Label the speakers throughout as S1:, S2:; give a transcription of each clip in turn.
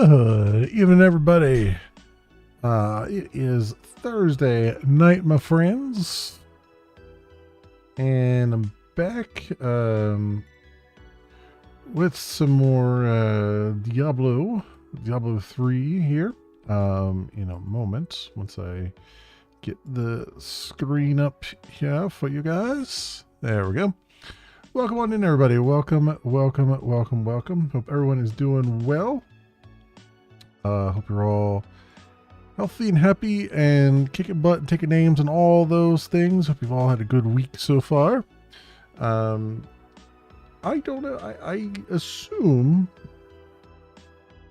S1: Good evening, everybody. It is Thursday night, my friends, and I'm back with some more Diablo 3 here in a moment once I get the screen up here for you guys. There we go. Welcome on in, everybody. Welcome. Hope everyone is doing well. Hope you're all healthy and happy and kicking butt and taking names and all those things. Hope you've all had a good week so far. I don't know. I assume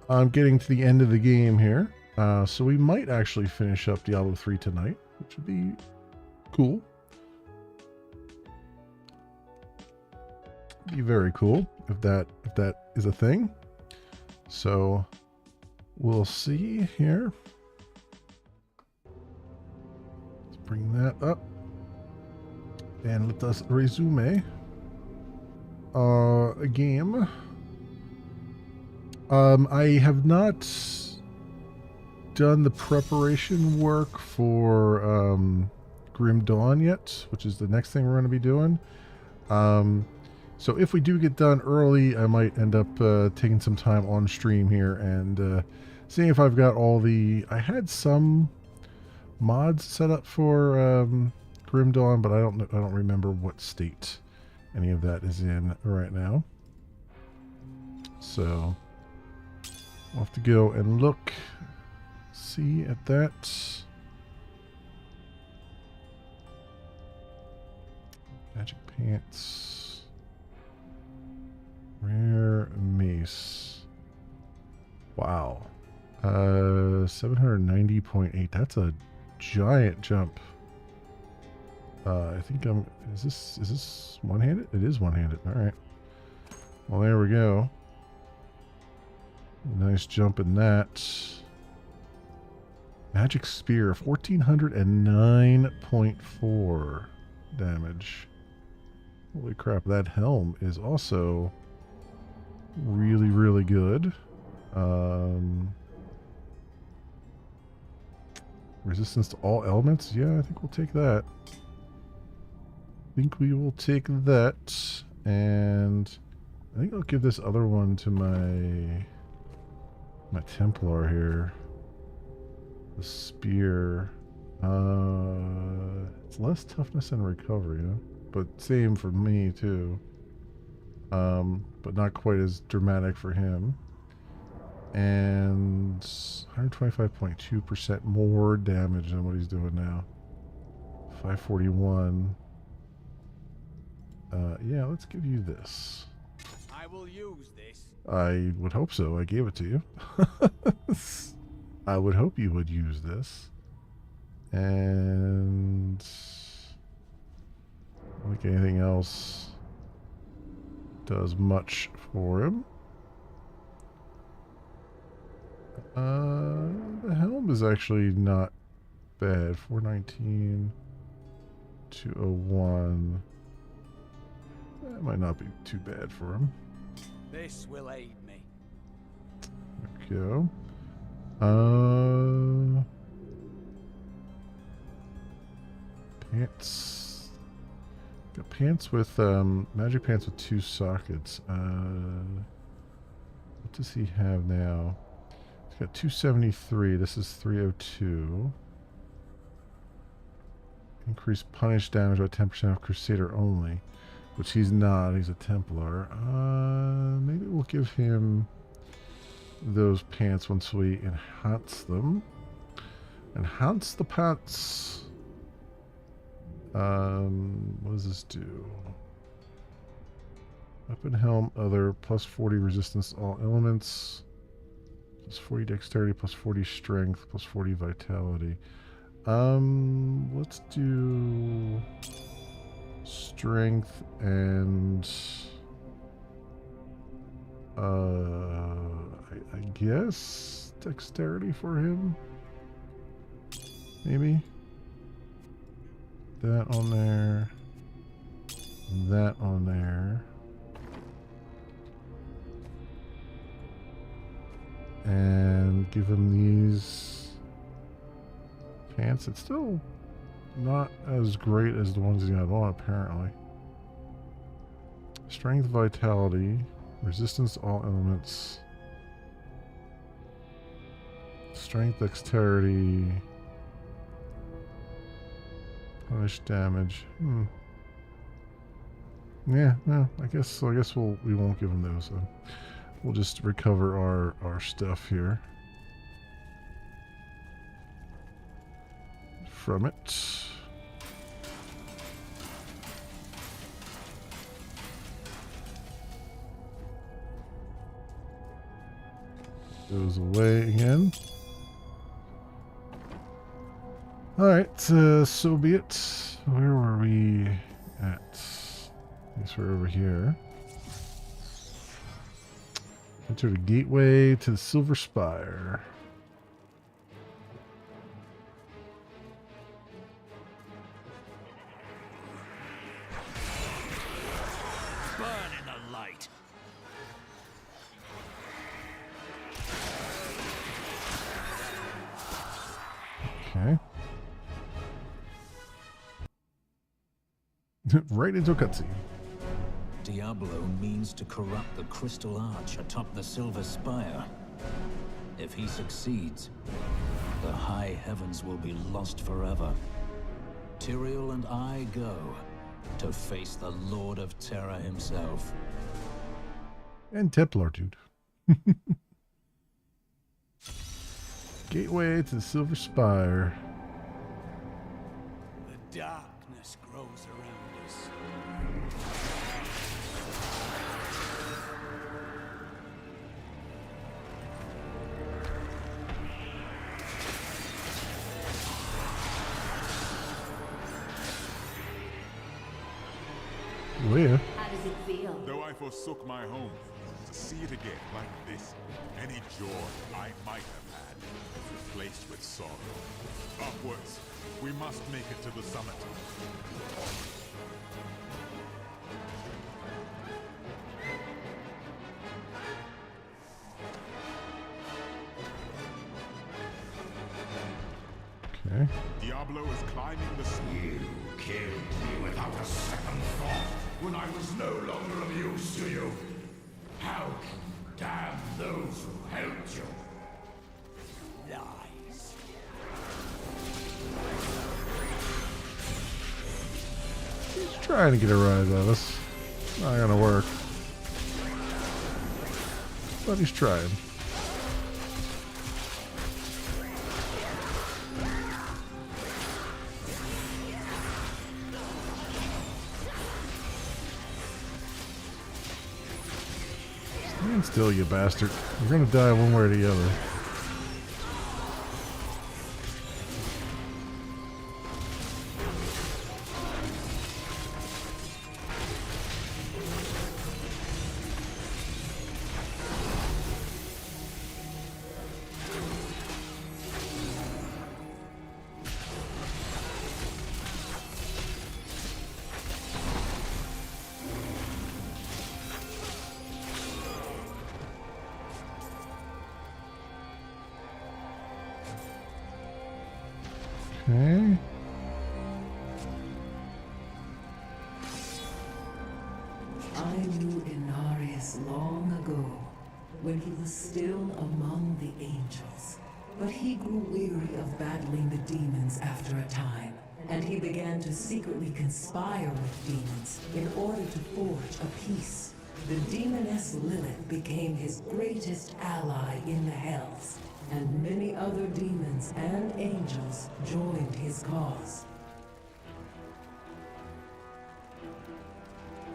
S1: I'm getting to the end of the game here. So we might actually finish up Diablo 3 tonight, which would be cool. Be very cool if that is a thing. So we'll see here. Let's bring that up and let us resume a game. I have not done the preparation work for Grim Dawn yet, which is the next thing we're going to be doing. So if we do get done early, I might end up taking some time on stream here and seeing if I've got all the... I had some mods set up for Grim Dawn, but I don't remember what state any of that is in right now. So we'll have to go and look, see at that. Magic Pants. Rare Mace. Wow. 790.8. That's a giant jump. I think is this one-handed? It is one-handed. All right. Well, there we go. Nice jump in that. Magic Spear, 1409.4 damage. Holy crap, that helm is also really, really good. Resistance to all elements? Yeah, I think we'll take that. I think we will take that. And I think I'll give this other one to my Templar here. The spear. It's less toughness and recovery, huh? But same for me too. But not quite as dramatic for him. And 125.2% more damage than what he's doing now. 541. Yeah, let's give you this.
S2: I will use this.
S1: I would hope so. I gave it to you. I would hope you would use this. And I don't think anything else does much for him. The helm is actually not bad. 419, 201. That might not be too bad for him.
S2: This will aid me.
S1: There we go. Pants. Got pants with magic pants with 2 sockets. What does he have now? He's got 273. This is 302. Increase punish damage by 10% of Crusader only, which he's not. He's a Templar. Maybe we'll give him those pants once we enhance them. Enhance the pants. What does this do? Weapon helm other plus 40 resistance to all elements, plus 40 dexterity, plus 40 strength, plus 40 vitality. Let's do strength and I guess dexterity for him. Maybe that on there, that on there. and give him these pants. It's still not as great as the ones he had on, apparently. Strength, vitality, resistance to all elements, strength, dexterity, punish damage. Yeah, no, I guess we won't give him those. Then. We'll just recover our stuff here from it. Goes away again. Alright, so be it. Where were we at? I guess we're over here. Enter the gateway to the Silver Spire.
S2: Burn in the light.
S1: Okay. Right into a cutscene.
S3: Diablo means to corrupt the crystal arch atop the Silver Spire. If he succeeds, the high heavens will be lost forever. Tyrael and I go to face the Lord of Terror himself.
S1: And Templar dude. Gateway to the Silver Spire.
S2: The darkness grows around us.
S1: Where?
S4: How does it feel?
S5: Though I forsook my home, to see it again like this, any joy I might have had is replaced with sorrow. Upwards, we must make it to the summit.
S1: Okay.
S5: Diablo is climbing the
S6: You killed me without a second thought when I was no longer of use to you. How can you damn those who helped you?
S2: Lies.
S1: He's trying to get a rise out of us. Not gonna work. But he's trying. Stand still, you bastard. You're gonna die one way or the other. Okay.
S7: I knew Inarius long ago, when he was still among the angels. But he grew weary of battling the demons after a time, and he began to secretly conspire with demons in order to forge a peace. The demoness Lilith became his greatest ally in the Hells, and many other demons and angels joined his cause.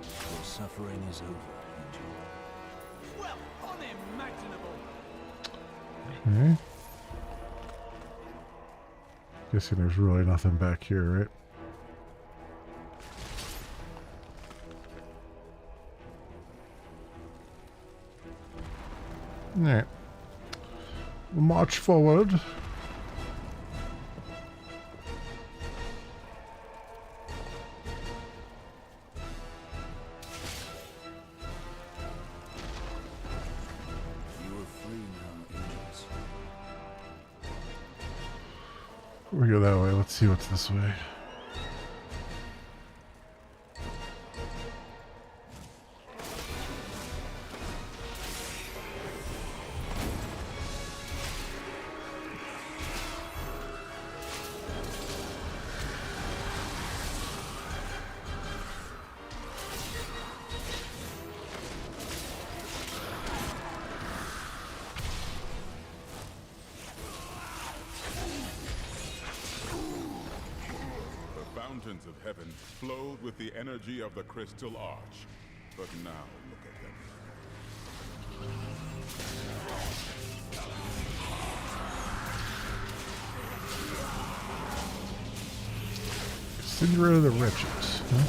S3: Your suffering is over, Angel.
S2: Well, unimaginable.
S1: Okay. Guessing there's really nothing back here, right? Alright. We'll march forward.
S3: You are free now, Angel.
S1: Before we go that way, let's see what's this way.
S5: Fountains of heaven flowed with the energy of the crystal arch. But now look at them.
S1: Cinder of the Wretches, huh?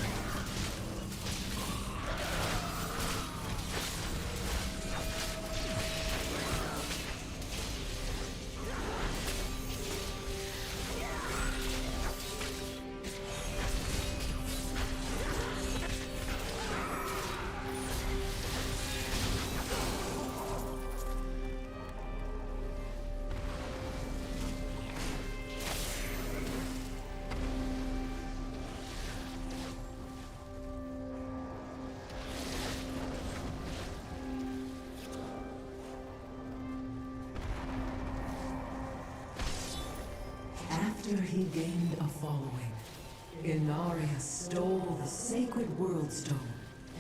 S7: After he gained a following, Inarius stole the sacred World Stone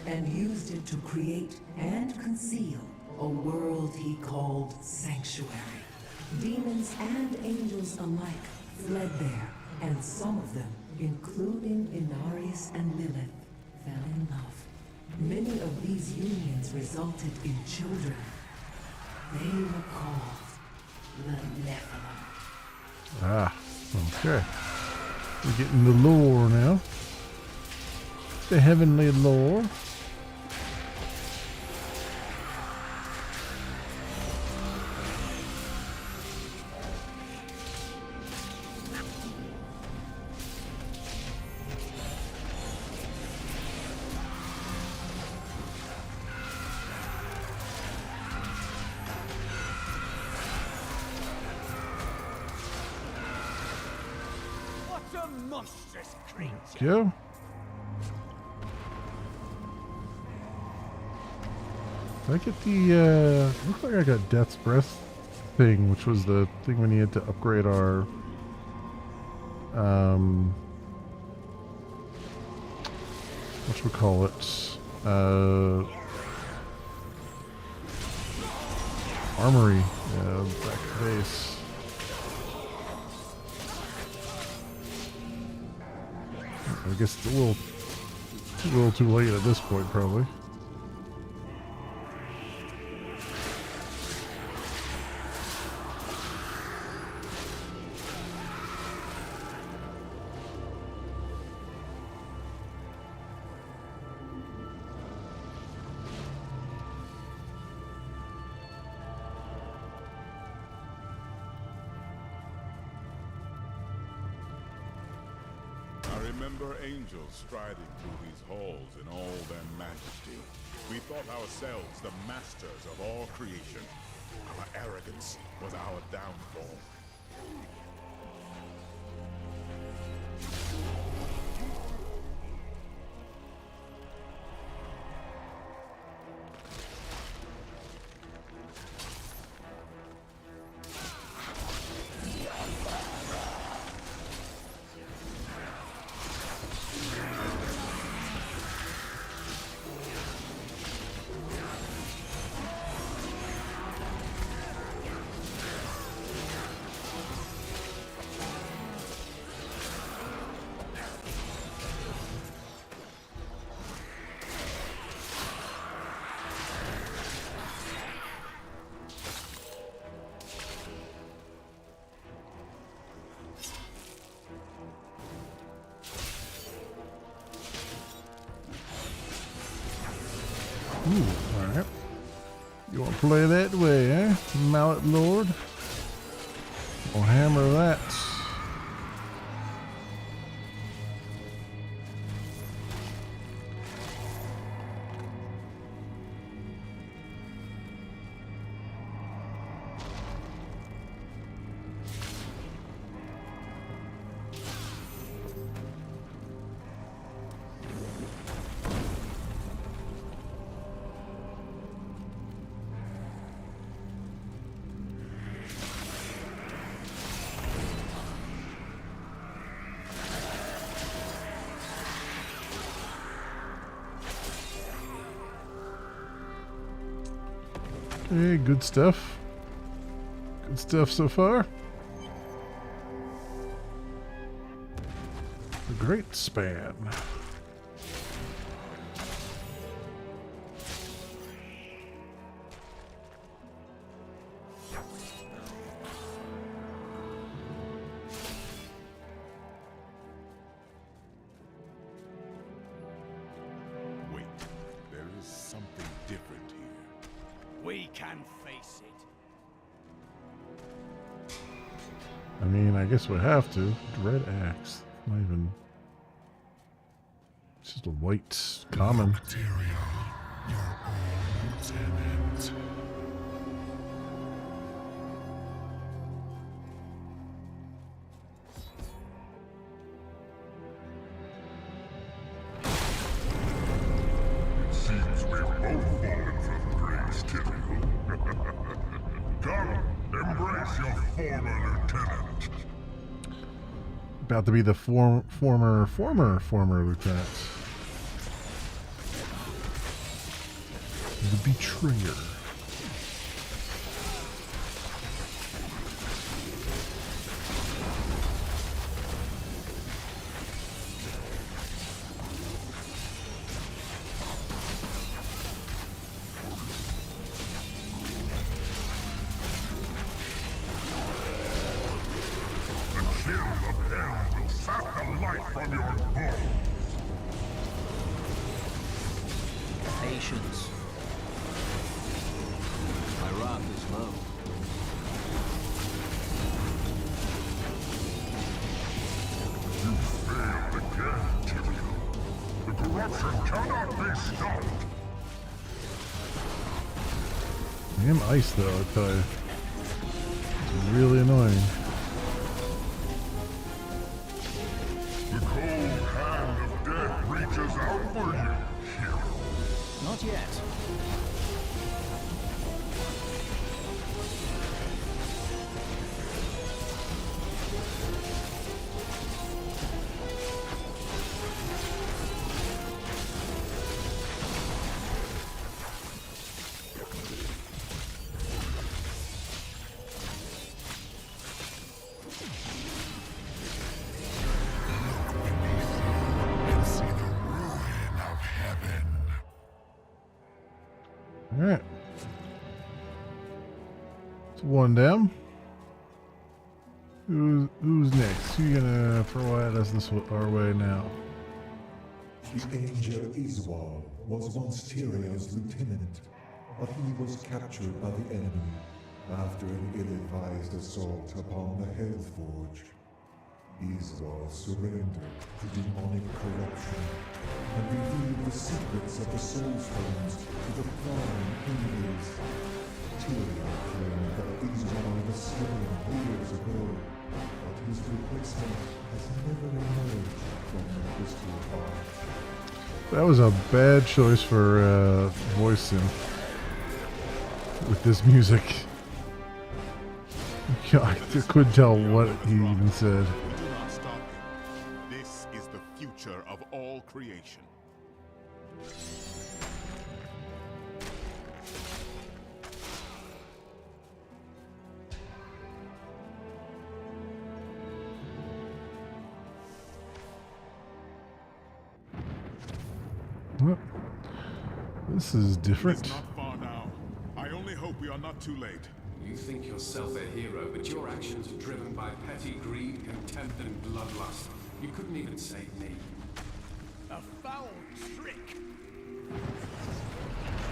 S7: and used it to create and conceal a world he called Sanctuary. Demons and angels alike fled there, and some of them, including Inarius and Lilith, fell in love. Many of these unions resulted in children. They were called the Nephilim.
S1: Ah, okay. We're getting the lore now. The heavenly lore.
S2: What a monstrous creature!
S1: Go. Did I get the, looks like I got Death's Breath thing, which was the thing we needed to upgrade our, whatchamacallit, armory, back base. I guess it's a little too late at this point, probably.
S5: I remember angels striding through these halls in all their majesty. We thought ourselves the masters of all creation. Our arrogance was our downfall.
S1: Ooh, alright. You want to play that way, eh? Mallet Lord? We'll hammer that. Hey, good stuff. Good stuff so far. The Great Span.
S5: Wait, there is something different here.
S2: We can face it.
S1: I mean, I guess we have to. Dread Axe. Not even. It's just a white common.
S6: Seems we've both fallen from grace, typical. Come, embrace your former lieutenant.
S1: About to be the former lieutenant. The betrayer.
S6: The chill of hell will sap the life from your bones.
S3: Patience. My wrath is low.
S6: You failed again, typical. The corruption cannot be stopped.
S1: I am ice though, I tell you. It's really annoying.
S6: The cold hand of death reaches out for you, hero.
S3: Not yet.
S6: See the ruin of heaven.
S1: Alright. It's one down. Who's next? Who you gonna throw at us our way now?
S4: The angel Iswal was once Tyrion's lieutenant, but he was captured by the enemy after an ill-advised assault upon the Hellforge. Iswal surrendered to demonic corruption and revealed the secrets of the Soul Stones to the prime Hades. Tyrion claimed that Iswal was slain years ago, but his replacement has never emerged from the Crystal Heart.
S1: That was a bad choice for voicing with this music. I couldn't tell what he even said.
S5: Do not stop him. This is the future of all creation.
S1: Well, this is
S5: It
S1: different.
S5: is not far now. I only hope we are not too late.
S8: You think yourself a hero, but your actions are driven by petty greed, contempt, and bloodlust. You couldn't even save me.
S2: A foul trick.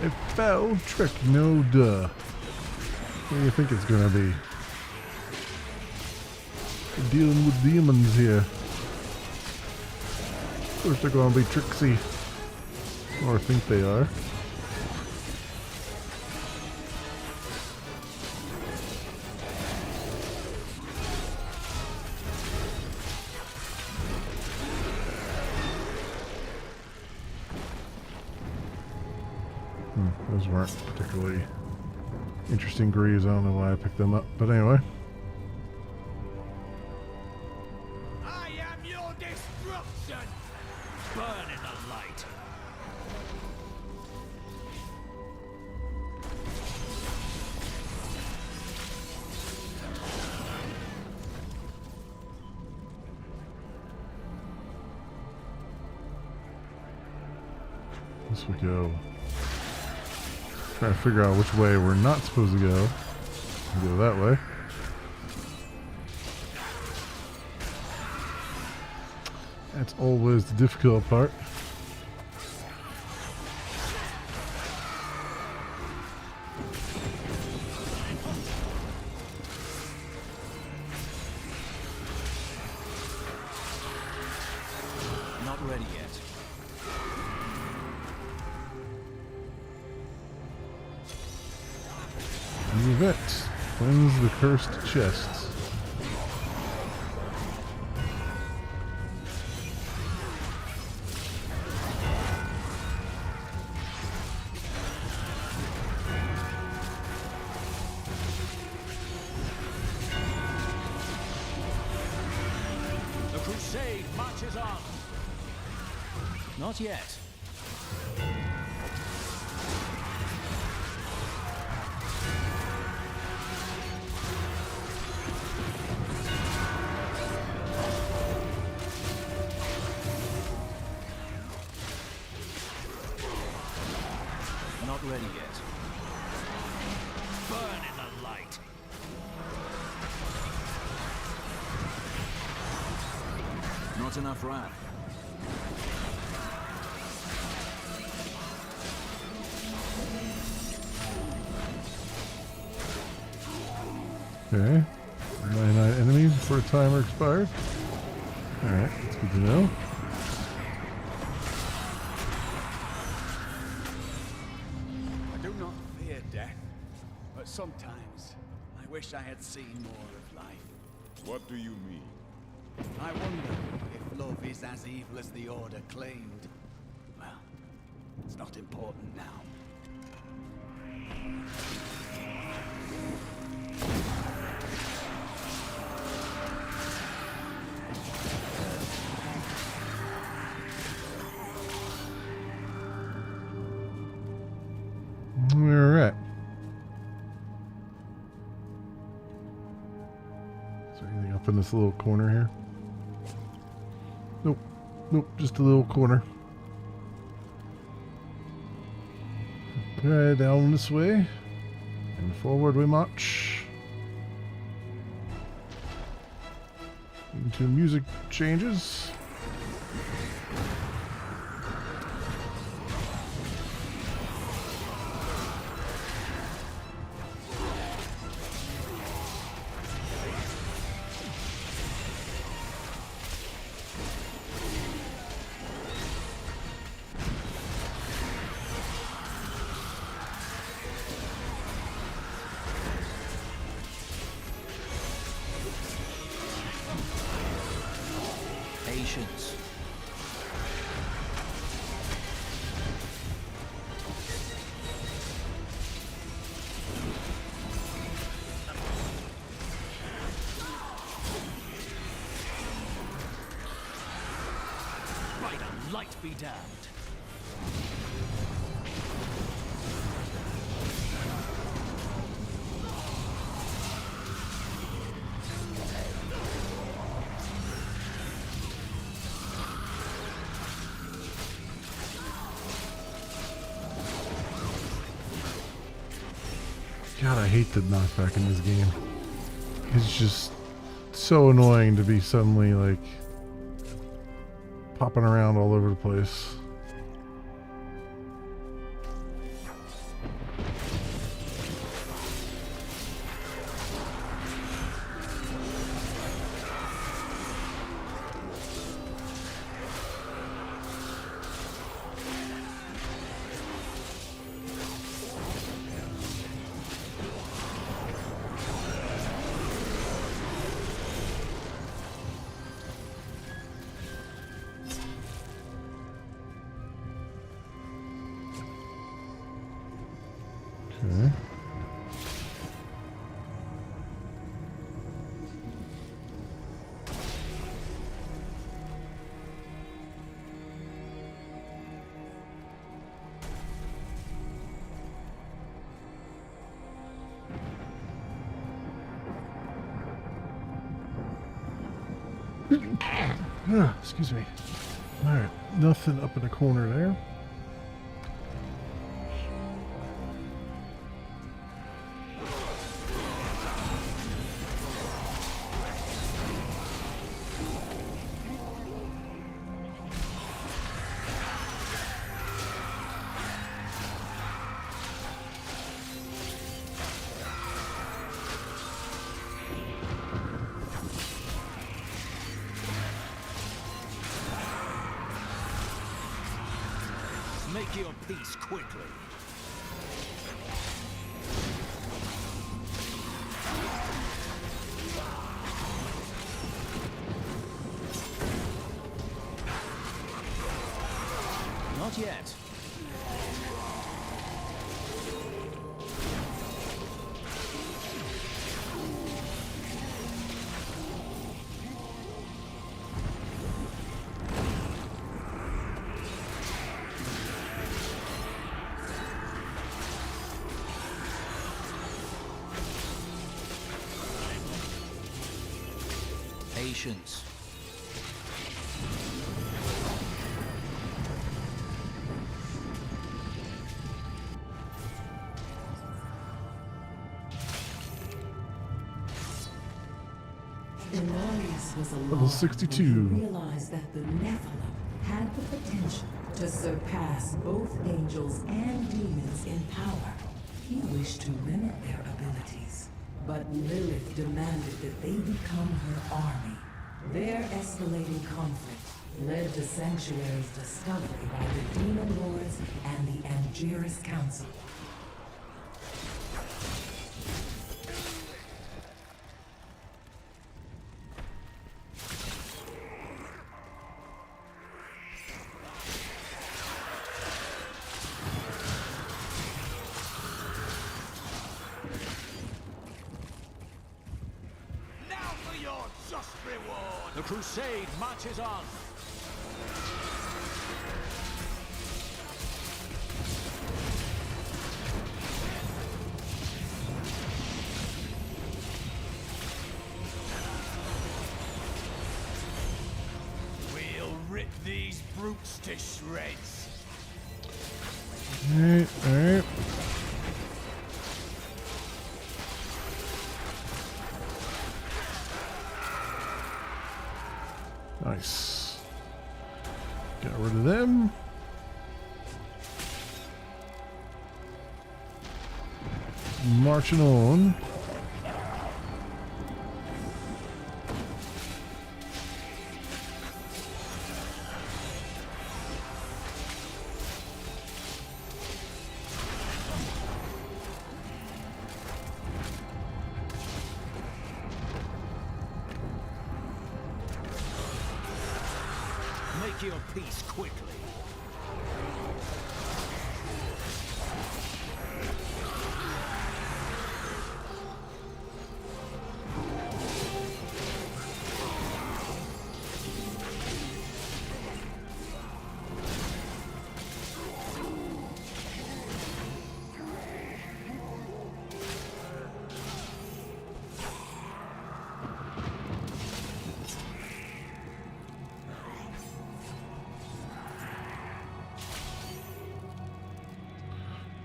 S1: A foul trick, no duh. What do you think it's gonna be? We're dealing with demons here. Of course they're gonna be tricksy. Or think they are. Those weren't particularly interesting greaves. I don't know why I picked them up, but anyway.
S2: I am your destruction. Burn in the light.
S1: This we go. Trying to figure out which way we're not supposed to go. Go that way. That's always the difficult part.
S3: Not ready yet.
S1: New event. Cleanse the cursed chests.
S3: The crusade marches on. Not yet. Not ready yet.
S2: Burn in the light.
S3: Not enough wrath.
S1: Okay. 99 enemies before timer expired. Alright, that's good to know.
S2: I do not fear death, but sometimes I wish I had seen more of life.
S5: What do you mean?
S2: I wonder if love is as evil as the Order claimed. Well, it's not important now.
S1: Alright. Is there anything up in this little corner here? Nope. Nope, just a little corner. Okay, down this way. And forward we march. Into music changes.
S3: Patience.
S2: By the light be damned.
S1: God, I hate the knockback in this game. It's just so annoying to be suddenly like popping around all over the place. Okay. Excuse me. Alright, nothing up in the corner there.
S3: Make your peace quickly. Not yet. Patience.
S7: Inarius was
S1: Level
S7: alarmed
S1: 62.
S7: when he realized that the Nephilim had the potential to surpass both angels and demons in power. He wished to limit their abilities, but Lilith demanded that they become her army. Their escalating conflict led to Sanctuary's discovery by the Demon Lords and the Angiris Council.
S3: Now for your just reward! The crusade marches on! We'll rip these brutes to shreds!
S1: Alright, alright. Nice. Got rid of them. Marching on.
S3: Make your peace quickly.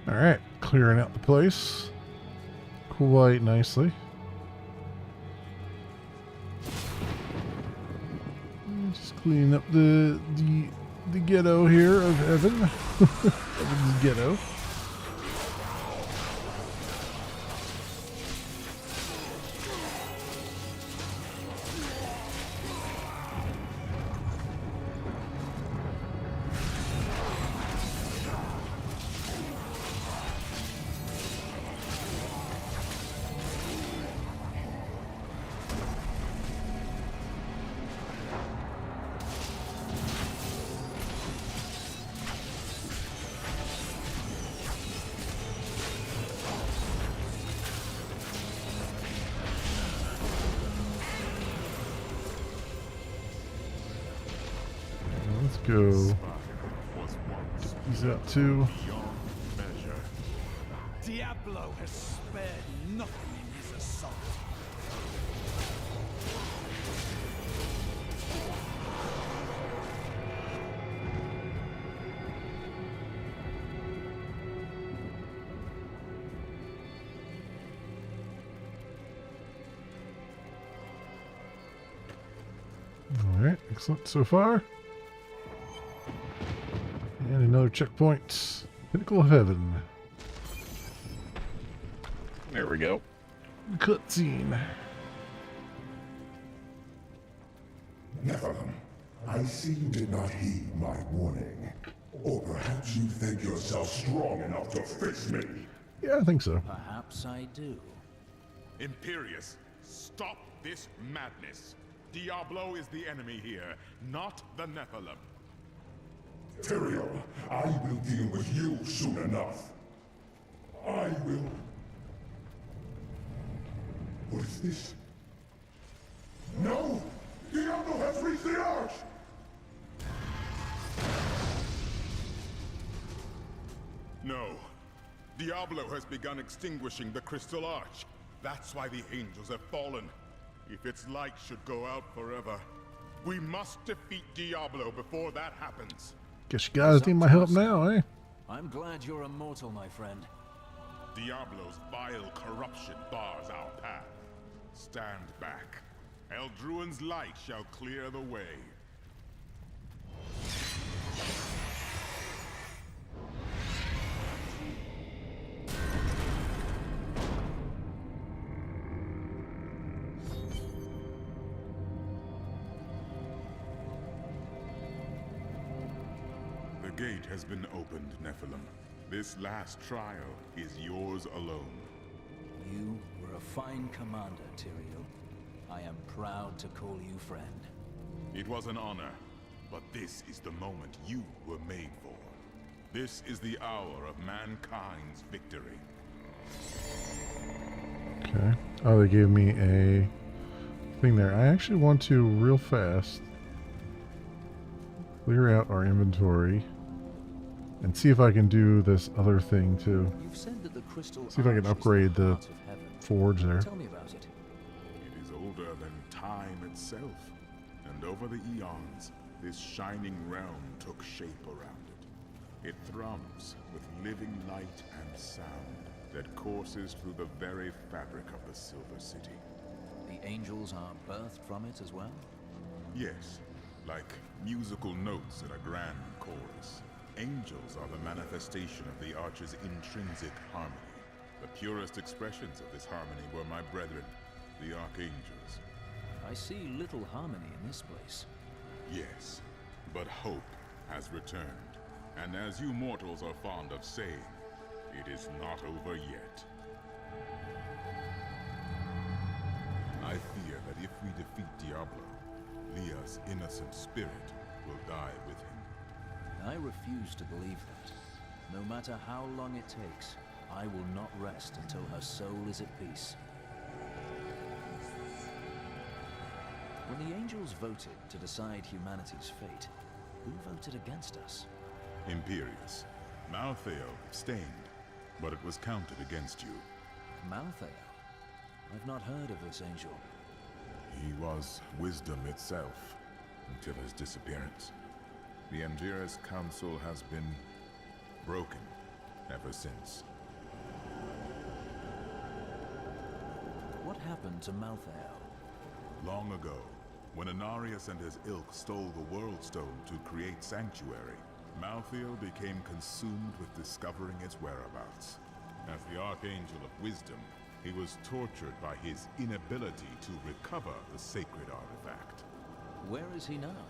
S1: Alright, clearing out the place quite nicely. Just cleaning up the ghetto here of Heaven. Heaven's ghetto. Let's go. Get these out too.
S5: Beyond measure.
S2: Diablo has spared nothing in his assault.
S1: Alright, excellent so far. And another checkpoint. Pinnacle of Heaven. There we go. Cutscene.
S4: Nephilim, I see you did not heed my warning.
S6: Or perhaps you think yourself strong enough to face me?
S1: Yeah, I think so.
S3: Perhaps I do.
S5: Imperius, stop this madness. Diablo is the enemy here, not the Nephilim.
S6: Tyrael, I will deal with you soon enough. I will... What is this? No! Diablo has reached the Arch!
S5: No. Diablo has begun extinguishing the Crystal Arch. That's why the angels have fallen. If its light should go out forever, we must defeat Diablo before that happens.
S1: Guess you guys need my help now, eh?
S3: I'm glad you're immortal, my friend.
S5: Diablo's vile corruption bars our path. Stand back. Eldruin's light shall clear the way. The gate has been opened, Nephilim. This last trial is yours alone.
S3: You were a fine commander, Tyrael. I am proud to call you friend.
S5: It was an honor, but this is the moment you were made for. This is the hour of mankind's victory.
S1: Okay. Oh, they gave me a thing there. I actually want to, real fast, clear out our inventory and see if I can do this other thing too.
S3: You've said that the crystal
S1: See if I can
S3: arch is
S1: upgrade the
S3: heart of heaven.
S1: forge there.
S3: Tell me about it.
S5: It is older than time itself, and over the eons, this shining realm took shape around it. It thrums with living light and sound that courses through the very fabric of the Silver City.
S3: The angels are birthed from it as well?
S5: Yes, like musical notes in a grand chorus. Angels are the manifestation of the Arch's intrinsic harmony. The purest expressions of this harmony were my brethren, the Archangels.
S3: I see little harmony in this place.
S5: Yes, but hope has returned. And as you mortals are fond of saying, it is not over yet. I fear that if we defeat Diablo, Leah's innocent spirit will die with him.
S3: I refuse to believe that. No matter how long it takes, I will not rest until her soul is at peace. When the angels voted to decide humanity's fate, who voted against us?
S5: Imperius. Malthael abstained, but it was counted against you.
S3: Malthael? I've not heard of this angel.
S5: He was wisdom itself, until his disappearance. The Angiras Council has been broken ever since.
S3: What happened to Malthael?
S5: Long ago, when Inarius and his ilk stole the World Stone to create Sanctuary, Malthael became consumed with discovering its whereabouts. As the Archangel of Wisdom, he was tortured by his inability to recover the sacred artifact.
S3: Where is he now?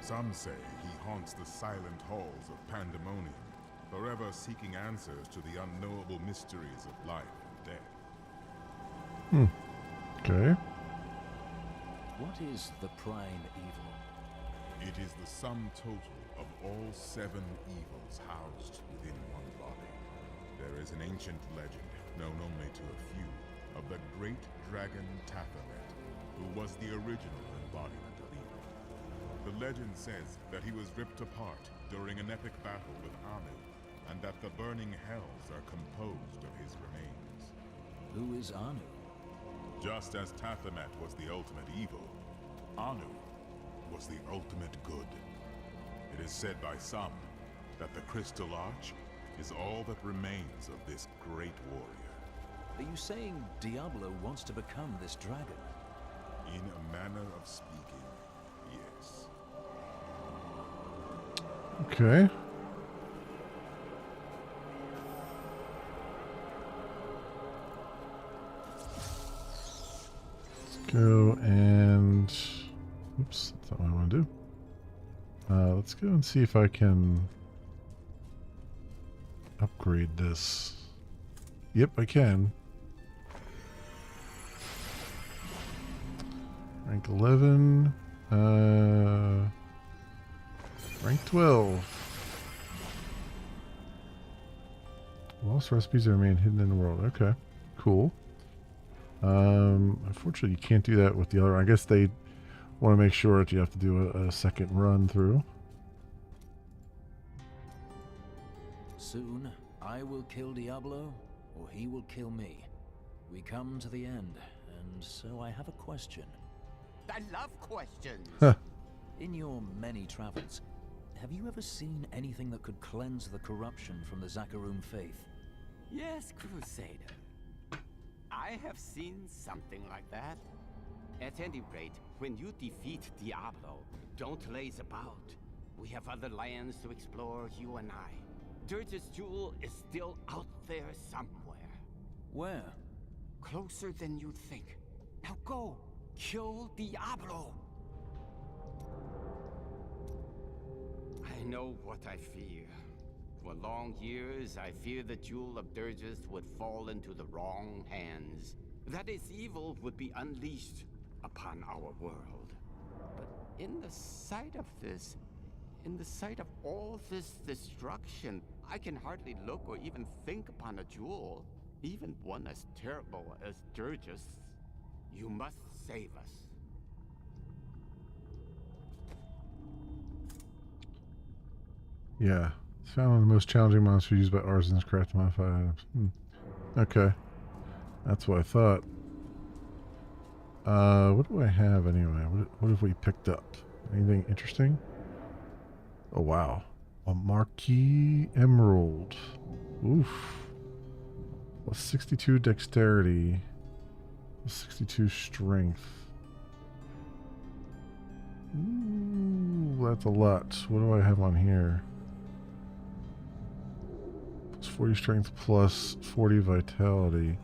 S5: Some say he haunts the silent halls of Pandemonium, forever seeking answers to the unknowable mysteries of life and death.
S1: Okay.
S3: What is the prime evil?
S5: It is the sum total of all 7 evils housed within one body. There is an ancient legend, known only to a few, of the great dragon Taphamet, who was the original embodiment of evil. The legend says that he was ripped apart during an epic battle with Anu, and that the burning hells are composed of his remains.
S3: Who is Anu?
S5: Just as Taphamet was the ultimate evil, Anu was the ultimate good. It is said by some that the Crystal Arch is all that remains of this great warrior.
S3: Are you saying Diablo wants to become this dragon?
S5: In a manner of speaking, yes.
S1: Okay. Let's go and... Oops, that's not what I want to do. Let's go and see if I can upgrade this? Yep, I can. Rank 11. Rank 12. Lost recipes that remain hidden in the world. Okay, cool. Unfortunately, you can't do that with the other. I guess they want to make sure that you have to do a second run through.
S3: Soon, I will kill Diablo, or he will kill me. We come to the end, and so I have a question.
S9: I love questions.
S3: In your many travels, have you ever seen anything that could cleanse the corruption from the Zakarum faith?
S9: Yes, Crusader. I have seen something like that. At any rate, when you defeat Diablo, don't laze about. We have other lands to explore, you and I. Dirge's jewel is still out there somewhere.
S3: Where?
S9: Closer than you'd think. Now go, kill Diablo. I know what I fear. For long years, I feared the Jewel of Dirges would fall into the wrong hands. That its evil would be unleashed upon our world. But in the sight of this, in the sight of all this destruction, I can hardly look or even think upon a jewel, even one as terrible as Dirges. You must save us.
S1: Yeah. It's found one of the most challenging monsters used by artisans crafting modified items. Okay. That's what I thought. What do I have anyway? What have we picked up? Anything interesting? Oh, wow. A Marquis Emerald. Oof. Plus 62 dexterity. Plus 62 strength. Ooh, that's a lot. What do I have on here? Plus 40 strength plus 40 vitality.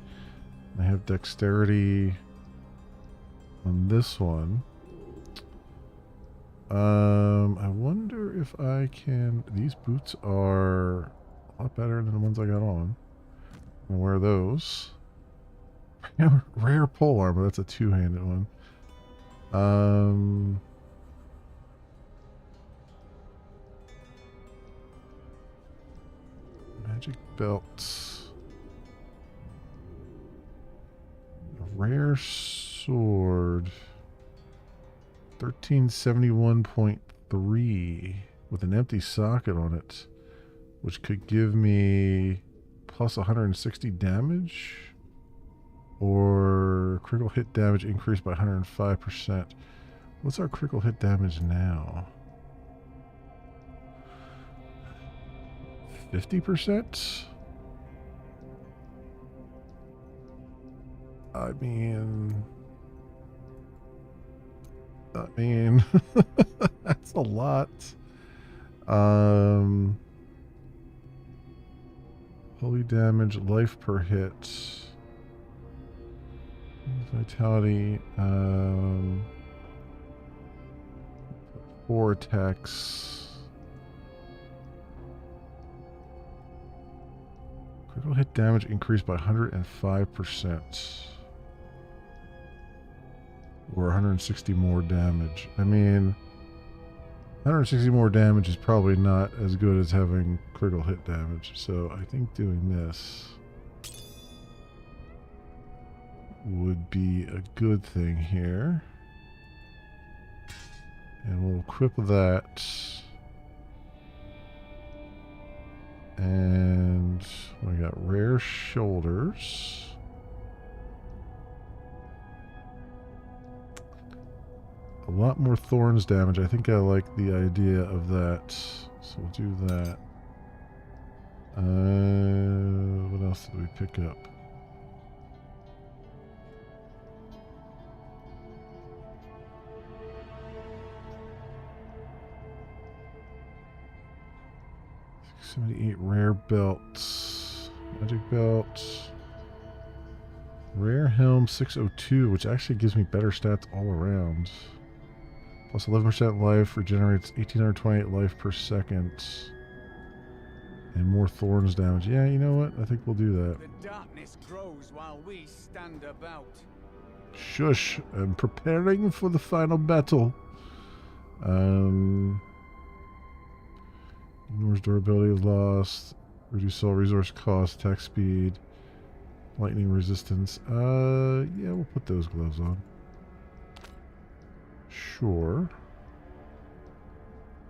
S1: I have dexterity on this one. I wonder if I can... These boots are a lot better than the ones I got on. I'm gonna wear those. Rare pole armor, that's a two-handed one. Magic belt. A rare sword. 1371.3 with an empty socket on it, which could give me plus 160 damage or critical hit damage increased by 105%. What's our critical hit damage now? 50%? I mean, that's a lot. Holy damage, life per hit, vitality, 4 attacks. Critical hit damage increased by 105%. Or 160 more damage. I mean, 160 more damage is probably not as good as having critical hit damage. So I think doing this would be a good thing here. And we'll equip that. And we got rare shoulders. A lot more thorns damage. I think I like the idea of that. So we'll do that. What else did we pick up? $78 rare belts. Magic belt. Rare helm 602, which actually gives me better stats all around. Plus 11% life, regenerates 1828 life per second. And more thorns damage. Yeah, you know what? I think we'll do that.
S2: The darkness grows while we stand about.
S1: Shush. I'm preparing for the final battle. Ignores durability lost. Reduce all resource cost, attack speed, lightning resistance. Yeah, we'll put those gloves on. Sure.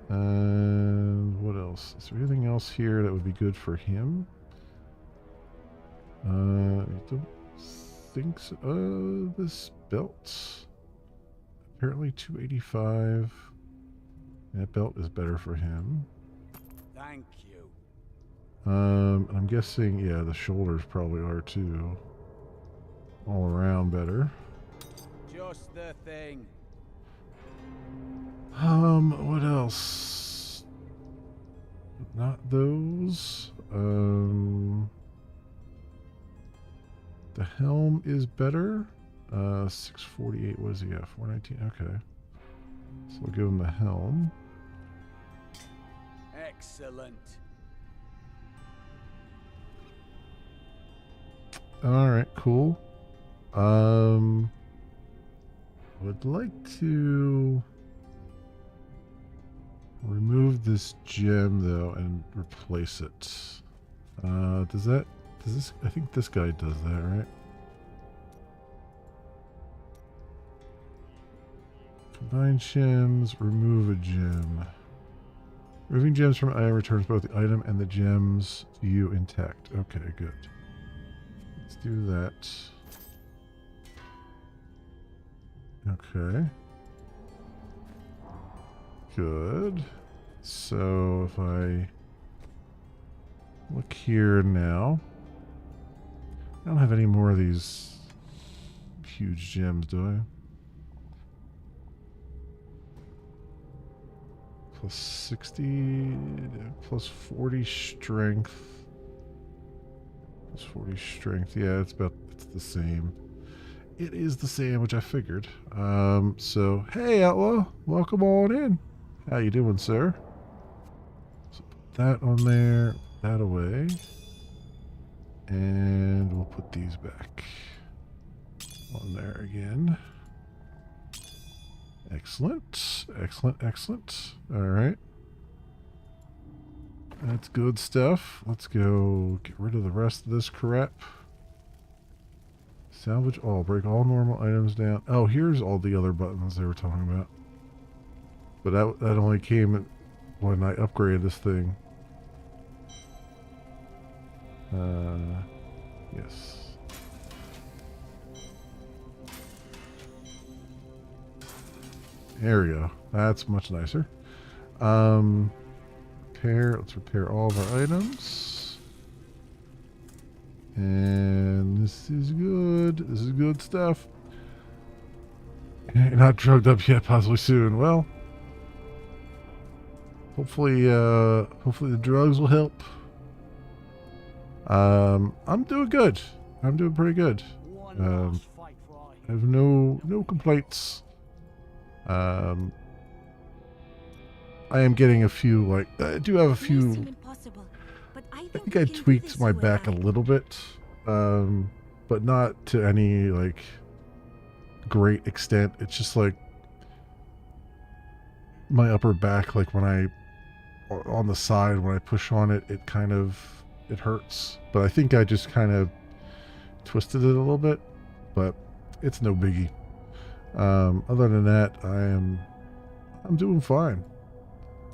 S1: And what else? Is there anything else here that would be good for him? I don't think so. This belt. Apparently 285. That belt is better for him.
S2: Thank you.
S1: I'm guessing, yeah, the shoulders probably are too. All around better.
S2: Just the thing.
S1: What else? Not those. The helm is better. 648, what is he at? 419, okay. So we'll give him the helm.
S2: Excellent.
S1: Alright, cool. Would like to remove this gem though and replace it. Does this, I think this guy does that, right? Combine gems, remove a gem. Removing gems from an item returns both the item and the gems to you intact. Okay, good. Let's do that. Okay. Good. So if I look here now, I don't have any more of these huge gems, do I? Plus 60, plus 40 strength. Plus 40 strength. Yeah, it's the same. It is the same, which I figured. So, hey, Outlaw. Welcome on in. How you doing, sir? So put that on there, that away. And we'll put these back on there again. Excellent. Excellent, excellent. Alright. That's good stuff. Let's go get rid of the rest of this crap. Salvage all. Break all normal items down. Oh, here's all the other buttons they were talking about. But that only came when I upgraded this thing. Yes. There we go. That's much nicer. Repair. Let's repair all of our items. And this is good. This is good stuff. You're not drugged up yet, possibly soon. Well, hopefully the drugs will help. I'm doing good. I'm doing pretty good. I have no complaints. I am getting a few, like, I do have a few. I think I tweaked my back a little bit, but not to any, like, great extent. It's just like my upper back, like when I, on the side, when I push on it, it kind of, it hurts. But I think I just kind of twisted it a little bit, but it's no biggie. Other than that, I'm doing fine.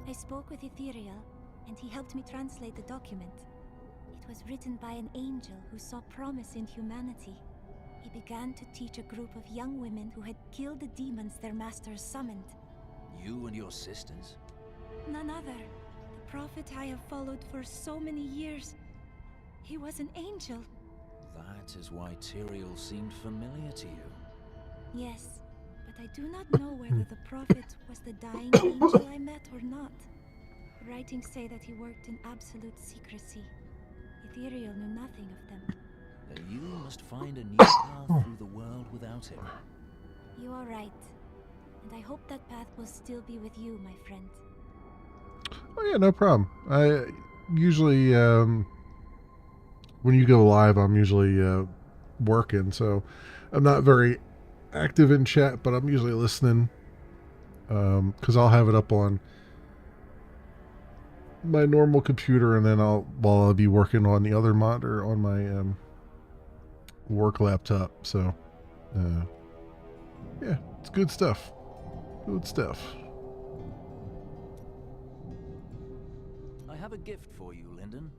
S10: I spoke with Ethereal, and he helped me translate the document. It was written by an angel who saw promise in humanity. He began to teach a group of young women who had killed the demons their masters summoned.
S3: You and your sisters?
S10: None other. The prophet I have followed for so many years. He was an angel.
S3: That is why Tyrael seemed familiar to you.
S10: Yes, but I do not know whether the prophet was the dying angel I met or not. Writings say that he worked in absolute secrecy. Ethereal knew nothing of them.
S3: Then you must find a new path through the world without him.
S10: You are right. And I hope that path will still be with you, my friend.
S1: Oh yeah, no problem. usually when you go live, I'm usually working, so I'm not very active in chat, but I'm usually listening because I'll have it up on my normal computer, and then I'll be working on the other monitor on my work laptop. So yeah, it's good stuff. Good stuff.
S3: I have a gift for you, Lyndon.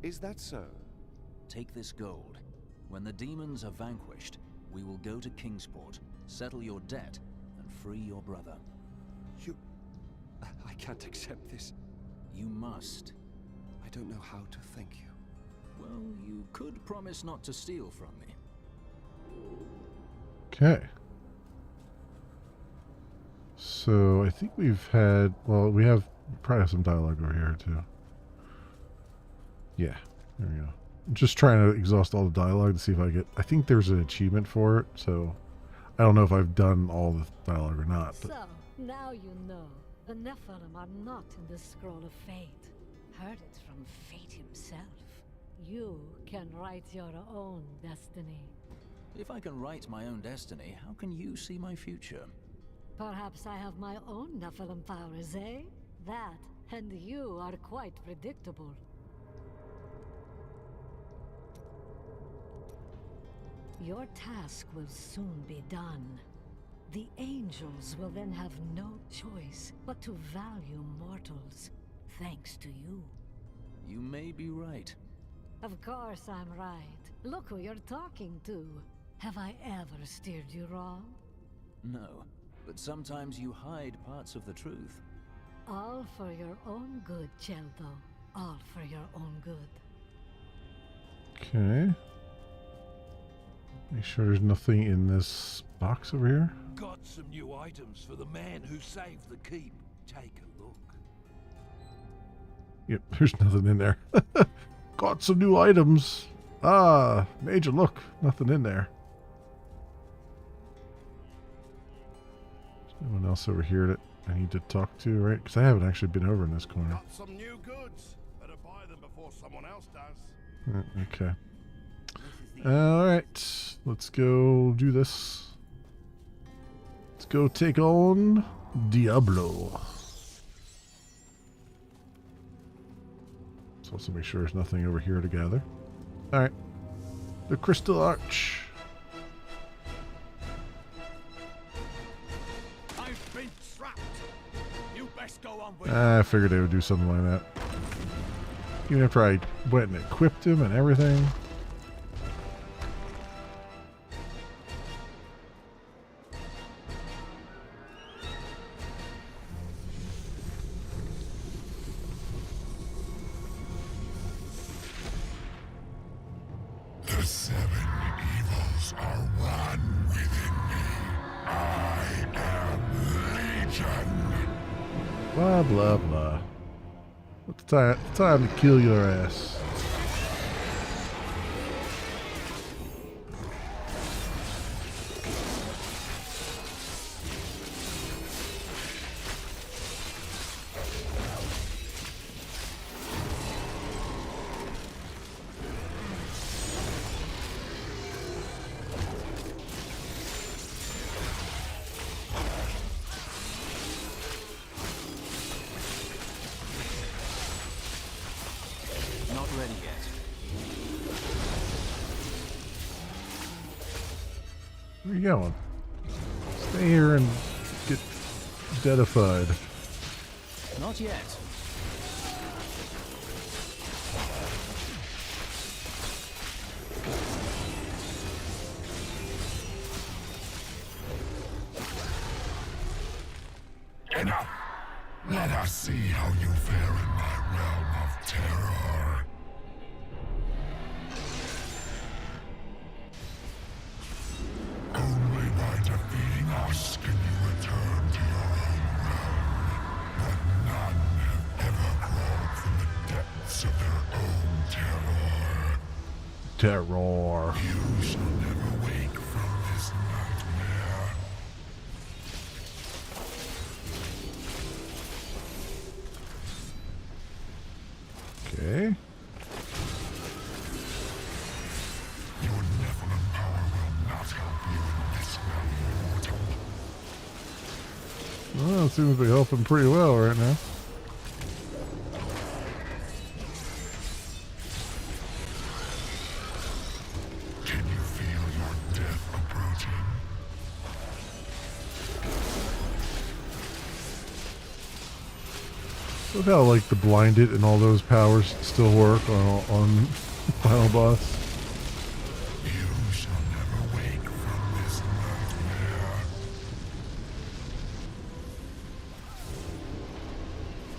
S11: Is that so?
S3: Take this gold. When the demons are vanquished, we will go to Kingsport, settle your debt, and free your brother.
S11: I can't accept this.
S3: You must.
S11: I don't know how to thank you.
S3: Well, you could promise not to steal from me.
S1: Okay. So I think we've had, well, we probably have some dialogue over here too. Yeah, there we go. I'm just trying to exhaust all the dialogue to see if I think there's an achievement for it, so I don't know if I've done all the dialogue or not. But.
S12: So, now you know. The Nephilim are not in the Scroll of Fate. Heard it from Fate himself. You can write your own destiny.
S3: If I can write my own destiny, how can you see my future?
S12: Perhaps I have my own Nephilim powers, eh? That, and you are quite predictable. Your task will soon be done. The angels will then have no choice but to value mortals, thanks to you.
S3: You may be right.
S12: Of course I'm right. Look who you're talking to. Have I ever steered you wrong?
S3: No, but sometimes you hide parts of the truth.
S12: All for your own good, Chelto. All for your own good.
S1: Okay. Make sure there's nothing in this box over here.
S13: Got some new items for the man who saved the keep. Take a look.
S1: Yep, there's nothing in there. Got some new items. Ah, Major, look, nothing in there. There's no one else over here that I need to talk to, right? Because I haven't actually been over in this corner.
S6: Got some new goods. Better buy them before someone else does.
S1: Okay. Alright, let's go do this. Let's go take on Diablo. Let's also make sure there's nothing over here to gather. Alright. The Crystal Arch.
S2: I've been trapped. You best go on with
S1: I figured they would do something like that. Even after I went and equipped him and everything.
S6: The seven evils are one within me. I am Legion.
S1: Blah, blah, blah. It's time to kill your ass.
S3: Not ready yet.
S1: Where you going? Stay here and get deadified.
S3: Not yet.
S6: Enough. Let us see how you fare in my realm of terror. Only by defeating us can you return to your own realm. But none have ever crawled from the depths of their own terror.
S1: Terror.
S6: You shall never wake from this nightmare.
S1: Okay.
S6: Your Nephilim power will not help you in this realm, mortal.
S1: Well, it seems to be helping pretty well right now.
S6: Can you feel your death approaching?
S1: Look how like the blinded and all those powers still work on final boss.
S6: You shall never wake from this nightmare.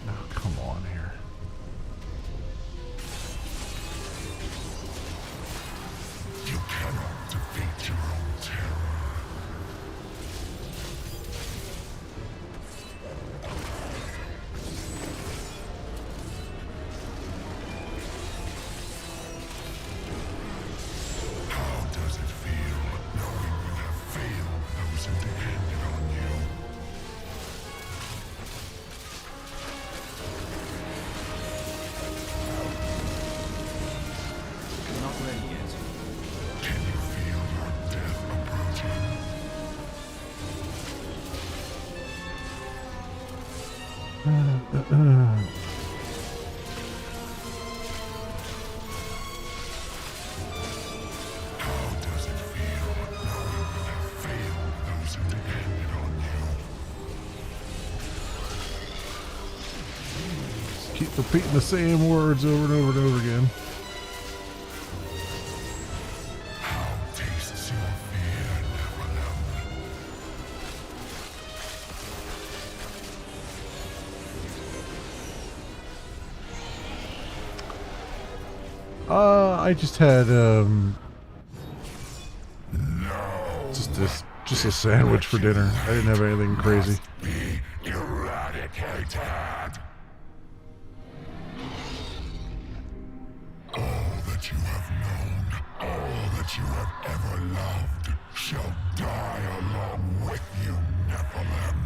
S1: Oh, come on here.
S6: You cannot defeat your own terror. How does it feel knowing you have failed those who depended on you?
S3: Not ready yet.
S6: Can you feel your death approaching? How does it feel knowing you have failed those who depended on you?
S1: Keep repeating the same words over and over and over again.
S6: How tastes your fear, Nephilim?
S1: I just had
S6: No.
S1: just a sandwich for dinner. I didn't have anything crazy.
S6: Be eradicated. All that you have known, all that you have ever loved, shall die along with you, Nephilim.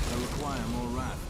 S3: I require more wrath.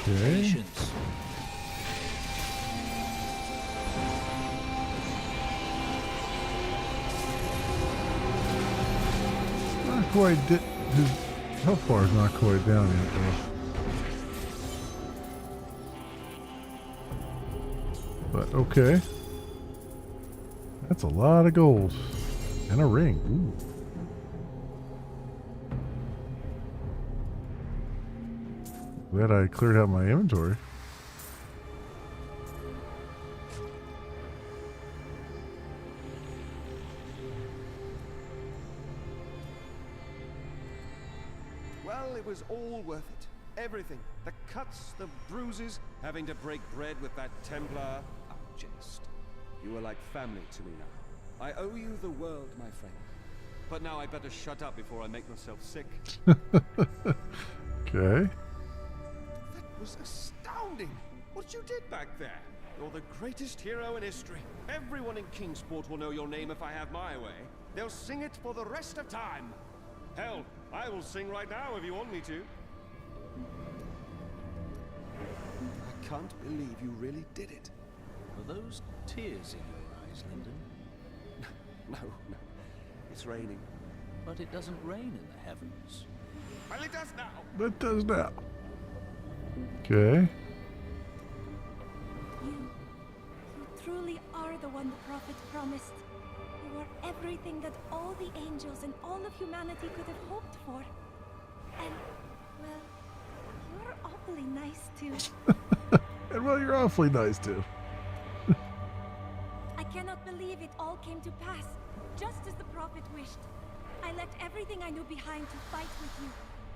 S1: Okay.
S3: Patience.
S1: Not quite. His health bar is not quite down yet, though. But okay. That's a lot of gold. And a ring. Ooh. Glad I cleared out my inventory.
S11: Well, it was all worth it. Everything. The cuts, the bruises, having to break bread with that Templar. Oh, jest. You are like family to me now. I owe you the world, my friend. But now I better shut up before I make myself sick.
S1: Okay.
S11: That was astounding. What you did back there. You're the greatest hero in history. Everyone in Kingsport will know your name if I have my way. They'll sing it for the rest of time. Hell, I will sing right now if you want me to. I can't believe you really did it.
S3: Are those tears in your eyes, Lyndon?
S11: No, no. It's raining.
S3: But it doesn't rain in the heavens.
S11: Well, it does now.
S1: It does now. Okay.
S10: You truly are the one the prophet promised. You are everything that all the angels and all of humanity could have hoped for. And, well, you're awfully nice too.
S1: And well, you're awfully nice too.
S10: I cannot believe it all came to pass, just as the prophet wished. I left everything I knew behind to fight with you.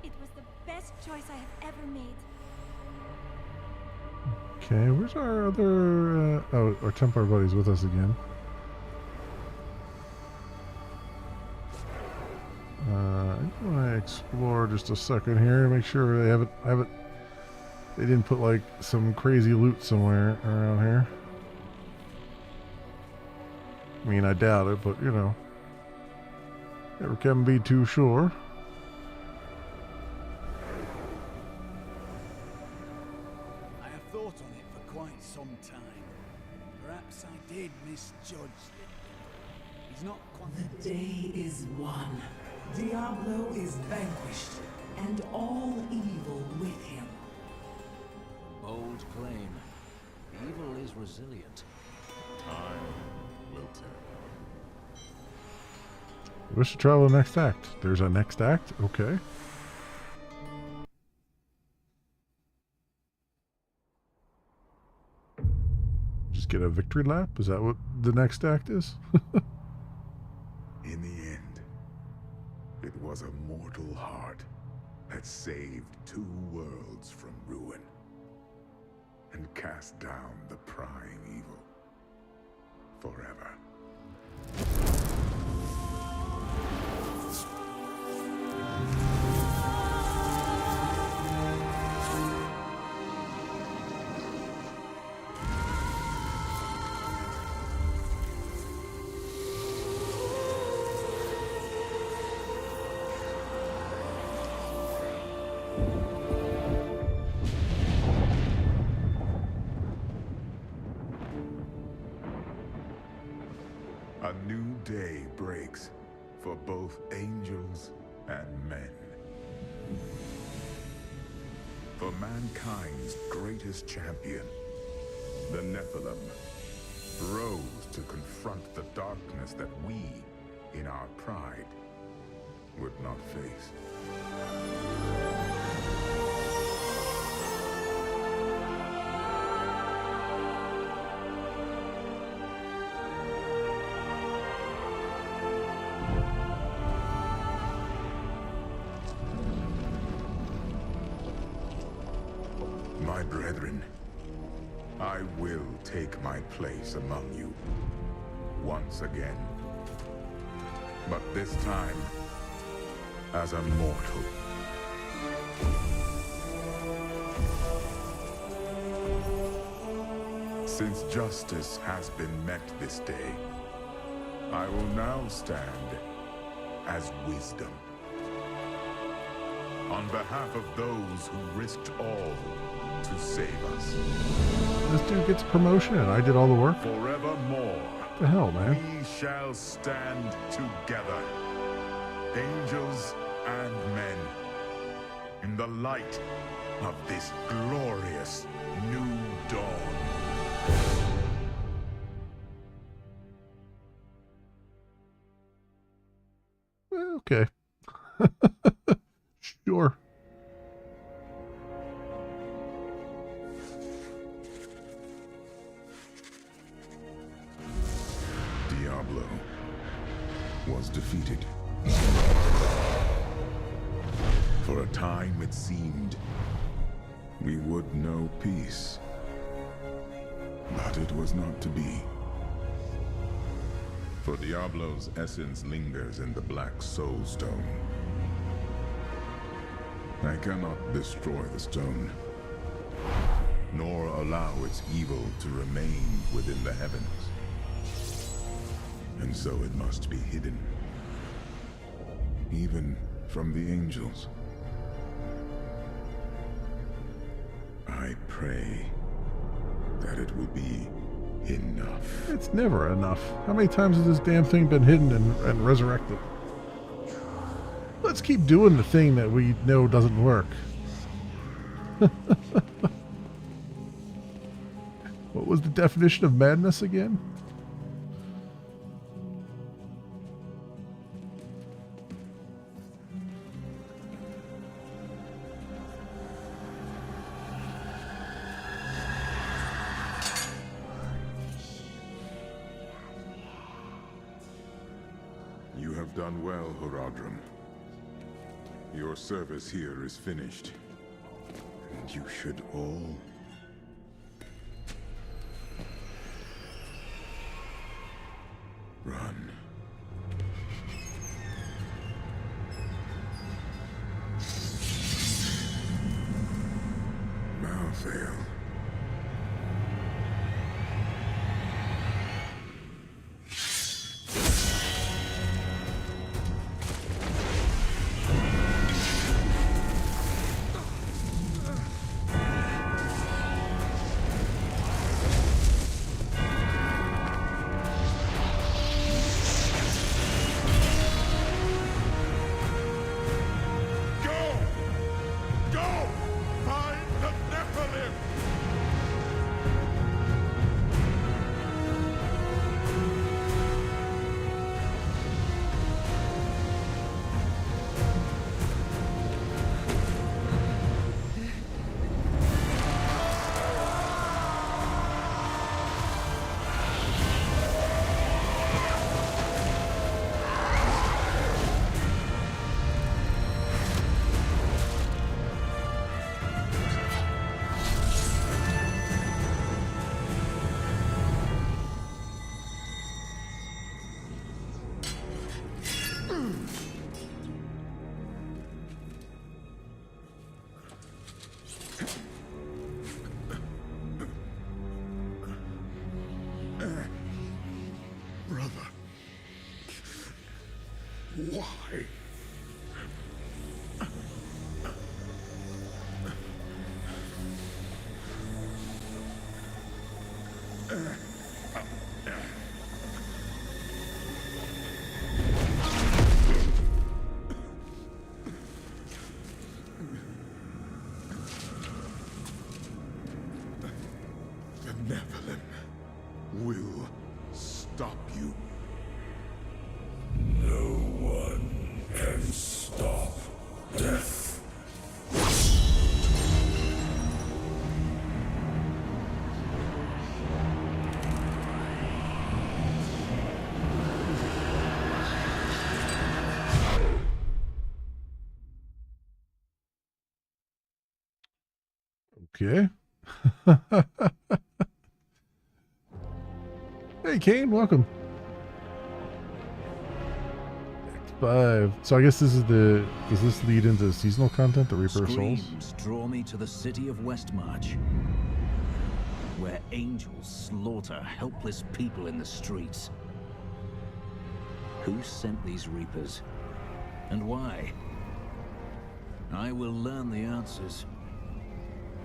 S10: It was the best choice I have ever made.
S1: Okay, where's our other... oh, our Templar buddy's with us again. I want to explore just a second here to make sure they haven't... They didn't put, like, some crazy loot somewhere around here. I mean, I doubt it, but, you know. Never can be too sure.
S2: I have thought on it for quite some time. Perhaps I did misjudge Lyndon. He's not quite...
S7: The day is won. Diablo is vanquished, and all evil with him.
S3: Bold claim. Evil is resilient.
S5: Time will tell.
S1: Wish to travel the next act. There's a next act? Okay. Just get a victory lap? Is that what the next act is?
S5: In the end, it was a mortal heart that saved 2 worlds from ruin and cast down the prying evil forever. A new day breaks for both angels and men. For mankind's greatest champion, the Nephilim, rose to confront the darkness that we, in our pride, would not face. My brethren, I will take my place among you once again. But this time, as a mortal. Since justice has been met this day, I will now stand as wisdom. On behalf of those who risked all to save us.
S1: This dude gets a promotion and I did all the work?
S5: Forevermore.
S1: What the hell, man?
S5: We shall stand together, angels and men, in the light of this glorious new dawn.
S1: Okay. Sure.
S5: Diablo was defeated. For a time it seemed we would know peace. But it was not to be. For Diablo's essence lingers in the Black Soul Stone. I cannot destroy the stone, nor allow its evil to remain within the heavens. And so it must be hidden, even from the angels. I pray that it will be Enough.
S1: It's never enough. How many times has this damn thing been hidden and resurrected? Let's keep doing the thing that we know doesn't work. What was the definition of madness again?
S5: You have done well, Horadrim. Your service here is finished. And you should all... run. Malthael. Brother. Why? The Nephilim will stop you.
S6: No one can stop death.
S1: Okay. Hey, Kane, welcome. X5. So I guess this is the... Does this lead into seasonal content, the Reaper of Souls?
S3: Screams draw me to the city of Westmarch, where angels slaughter helpless people in the streets. Who sent these Reapers? And why? I will learn the answers.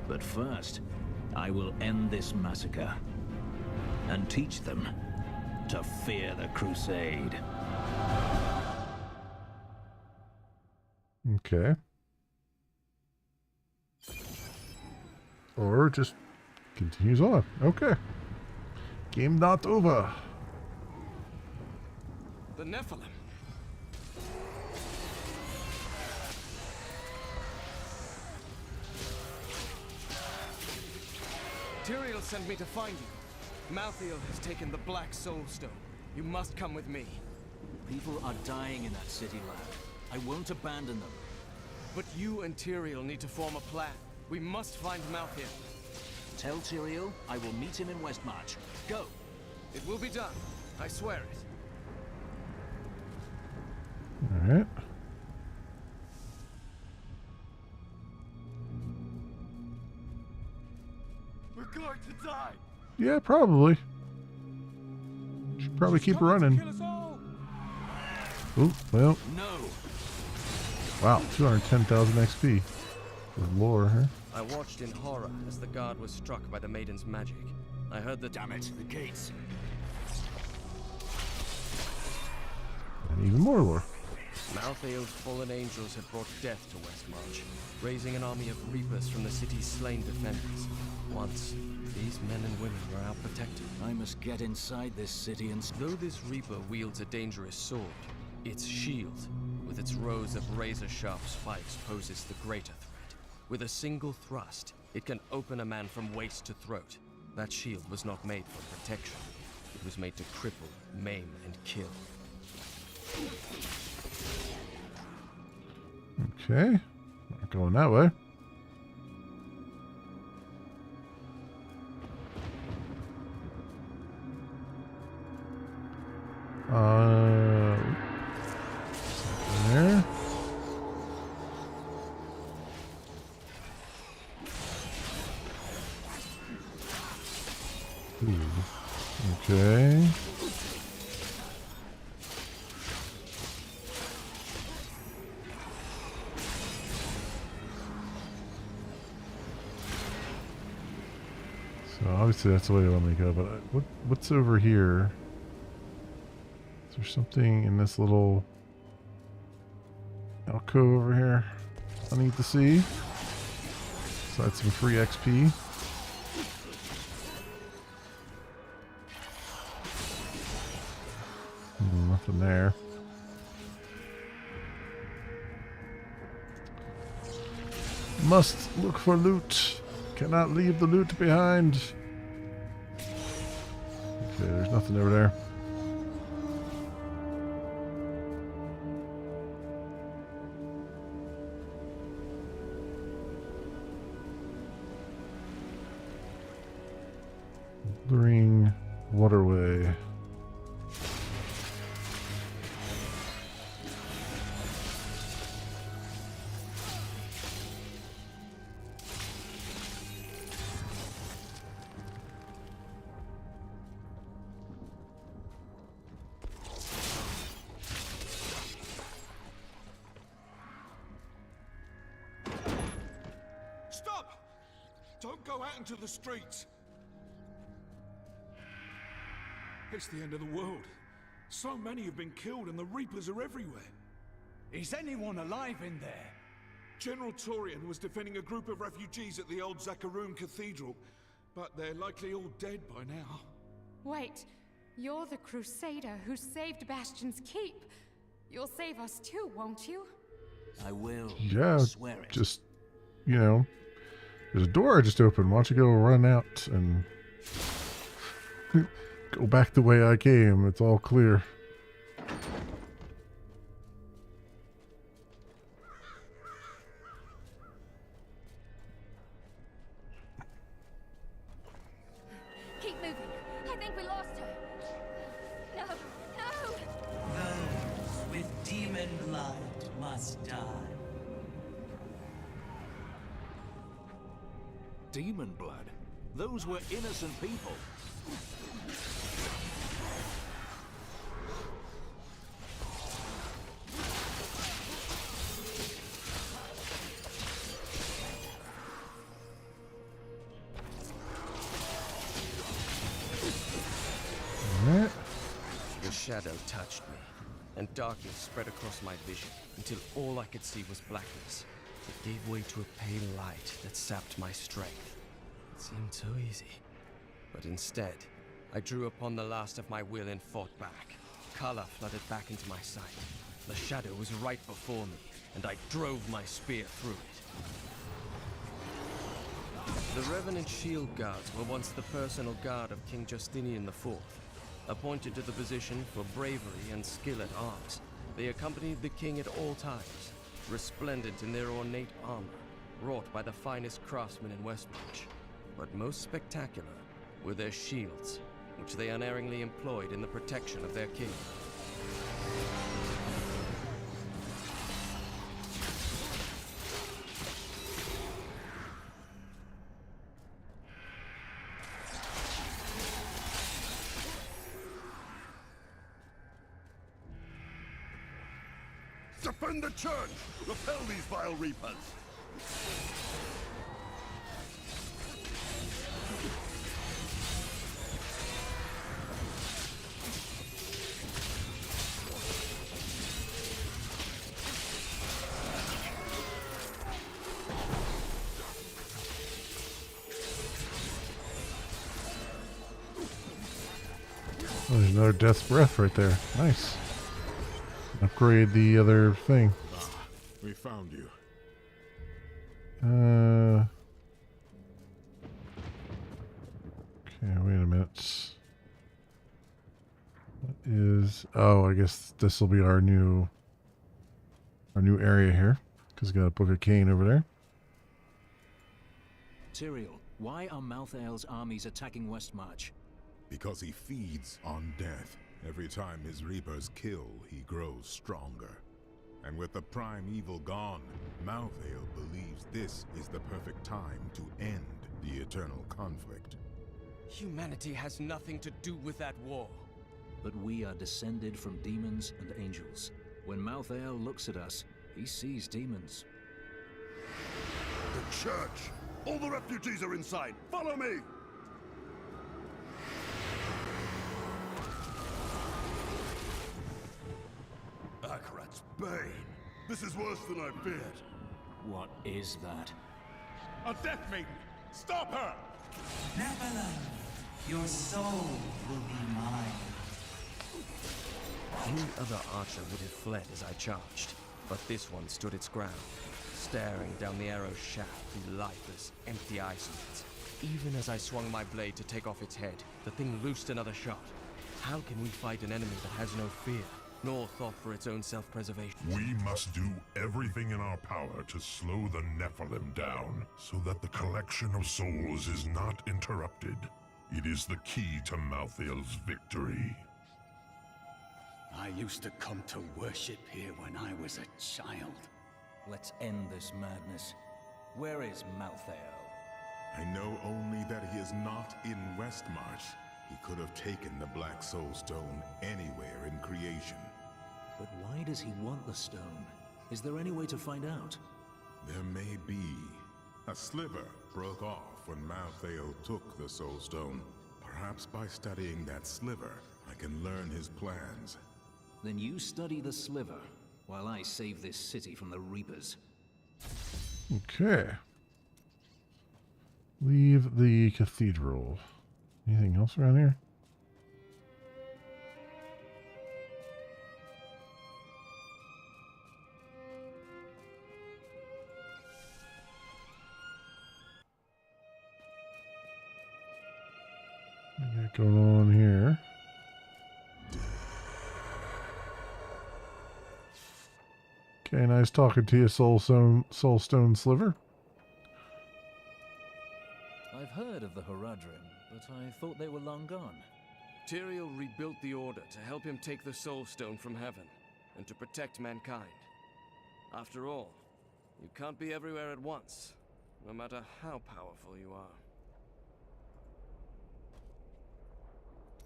S3: But first, I will end this massacre and teach them to fear the Crusade.
S1: Okay. Or just continues on. Okay. Game not over.
S11: The Nephilim. Tyrael sent me to find you. Malthael has taken the Black Soul Stone. You must come with me.
S3: People are dying in that city, lad. I won't abandon them.
S11: But you and Tyrael need to form a plan. We must find Malthael.
S3: Tell Tyrael I will meet him in Westmarch. Go!
S11: It will be done. I swear it.
S1: Alright.
S11: We're going to die!
S1: Yeah, probably. Should probably keep running. Oh, well.
S3: No.
S1: Wow, 210,000 XP. With lore, huh?
S11: I watched in horror as the guard was struck by the maiden's magic.
S14: I heard the... Damn it, the gates.
S1: And even more lore.
S14: Malthael's fallen angels had brought death to Westmarch, raising an army of reapers from the city's slain defenders. Once, these men and women were our protectors.
S3: I must get inside this city and...
S14: Though this reaper wields a dangerous sword, its shield, with its rows of razor-sharp spikes, poses the greater threat. With a single thrust, it can open a man from waist to throat. That shield was not made for protection. It was made to cripple, maim, and kill.
S1: Okay. Not going that way. There. Okay. So obviously that's the way they want me to go, but what's over here? Is there something in this little alcove over here I need to see? Besides some free XP. Nothing there. Must look for loot. Cannot leave the loot behind. Okay, there's nothing over there. Blurring waterway.
S13: Stop! Don't go out into the streets. It's the end of the world. So many have been killed and the Reapers are everywhere.
S2: Is anyone alive in there?
S13: General Torian was defending a group of refugees at the old Zakharoon Cathedral, but they're likely all dead by now.
S15: Wait, you're the Crusader who saved Bastion's Keep. You'll save us too, won't you?
S3: I will.
S1: Yeah,
S3: swear it.
S1: just, you know, there's a door I just opened. Why don't you go run out and go back the way I came? It's all clear.
S15: Keep moving. I think we lost her. No, no!
S16: Those with demon blood must die.
S3: Demon blood? Those were innocent people.
S14: The shadow touched me, and darkness spread across my vision until all I could see was blackness. It gave way to a pale light that sapped my strength. It seemed so easy. But instead, I drew upon the last of my will and fought back. Color flooded back into my sight. The shadow was right before me, and I drove my spear through it. The Revenant Shield Guards were once the personal guard of King Justinian IV. Appointed to the position for bravery and skill at arms, they accompanied the king at all times, resplendent in their ornate armor, wrought by the finest craftsmen in Westmarch. But most spectacular were their shields, which they unerringly employed in the protection of their king.
S6: Defend the church! Repel these vile reapers!
S1: Oh, there's another Death's Breath right there. Nice. Upgrade the other thing.
S5: Ah, we found you.
S1: Okay, wait a minute. What is... Oh, I guess this will be our new area here. Because we got a Book of Cain over there.
S3: Tyrael, why are Malthael's armies attacking Westmarch?
S5: Because he feeds on death. Every time his reapers kill, he grows stronger. And with the prime evil gone, Malthael believes this is the perfect time to end the eternal conflict.
S14: Humanity has nothing to do with that war.
S3: But we are descended from demons and angels. When Malthael looks at us, he sees demons.
S6: The church! All the refugees are inside! Follow me! Akarat's Bane! This is worse than I feared.
S3: What is that?
S13: A Death Maiden! Stop her!
S16: Nephilim, your soul will be mine.
S14: Any other archer would have fled as I charged, but this one stood its ground, staring down the arrow's shaft through lifeless, empty eye sockets. Even as I swung my blade to take off its head, the thing loosed another shot. How can we fight an enemy that has no fear, nor thought for its own self-preservation?
S6: We must do everything in our power to slow the Nephilim down, so that the collection of souls is not interrupted. It is the key to Malthael's victory.
S2: I used to come to worship here when I was a child.
S3: Let's end this madness. Where is Malthael?
S5: I know only that he is not in Westmarch. He could have taken the Black Soul Stone anywhere in creation.
S3: But why does he want the stone? Is there any way to find out?
S5: There may be. A sliver broke off when Malthael took the Soul Stone. Perhaps by studying that sliver, I can learn his plans.
S3: Then you study the sliver, while I save this city from the Reapers.
S1: Okay. Leave the cathedral. Anything else around here? What we got going on here? Okay, nice talking to you, Soulstone Sliver.
S3: I've heard of the Horadrim, but I thought they were long gone.
S14: Tyrael rebuilt the Order to help him take the Soul Stone from heaven, and to protect mankind. After all, you can't be everywhere at once, no matter how powerful you are.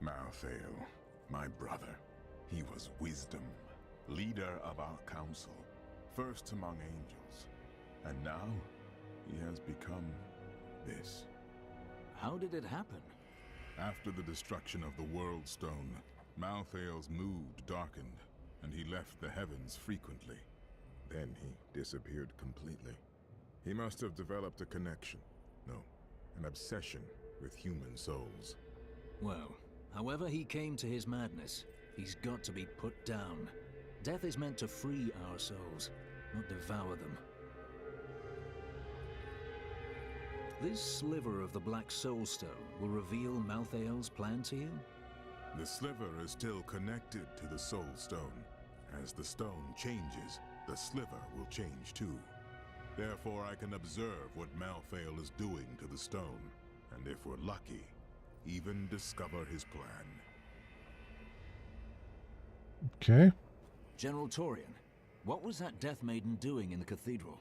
S5: Malthael, my brother. He was wisdom, leader of our council, first among angels. And now, he has become this.
S3: How did it happen?
S5: After the destruction of the World Stone, Malthael's mood darkened, and he left the heavens frequently. Then he disappeared completely. He must have developed a connection, no, an obsession with human souls.
S3: Well, however he came to his madness, he's got to be put down. Death is meant to free our souls, not devour them. This sliver of the Black Soul Stone will reveal Malthael's plan to you?
S5: The sliver is still connected to the Soul Stone. As the stone changes, the sliver will change too. Therefore, I can observe what Malthael is doing to the stone, and if we're lucky, even discover his plan.
S1: Okay.
S3: General Torian, what was that Death Maiden doing in the cathedral?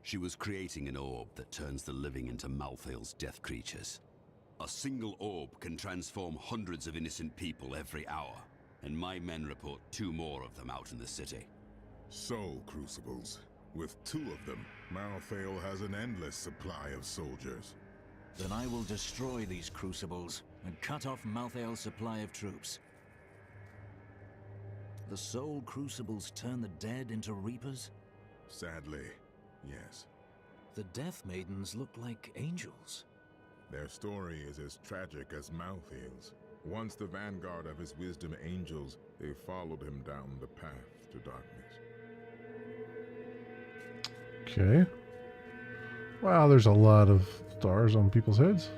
S17: She was creating an orb that turns the living into Malthael's death creatures. A single orb can transform hundreds of innocent people every hour, and my men report 2 more of them out in the city.
S5: Soul Crucibles. With 2 of them, Malthael has an endless supply of soldiers.
S3: Then I will destroy these crucibles and cut off Malthael's supply of troops. The Soul Crucibles turn the dead into Reapers?
S5: Sadly, yes.
S3: The Death Maidens look like angels.
S5: Their story is as tragic as Malthael's. Once the vanguard of his wisdom angels, they followed him down the path to darkness.
S1: Okay. Wow, there's a lot of stars on people's heads.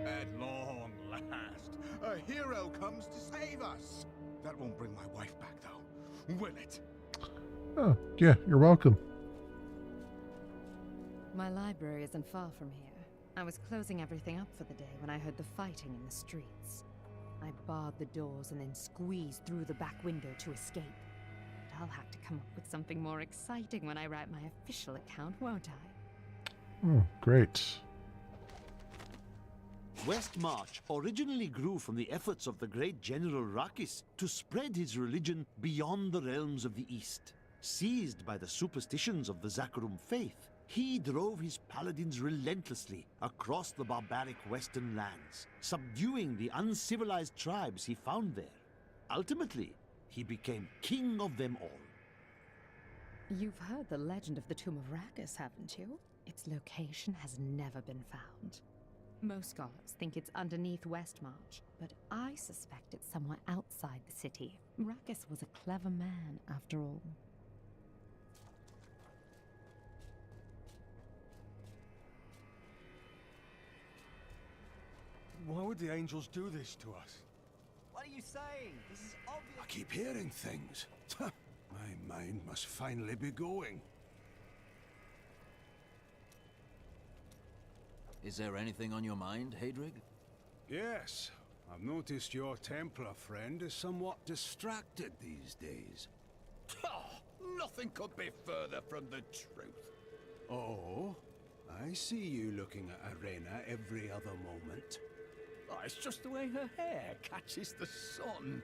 S2: At long last, a hero comes to save us. That won't bring my wife back, though, will it?
S1: Oh, yeah, you're welcome.
S18: My library isn't far from here. I was closing everything up for the day when I heard the fighting in the streets. I barred the doors and then squeezed through the back window to escape. But I'll have to come up with something more exciting when I write my official account, won't I?
S1: Oh, great.
S19: Westmarch originally grew from the efforts of the great General Rakis to spread his religion beyond the realms of the East. Seized by the superstitions of the Zakharum faith, he drove his paladins relentlessly across the barbaric western lands, subduing the uncivilized tribes he found there. Ultimately, he became king of them all.
S18: You've heard the legend of the Tomb of Rakus, haven't you? Its location has never been found. Most scholars think it's underneath Westmarch, but I suspect it's somewhere outside the city. Rakus was a clever man, after all.
S11: Why would the angels do this to us?
S9: What are you saying? This is obvious.
S13: I keep hearing things. My mind must finally be going.
S3: Is there anything on your mind, Hadrig?
S13: Yes. I've noticed your Templar friend is somewhat distracted these days.
S2: Nothing could be further from the truth.
S13: Oh? I see you looking at Arena every other moment.
S2: Oh, it's just the way her hair catches the sun.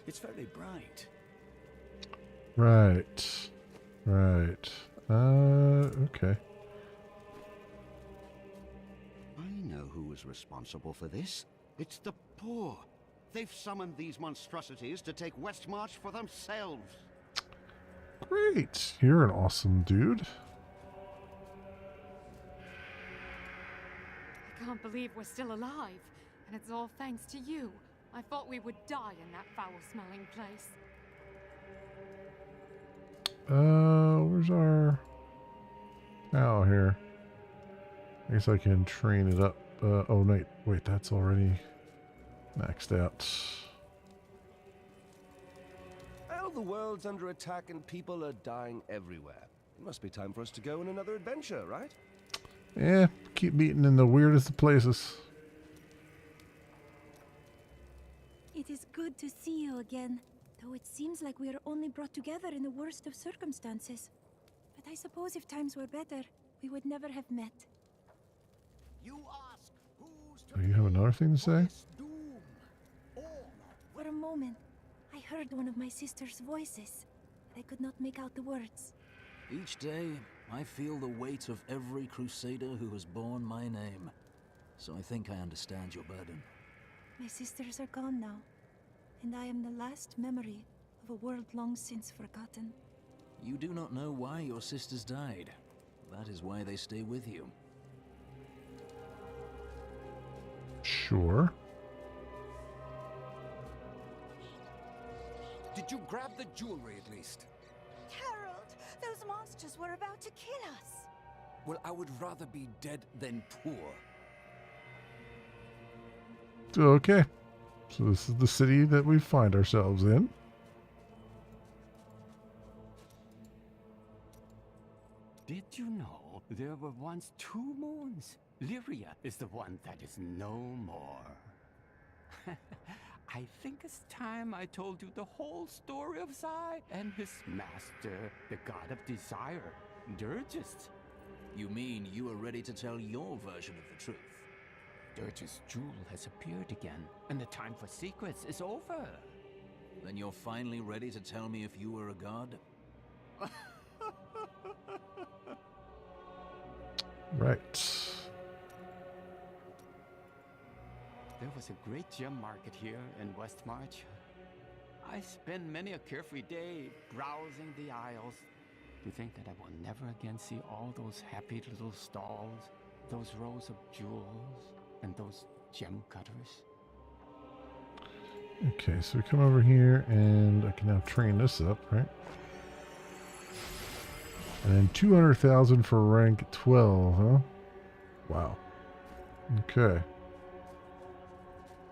S2: It's very bright.
S1: Right. Right. Okay.
S19: I know who was responsible for this. It's the poor. They've summoned these monstrosities to take Westmarch for themselves.
S1: Great. You're an awesome dude.
S15: I can't believe we're still alive, and it's all thanks to you. I thought we would die in that foul-smelling place.
S1: Where's our... Oh, here. I guess I can train it up. Oh, wait, that's already maxed out.
S11: Well, the world's under attack and people are dying everywhere. It must be time for us to go on another adventure, right?
S1: Yeah, keep meeting in the weirdest of places.
S10: It is good to see you again, though it seems like we are only brought together in the worst of circumstances. But I suppose if times were better, we would never have met.
S2: You ask who's
S1: Do you have another thing to say?
S2: doom?
S10: For a moment, I heard one of my sister's voices, but I could not make out the words.
S3: Each day, I feel the weight of every crusader who has borne my name. So I think I understand your burden.
S10: My sisters are gone now, and I am the last memory of a world long since forgotten.
S3: You do not know why your sisters died. That is why they stay with you.
S1: Sure.
S2: Did you grab the jewelry at least?
S20: Harold, those monsters were about to kill us.
S2: Well, I would rather be dead than poor.
S1: Okay. So this is the city that we find ourselves in.
S9: Did you know there were once two moons? Lyria is the one that is no more. I think it's time I told you the whole story of Zai and his master, the god of desire, Durgist.
S3: You mean you are ready to tell your version of the truth?
S9: Durgist's jewel has appeared again, and the time for secrets is over.
S3: Then you're finally ready to tell me if you were a god?
S1: Right.
S9: There was a great gem market here in Westmarch. I spend many a carefree day browsing the aisles. To think that I will never again see all those happy little stalls, those rows of jewels, and those gem cutters.
S1: Okay, so we come over here and I can now train this up, right? And then 200,000 for rank 12, huh? Wow. Okay.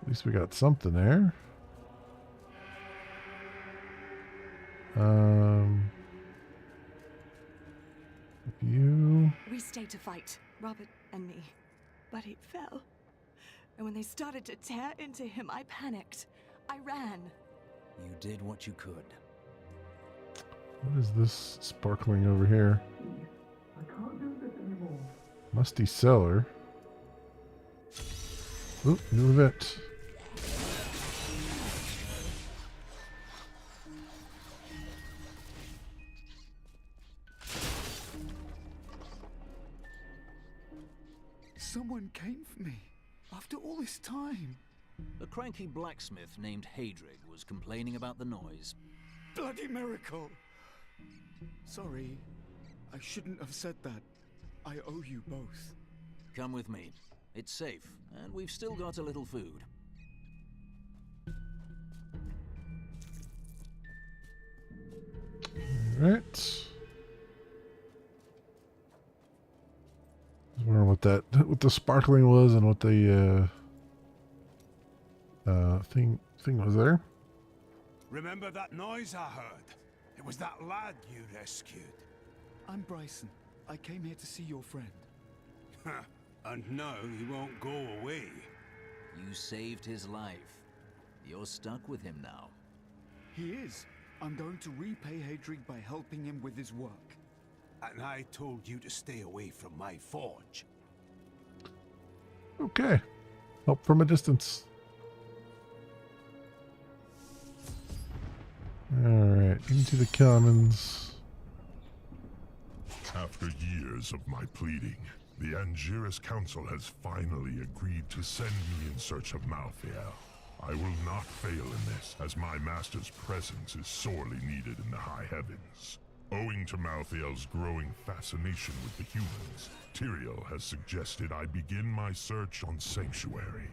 S1: At least we got something there. You.
S20: We stayed to fight, Robert and me, but he fell. And when they started to tear into him, I panicked. I ran.
S3: You did what you could.
S1: What is this sparkling over here?
S4: I can't do this anymore.
S1: Musty cellar. Oop, new event.
S13: Someone came for me after all this time.
S3: A cranky blacksmith named Hadrig was complaining about the noise.
S13: Bloody miracle! Sorry, I shouldn't have said that. I owe you both.
S3: Come with me. It's safe, and we've still got a little food.
S1: Alright. I was wondering what the sparkling was and what the thing was there.
S2: Remember that noise I heard? It was that lad you rescued.
S13: I'm Bryson. I came here to see your friend.
S2: And now he won't go away.
S3: You saved his life. You're stuck with him now.
S13: He is. I'm going to repay Hadrig by helping him with his work.
S2: And I told you to stay away from my forge.
S1: Okay. Help from a distance. Alright, into the commons.
S6: After years of my pleading, the Angiris Council has finally agreed to send me in search of Malthael. I will not fail in this, as my master's presence is sorely needed in the high heavens. Owing to Malthael's growing fascination with the humans, Tyrael has suggested I begin my search on Sanctuary.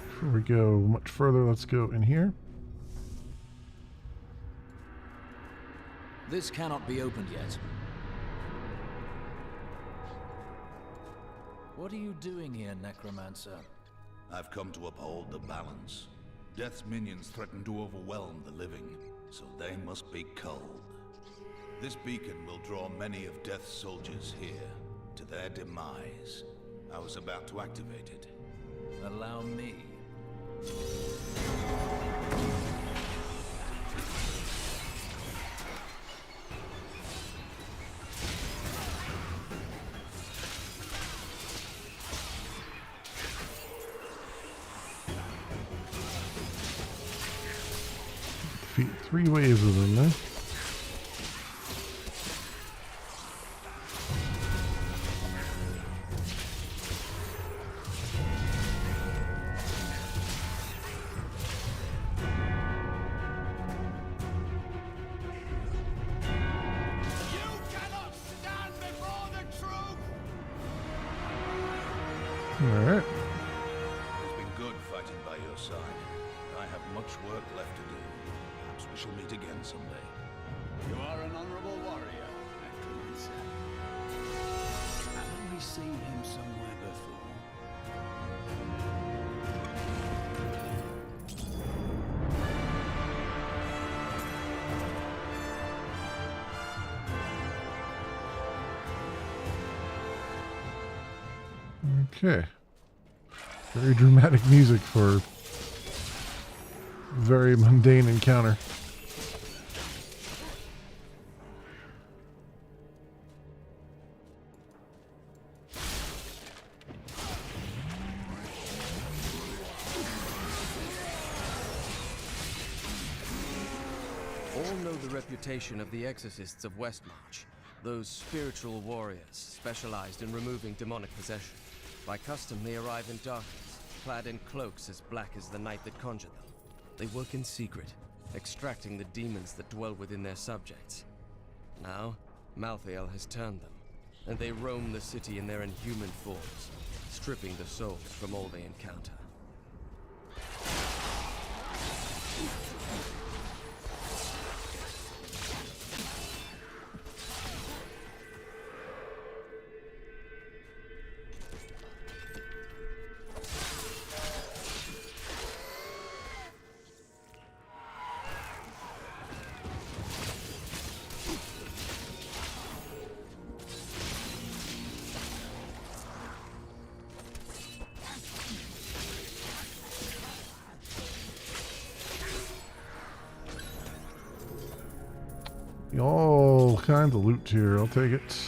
S1: Before we go much further, let's go in here.
S3: This cannot be opened yet. What are you doing here, Necromancer?
S21: I've come to uphold the balance. Death's minions threaten to overwhelm the living, so they must be culled. This beacon will draw many of Death's soldiers here, to their demise. I was about to activate it.
S3: Allow me.
S1: Defeat 3 waves of them there. Alright.
S21: It's been good fighting by your side, but I have much work left to do. Perhaps we shall meet again someday.
S2: You are an honorable warrior, Necromancer. Haven't we seen him somewhere before?
S1: Okay. Very dramatic music for very mundane encounter.
S14: All know the reputation of the exorcists of Westmarch. Those spiritual warriors specialized in removing demonic possession. By custom, they arrive in darkness, clad in cloaks as black as the night that conjured them. They work in secret, extracting the demons that dwell within their subjects. Now, Malthael has turned them, and they roam the city in their inhuman forms, stripping the souls from all they encounter.
S1: All kinds of loot here. I'll take it.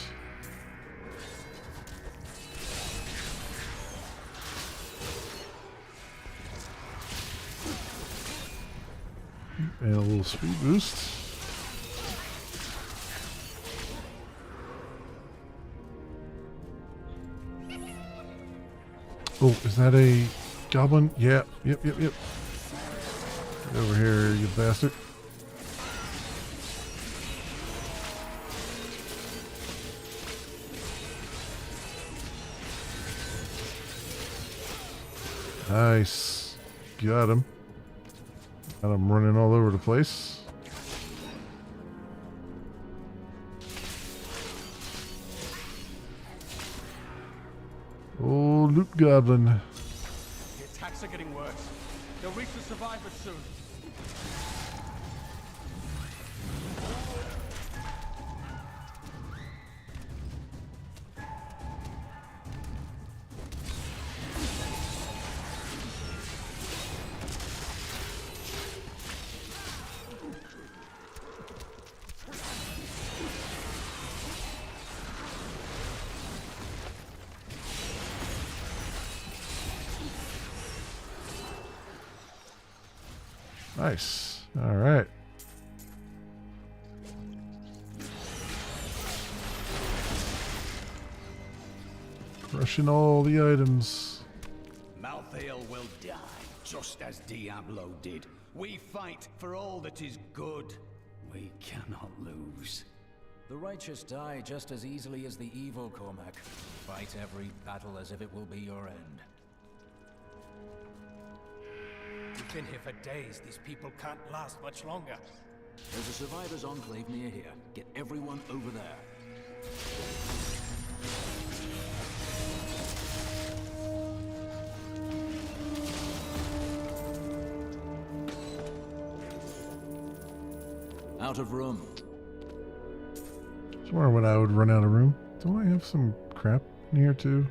S1: And a little speed boost. Oh, is that a goblin? Yeah. Yep. Get over here, you bastard. Nice. Got him. Got him running all over the place. Oh, loot goblin.
S8: The attacks are getting worse. They'll reach the survivors soon.
S1: Nice. All right. Crushing all the items.
S2: Malthael will die, just as Diablo did. We fight for all that is good. We cannot lose.
S3: The righteous die just as easily as the evil, Cormac. Fight every battle as if it will be your end.
S8: We've been here for days. These people can't last much longer.
S3: There's a survivors enclave near here. Get everyone over there. Out of room.
S1: Just wondering when I would run out of room. Don't I have some crap in here too?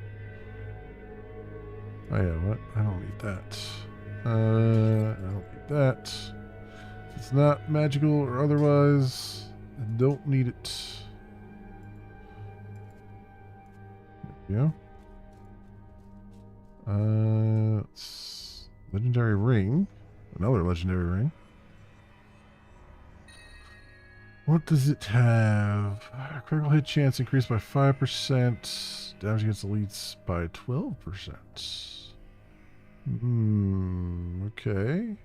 S1: Oh yeah, what? I don't need that. I don't need that. If it's not magical or otherwise, I don't need it. There we go. It's legendary ring. Another legendary ring. What does it have? Critical hit chance increased by 5%. Damage against elites by 12%. Okay.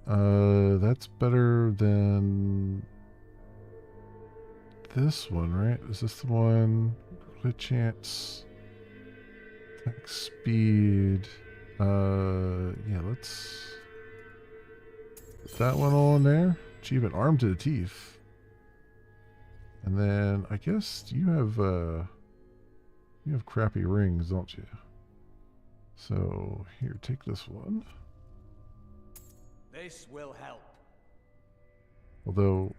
S1: That's better than this one, right? Is this the one? Hit chance. Attack speed. Yeah, let's put that one on there. Achievement, armed to the teeth. And then I guess you have crappy rings, don't you? So here, take this one.
S8: This will help.
S1: Although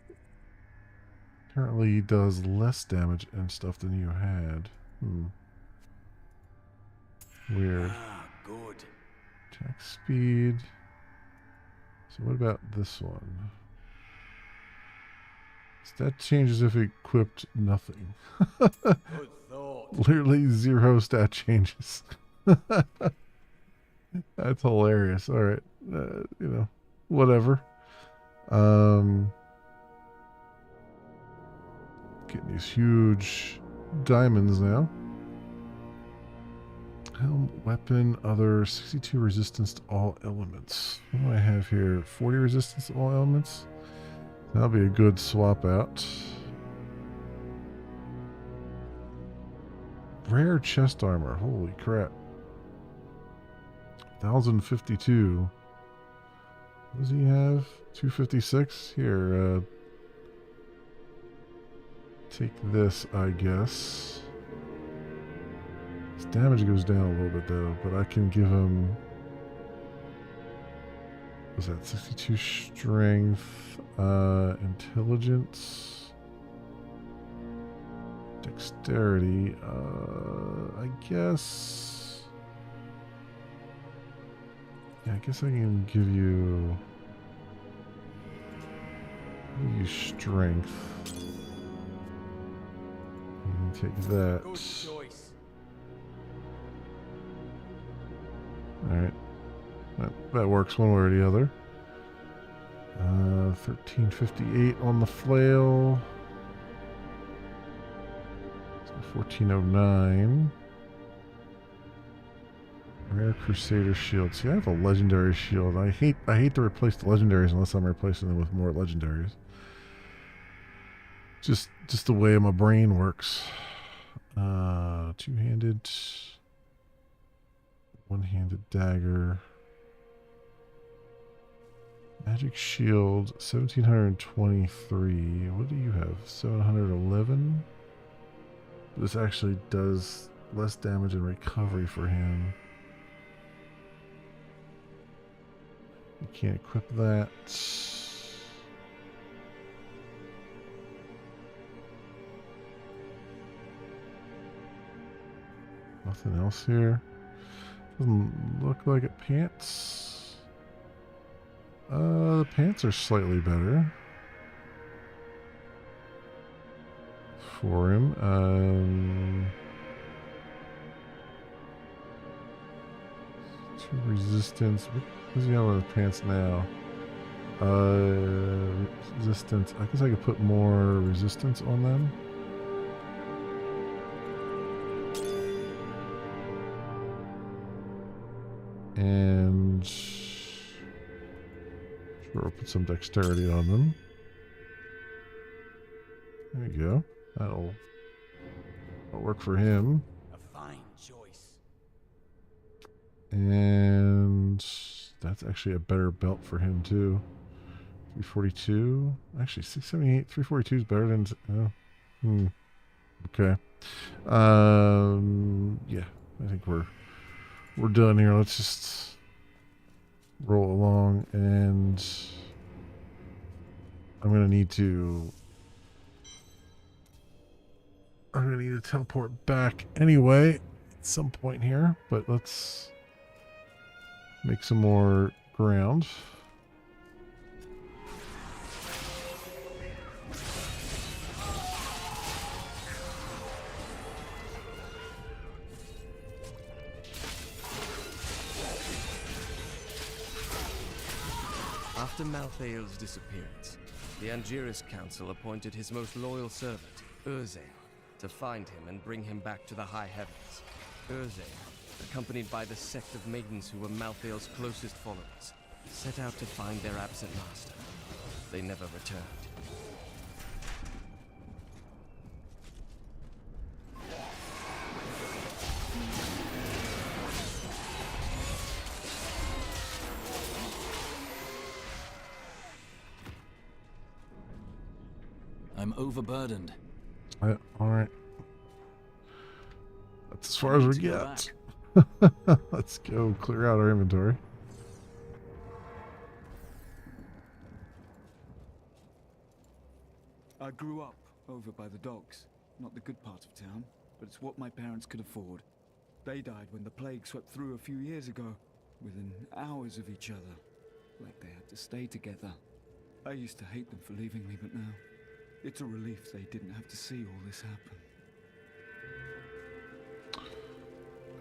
S1: apparently does less damage and stuff than you had. Weird.
S2: Good.
S1: Attack speed. So what about this one? Stat changes if equipped nothing.
S2: Good thought.
S1: Literally 0 stat changes. That's hilarious. All right, whatever. Getting these huge diamonds now. Helm, weapon, other 62 resistance to all elements. What do I have here? 40 resistance to all elements. That'll be a good swap out. Rare chest armor. Holy crap. 1052. What does he have? 256? Here, take this, I guess. His damage goes down a little bit though, but I can give him... What's that? 62 strength, intelligence, dexterity, I guess... Yeah, I guess I can give you strength. And take that.
S2: Good choice.
S1: Alright. That works one way or the other. 1358 on the flail. So 1409. Rare Crusader shield. See, I have a legendary shield. I hate to replace the legendaries unless I'm replacing them with more legendaries. Just the way my brain works. Two-handed, one-handed dagger. Magic shield, 1723. What do you have? 711? This actually does less damage and recovery for him. You can't equip that. Nothing else here. Doesn't look like it. Pants. The pants are slightly better for him. Two resistance. What does he have on his pants now? Resistance. I guess I could put more resistance on them. And sure, I'll put some dexterity on them. There you go. That'll work for him.
S2: A fine choice.
S1: And that's actually a better belt for him too. 342. Actually, 678. 342 is better than. Okay. Yeah, I think we're done here. Let's just roll along, and I'm gonna need to teleport back anyway at some point here, but let's make some more ground.
S14: After Malthael's disappearance, the Angiris Council appointed his most loyal servant, Urzael, to find him and bring him back to the High Heavens. Urzael, accompanied by the sect of maidens who were Malthael's closest followers, set out to find their absent master. They never returned.
S3: I'm overburdened.
S1: Alright. That's as far as we get. Let's go clear out our inventory.
S12: I grew up over by the docks. Not the good part of town, but it's what my parents could afford. They died when the plague swept through a few years ago, within hours of each other. Like they had to stay together. I used to hate them for leaving me, but now it's a relief they didn't have to see all this happen.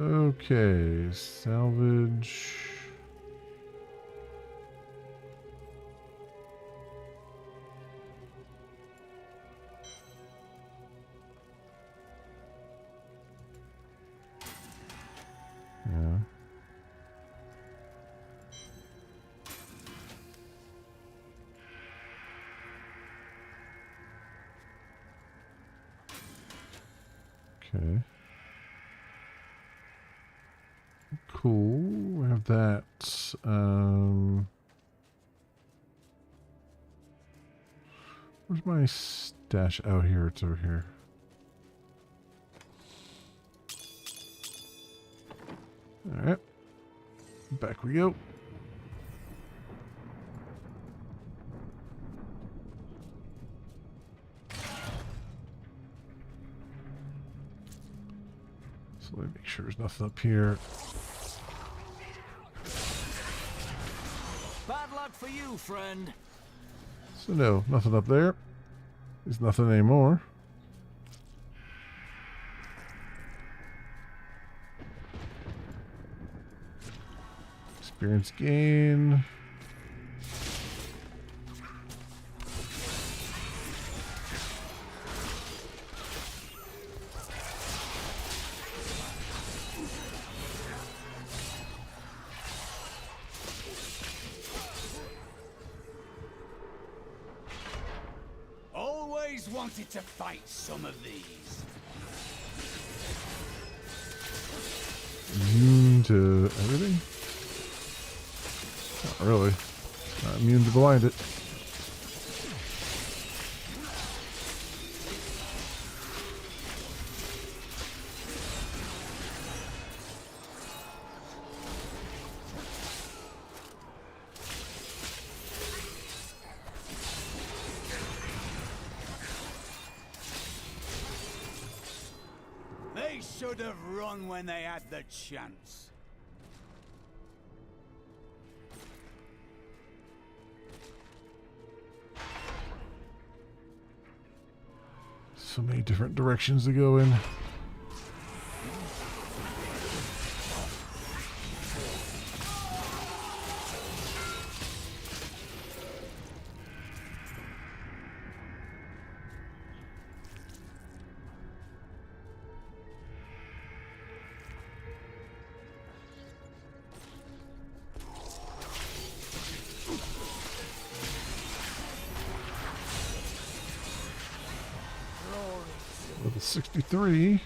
S1: Okay, salvage. Yeah. Okay. cool. We have that. Where's my stash? Out here. It's over here. Alright. Back we go. So let me make sure there's nothing up here.
S3: Bad luck for you, friend.
S1: So no, nothing up there. There's nothing anymore. Experience gain.
S2: Always wanted to fight some of these.
S1: Immune to everything? Not really. Not immune to blind it.
S2: They should have run when they had the chance.
S1: So many different directions to go in. Level 63.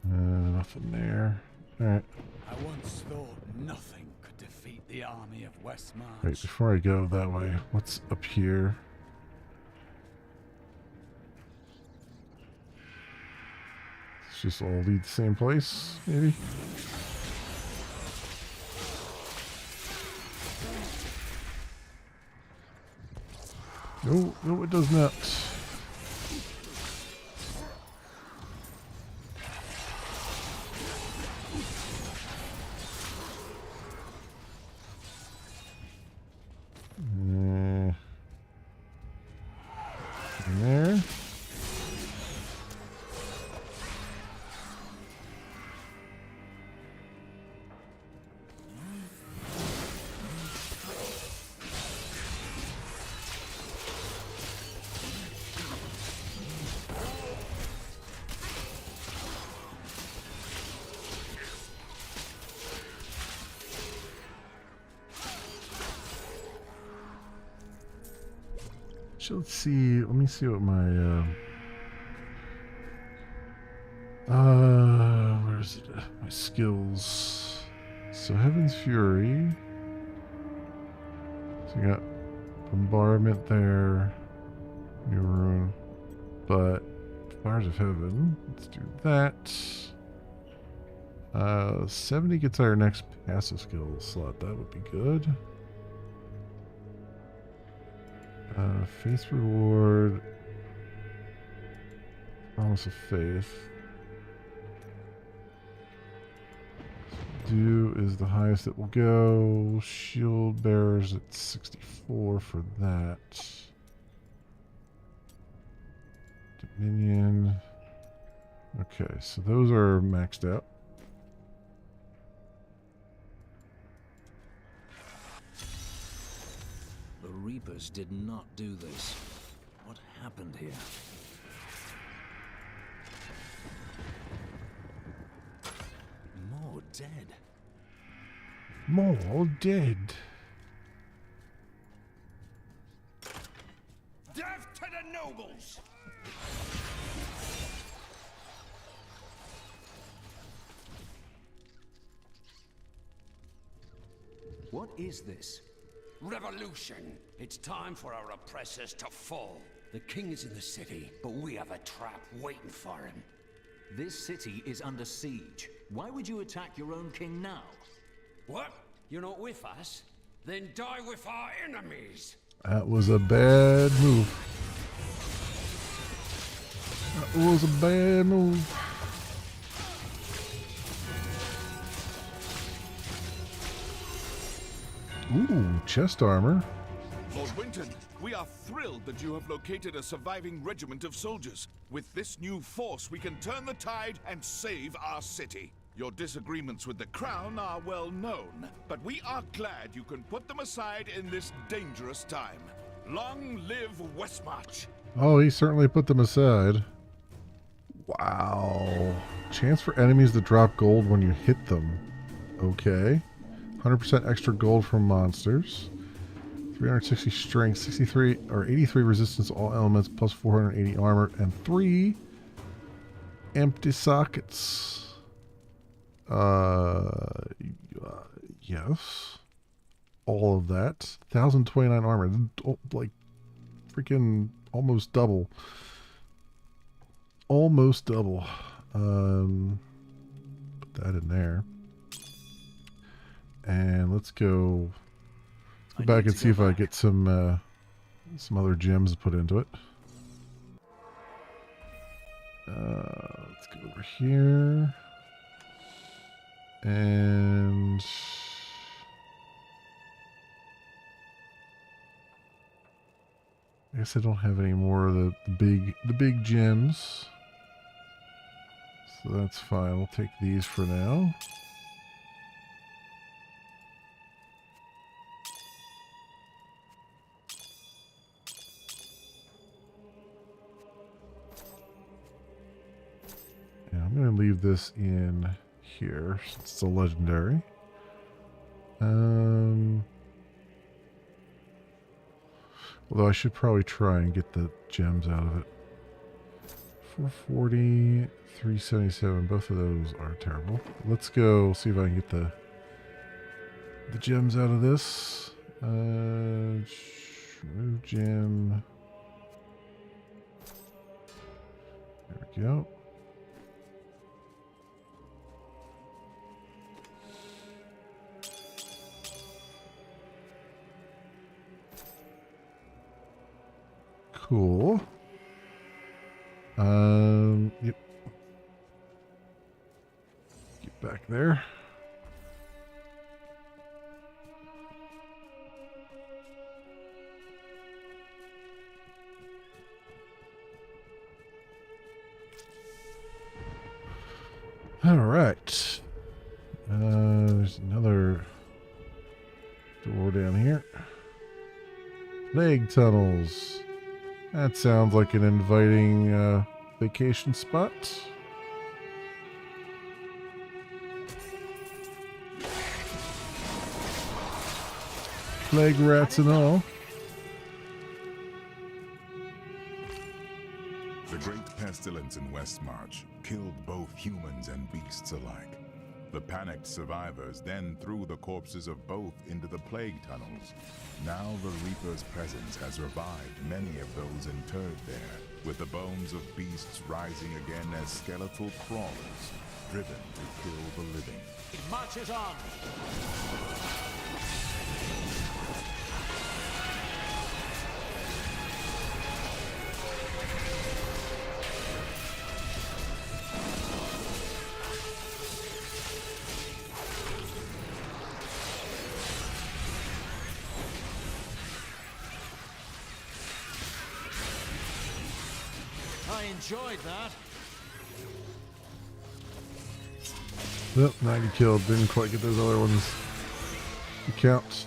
S1: Nothing there. Alright.
S2: I once thought nothing could defeat the army of Westmarch.
S1: Wait, before I go that way, what's up here? It's just all lead the same place, maybe? No, no, it does not. There. So let's see. Let me see what my where's it? My skills. So Heaven's Fury. So you got bombardment there, new rune, but Fires of Heaven. Let's do that. 70 gets our next passive skill slot. That would be good. Faith Reward. Promise of Faith. Do is the highest it will go. Shield Bearers at 64 for that. Dominion. Okay, so those are maxed out.
S3: The Reapers did not do this. What happened here? More dead.
S1: More dead.
S13: Death to the nobles!
S3: What is this?
S7: Revolution! It's time for our oppressors to fall. The king is in the city, but we have a trap waiting for him.
S3: This city is under siege. Why would you attack your own king now?
S7: What? You're not with us? Then die with our enemies!
S1: That was a bad move. That was a bad move. Ooh, chest armor.
S13: Lord Winton, we are thrilled that you have located a surviving regiment of soldiers. With this new force, we can turn the tide and save our city. Your disagreements with the Crown are well known, but we are glad you can put them aside in this dangerous time. Long live Westmarch!
S1: Oh, he certainly put them aside. Wow. Chance for enemies to drop gold when you hit them. Okay. 100% extra gold from monsters. 360 strength, 63 or 83 resistance to all elements, plus 480 armor, and 3 empty sockets. Yes. All of that. 1029 armor. Like freaking almost double. Almost double. Put that in there. And let's go back and see if I get some other gems to put into it. Let's go over here. And I guess I don't have any more of the big gems. So that's fine. We'll take these for now. I'm going to leave this in here since it's a legendary. Although I should probably try and get the gems out of it. 440, 377, both of those are terrible. Let's go see if I can get the gems out of this. Remove gem. There we go. Cool. Yep. Get back there. All right. There's another door down here. Plague tunnels. That sounds like an inviting vacation spot. Plague rats and all.
S5: The great pestilence in Westmarch killed both humans and beasts alike. The panicked survivors then threw the corpses of both into the plague tunnels. Now the Reaper's presence has revived many of those interred there, with the bones of beasts rising again as skeletal crawlers, driven to kill the living.
S16: It marches on! I enjoyed that.
S1: Nope, 90 killed. Didn't quite get those other ones to count.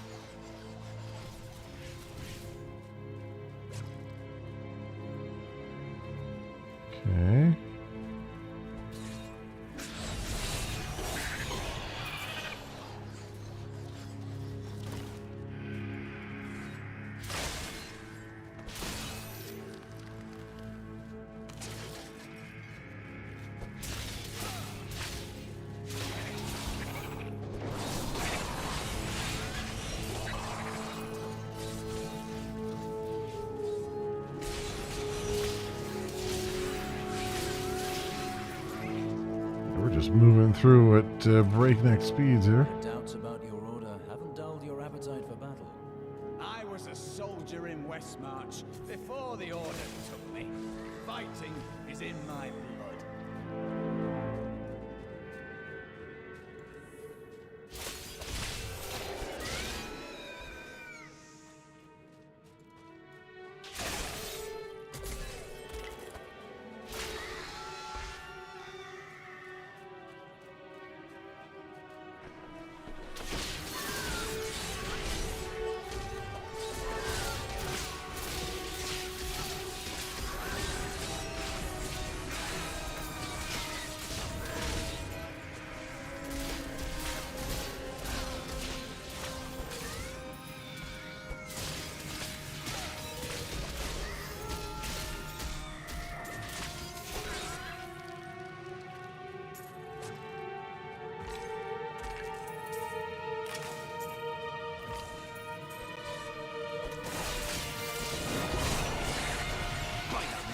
S1: Okay. We're just moving through at breakneck speeds here.
S3: Doubts about your order haven't dulled your appetite for battle.
S2: I was a soldier in Westmarch before the Order took me. Fighting is in my blood.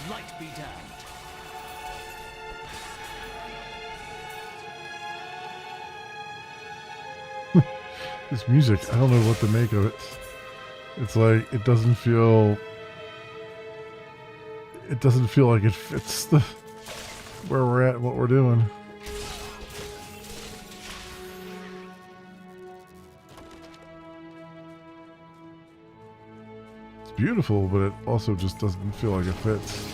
S3: Light be damned.
S1: This music, I don't know what to make of it. It's like it doesn't feel like it fits the where we're at and what we're doing. It's beautiful, but it also just doesn't feel like it fits.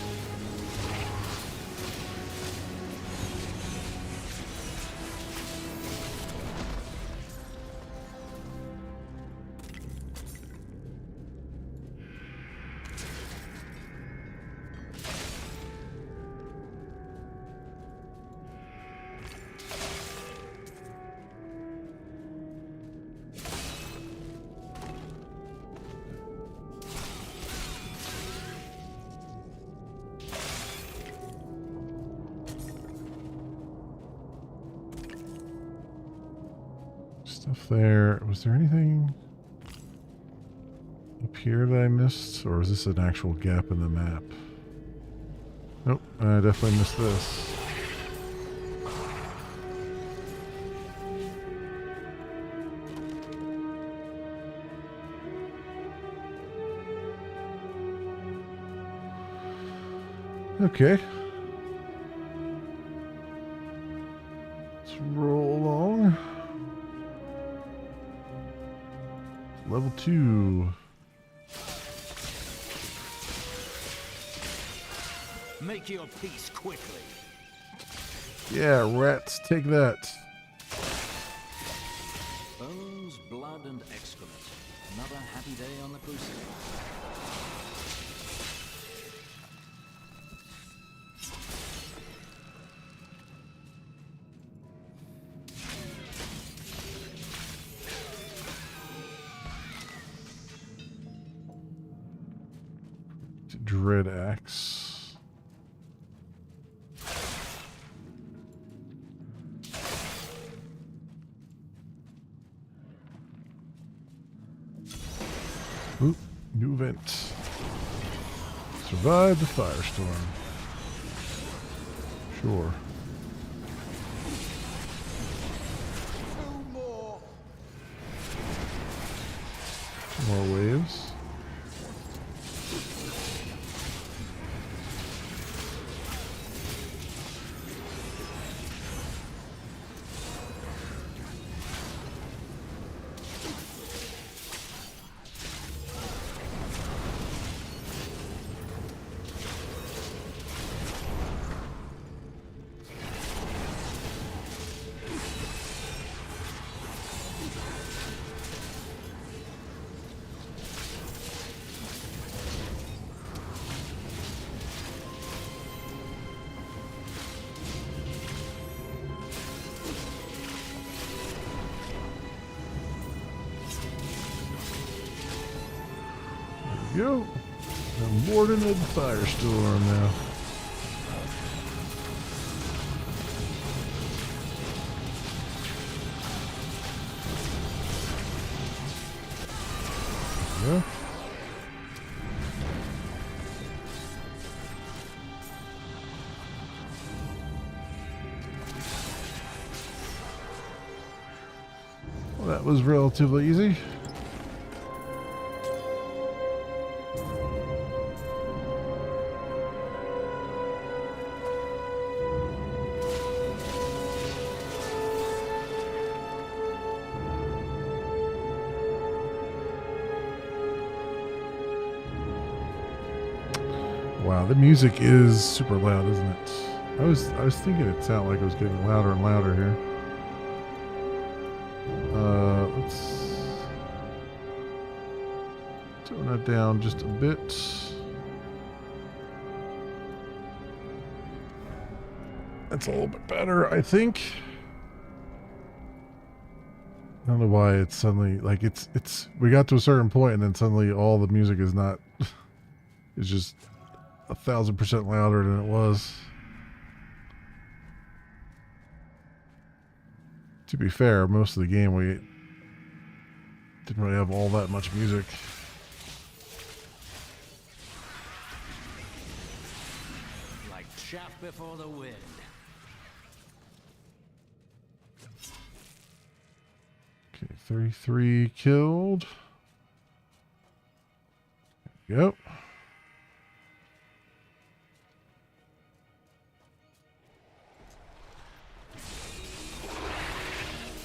S1: Stuff there. Was there anything up here that I missed? Or is this an actual gap in the map? Nope, I definitely missed this. Okay. Let's roll along. Level 2.
S3: Make your peace quickly.
S1: Yeah, rats, take that.
S3: Bones, blood, and excrement. Another happy day on the crusade.
S1: Dread axe. Oop, new event. Survive the firestorm. Sure. More waves. go. I'm boarding the firestorm now. Yeah. Well, that was relatively easy. Wow, the music is super loud, isn't it? I was thinking it sounded like it was getting louder and louder here. Let's tone that down just a bit. That's a little bit better, I think. I don't know why it's suddenly like it's we got to a certain point and then suddenly all the music is not it's just 1,000% louder than it was. To be fair, most of the game we didn't really have all that much music.
S3: Like chaff before the wind.
S1: Okay, 33 killed. There we go.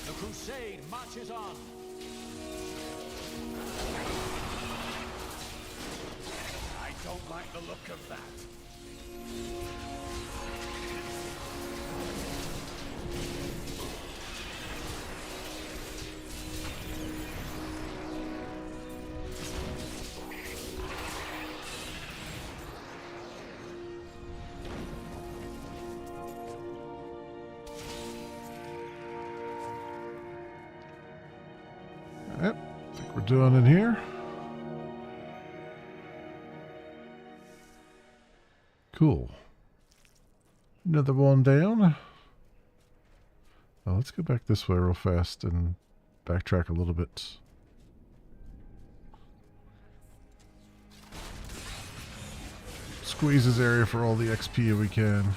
S3: The crusade marches on.
S7: I don't like the look of that.
S1: Yep, I think we're doing it here. Cool. Another one down. Oh, let's go back this way real fast and backtrack a little bit. Squeeze this area for all the XP we can.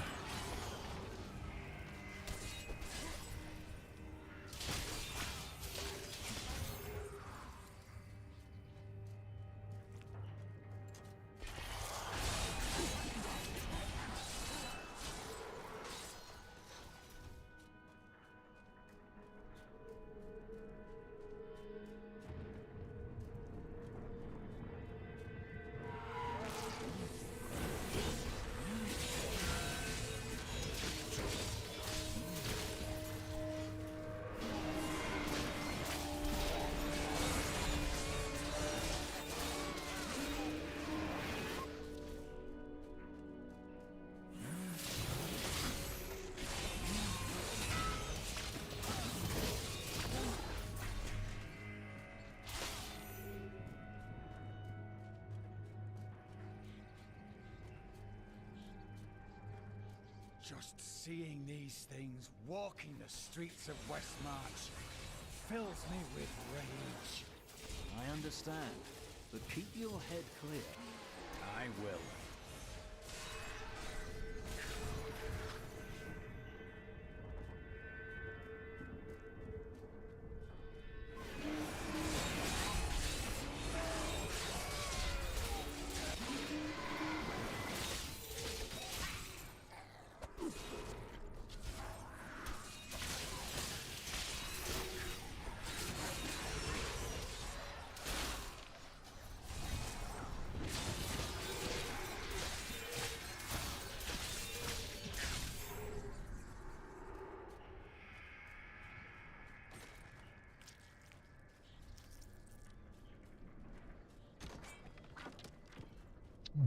S2: Just seeing these things walking the streets of Westmarch fills me with rage.
S3: I understand, but keep your head clear.
S2: I will.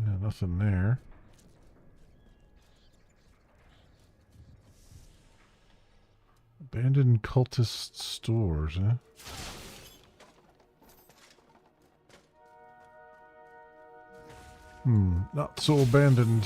S1: Yeah, nothing there. Abandoned cultist stores, huh? Not so abandoned.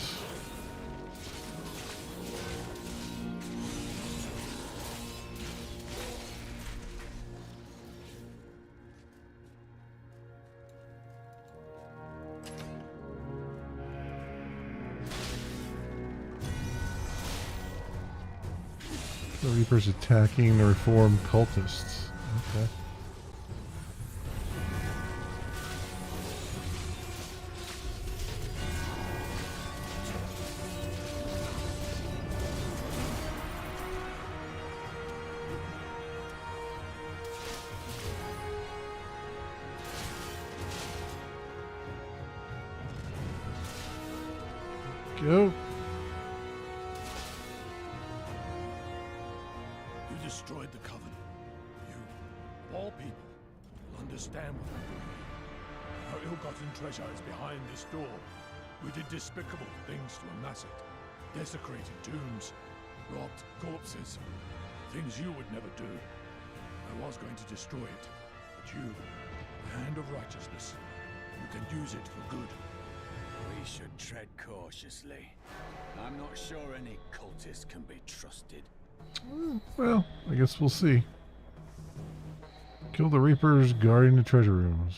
S1: The Reaper's attacking the reformed cultists. Okay. Go.
S17: You destroyed the Coven. You, of all people, will understand what I'm doing here. Our ill-gotten treasure is behind this door. We did despicable things to amass it. Desecrated tombs, robbed corpses, things you would never do. I was going to destroy it, but you, the hand of righteousness, you can use it for good.
S2: We should tread cautiously. I'm not sure any cultist can be trusted.
S1: Well, I guess we'll see. Kill the Reapers guarding the treasure rooms.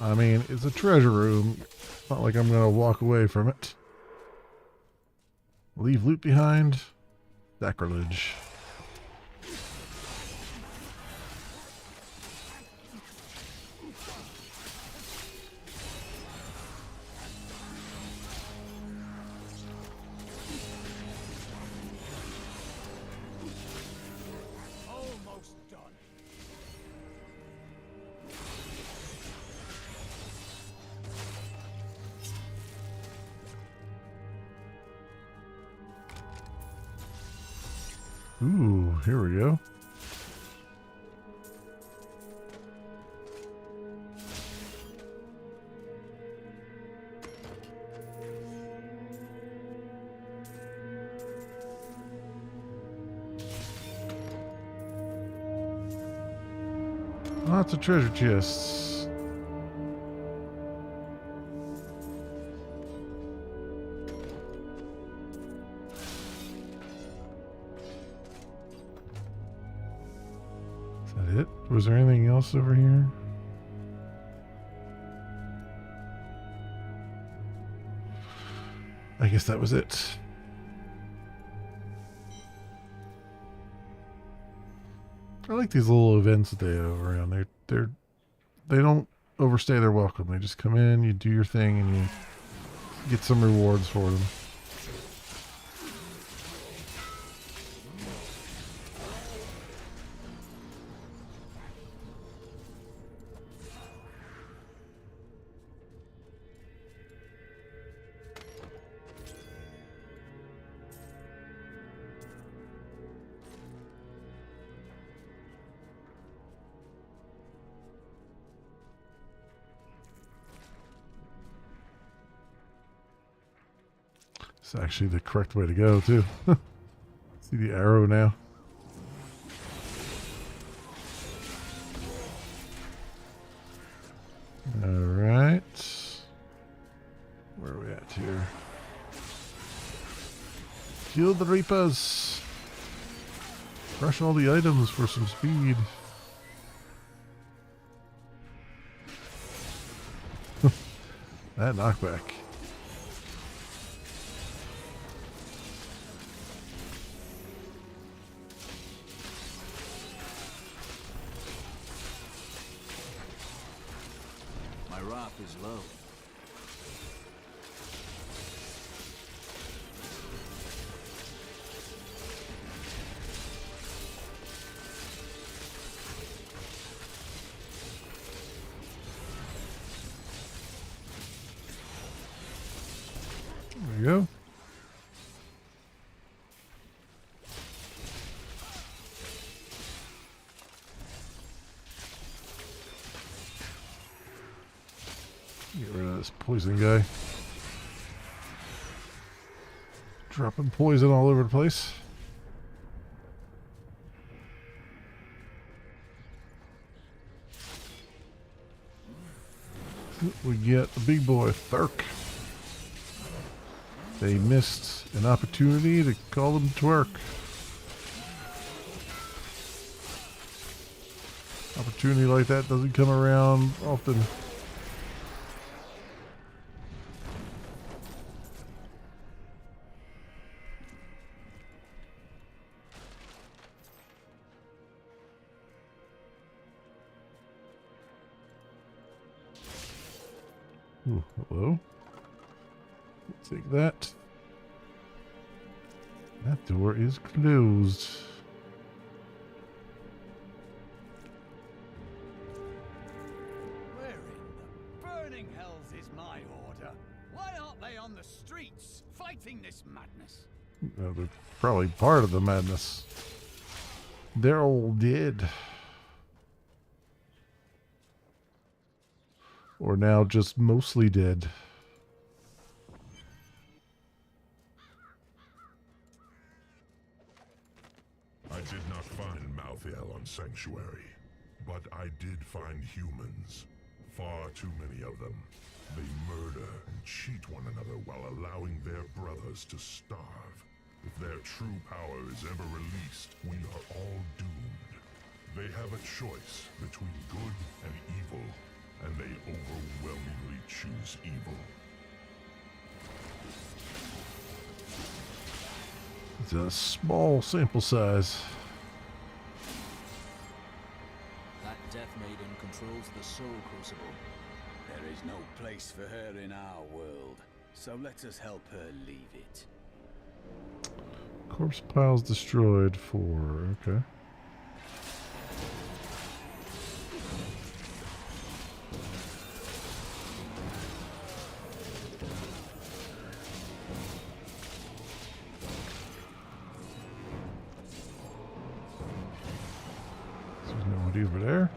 S1: I mean, it's a treasure room. It's not like I'm going to walk away from it. Leave loot behind. Sacrilege. Ooh, here we go. Lots of treasure chests. It? Was there anything else over here? I guess that was it. I like these little events that they have around. They don't overstay their welcome. They just come in, you do your thing, and you get some rewards for them. It's actually the correct way to go, too. See the arrow now? Alright. Where are we at here? Kill the Reapers! Crush all the items for some speed. That knockback.
S3: Is low.
S1: There you go. Get rid of this poison guy. Dropping poison all over the place. we get the big boy, Thurk. They missed an opportunity to call him twerk. Opportunity like that doesn't come around often. Ooh, hello. Take that. That door is closed.
S2: Where in the burning hells is my order? Why aren't they on the streets fighting this madness?
S1: They're probably part of the madness. They're all dead. Or now just mostly dead.
S6: I did not find Malthael on Sanctuary, but I did find humans. Far too many of them. They murder and cheat one another while allowing their brothers to starve. If their true power is ever released, we are all doomed. They have a choice between good and evil, and they overwhelmingly choose evil.
S1: It's a small sample size.
S3: That Death Maiden controls the Soul Crucible.
S2: There is no place for her in our world, so let us help her leave it.
S1: Corpse piles destroyed. 4. Okay. There's nobody over there.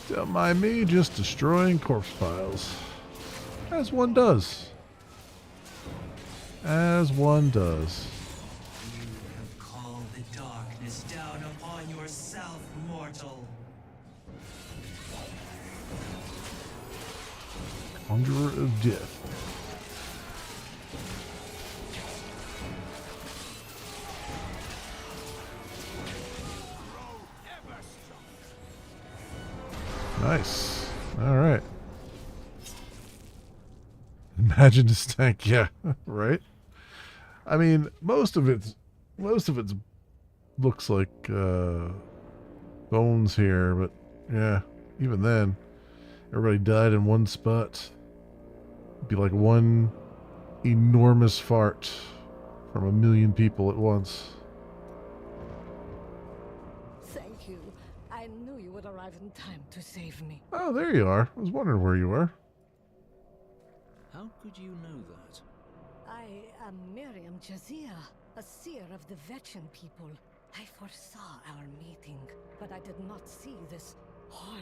S1: Don't mind me just destroying corpse piles. As one does. As one does.
S16: You have called the darkness down upon yourself, mortal.
S1: Conjurer of Death. Nice. All right. Imagine this tank. Yeah, right. I mean, most of it looks like bones here, but yeah, even then, everybody died in one spot. It'd be like one enormous fart from a million people at once.
S18: Thank you. I knew you would arrive in time to save me.
S1: Oh, there you are. I was wondering where you were.
S3: How could you know that?
S18: I am Miriam Jazia, a seer of the Vetchin people. I foresaw our meeting, but I did not see this horror.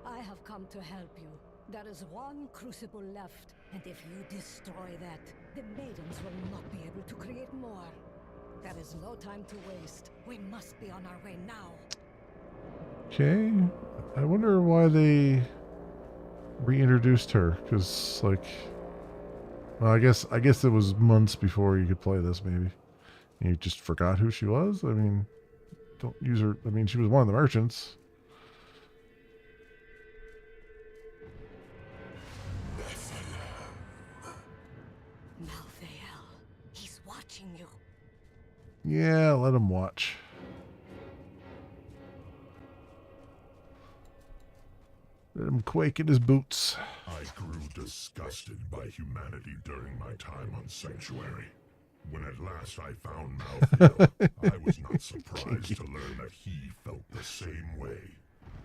S18: I have come to help you. There is one crucible left, and if you destroy that, the maidens will not be able to create more. There is no time to waste. We must be on our way now.
S1: Okay. I wonder why they reintroduced her, because like, well, I guess it was months before you could play this. Maybe you just forgot who she was. I mean, don't use her. I mean, she was one of the merchants.
S18: Malthael, he's watching you.
S1: Yeah, let him watch. Let him quake in his boots.
S6: I grew disgusted by humanity during my time on Sanctuary. When at last I found Malthael, I was not surprised to learn that he felt the same way.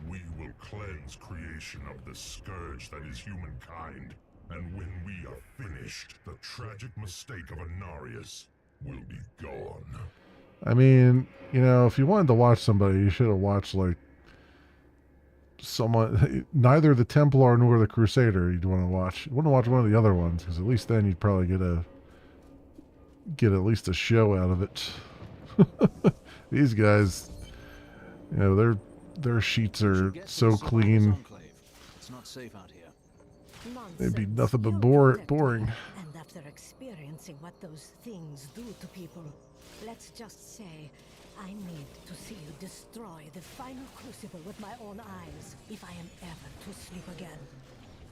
S6: We will cleanse creation of the scourge that is humankind, and when we are finished, the tragic mistake of Anarius will be gone.
S1: I mean, you know, if you wanted to watch somebody, you should have watched like someone, neither the Templar nor the Crusader. You'd want to watch. You want to watch one of the other ones, because at least then you'd probably get get at least a show out of it. These guys, you know, their sheets are so clean.
S3: It's not safe out here.
S1: They'd be nothing but boring.
S18: And after experiencing what those things do to people, let's just say I need to see you destroy the final crucible with my own eyes if I am ever to sleep again.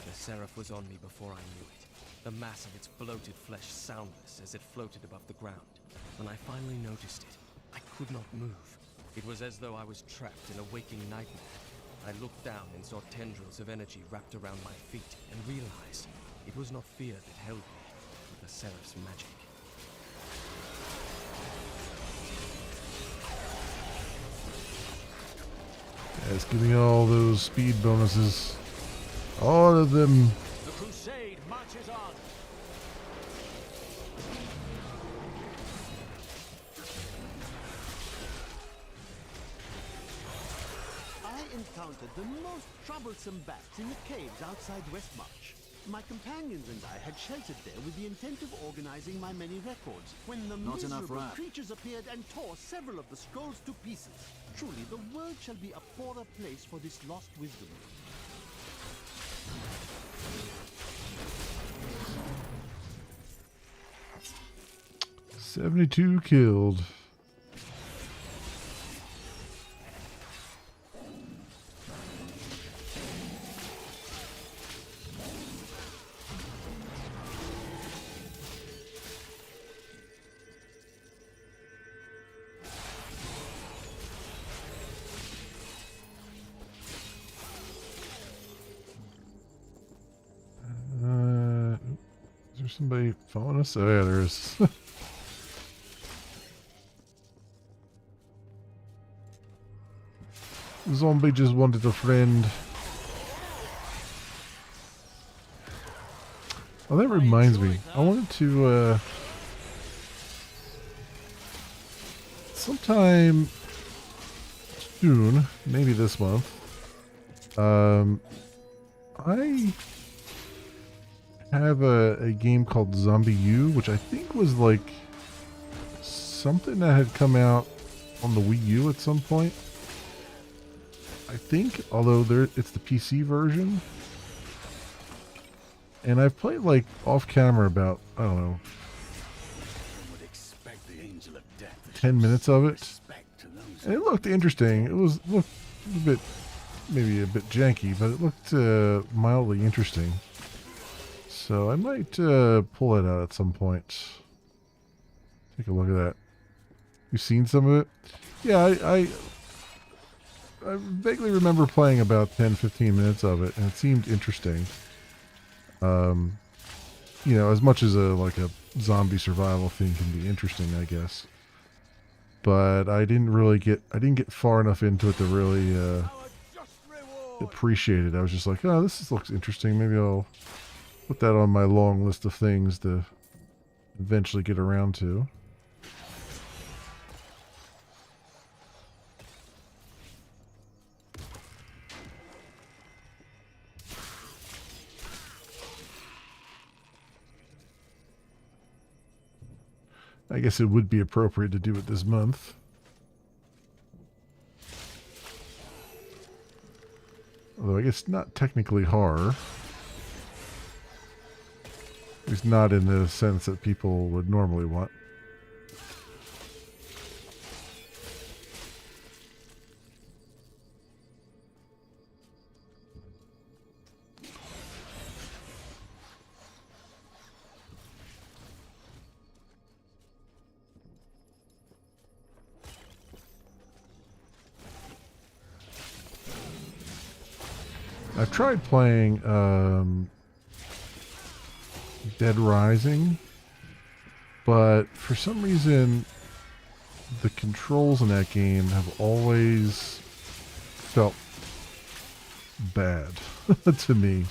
S14: The seraph was on me before I knew it. The mass of its bloated flesh soundless as it floated above the ground. When I finally noticed it, I could not move. It was as though I was trapped in a waking nightmare. I looked down and saw tendrils of energy wrapped around my feet and realized it was not fear that held me, but the seraph's magic.
S1: Guys, give me all those speed bonuses. All of them.
S2: The crusade marches on.
S19: I encountered the most troublesome bats in the caves outside Westmarch. My companions and I had sheltered there with the intent of organizing my many records, when the
S3: Not enough
S19: miserable
S3: rat.
S19: creatures appeared and tore several of the scrolls to pieces. Truly, the world shall be a poorer place for this lost wisdom.
S1: 72 killed. Is there somebody following us? Oh yeah, there is. Zombie just wanted a friend. Oh, that reminds me. I wanted to, sometime soon, maybe this month, I have a game called Zombie U, which I think was like something that had come out on the Wii U at some point. I think, although it's the PC version. And I've played like off camera about, I don't know, 10 minutes of it. And it looked interesting. It looked a bit, maybe a bit janky, but it looked mildly interesting. So I might pull it out at some point. Take a look at that. You've seen some of it? Yeah, I vaguely remember playing about 10-15 minutes of it, and it seemed interesting. You know, as much as like a zombie survival thing can be interesting, I guess. But I didn't get far enough into it to really appreciate it. I was just like, oh, this looks interesting. Maybe I'll put that on my long list of things to eventually get around to. I guess it would be appropriate to do it this month. Although I guess not technically horror. At least not in the sense that people would normally want. I've tried playing Dead Rising, but for some reason the controls in that game have always felt bad to me.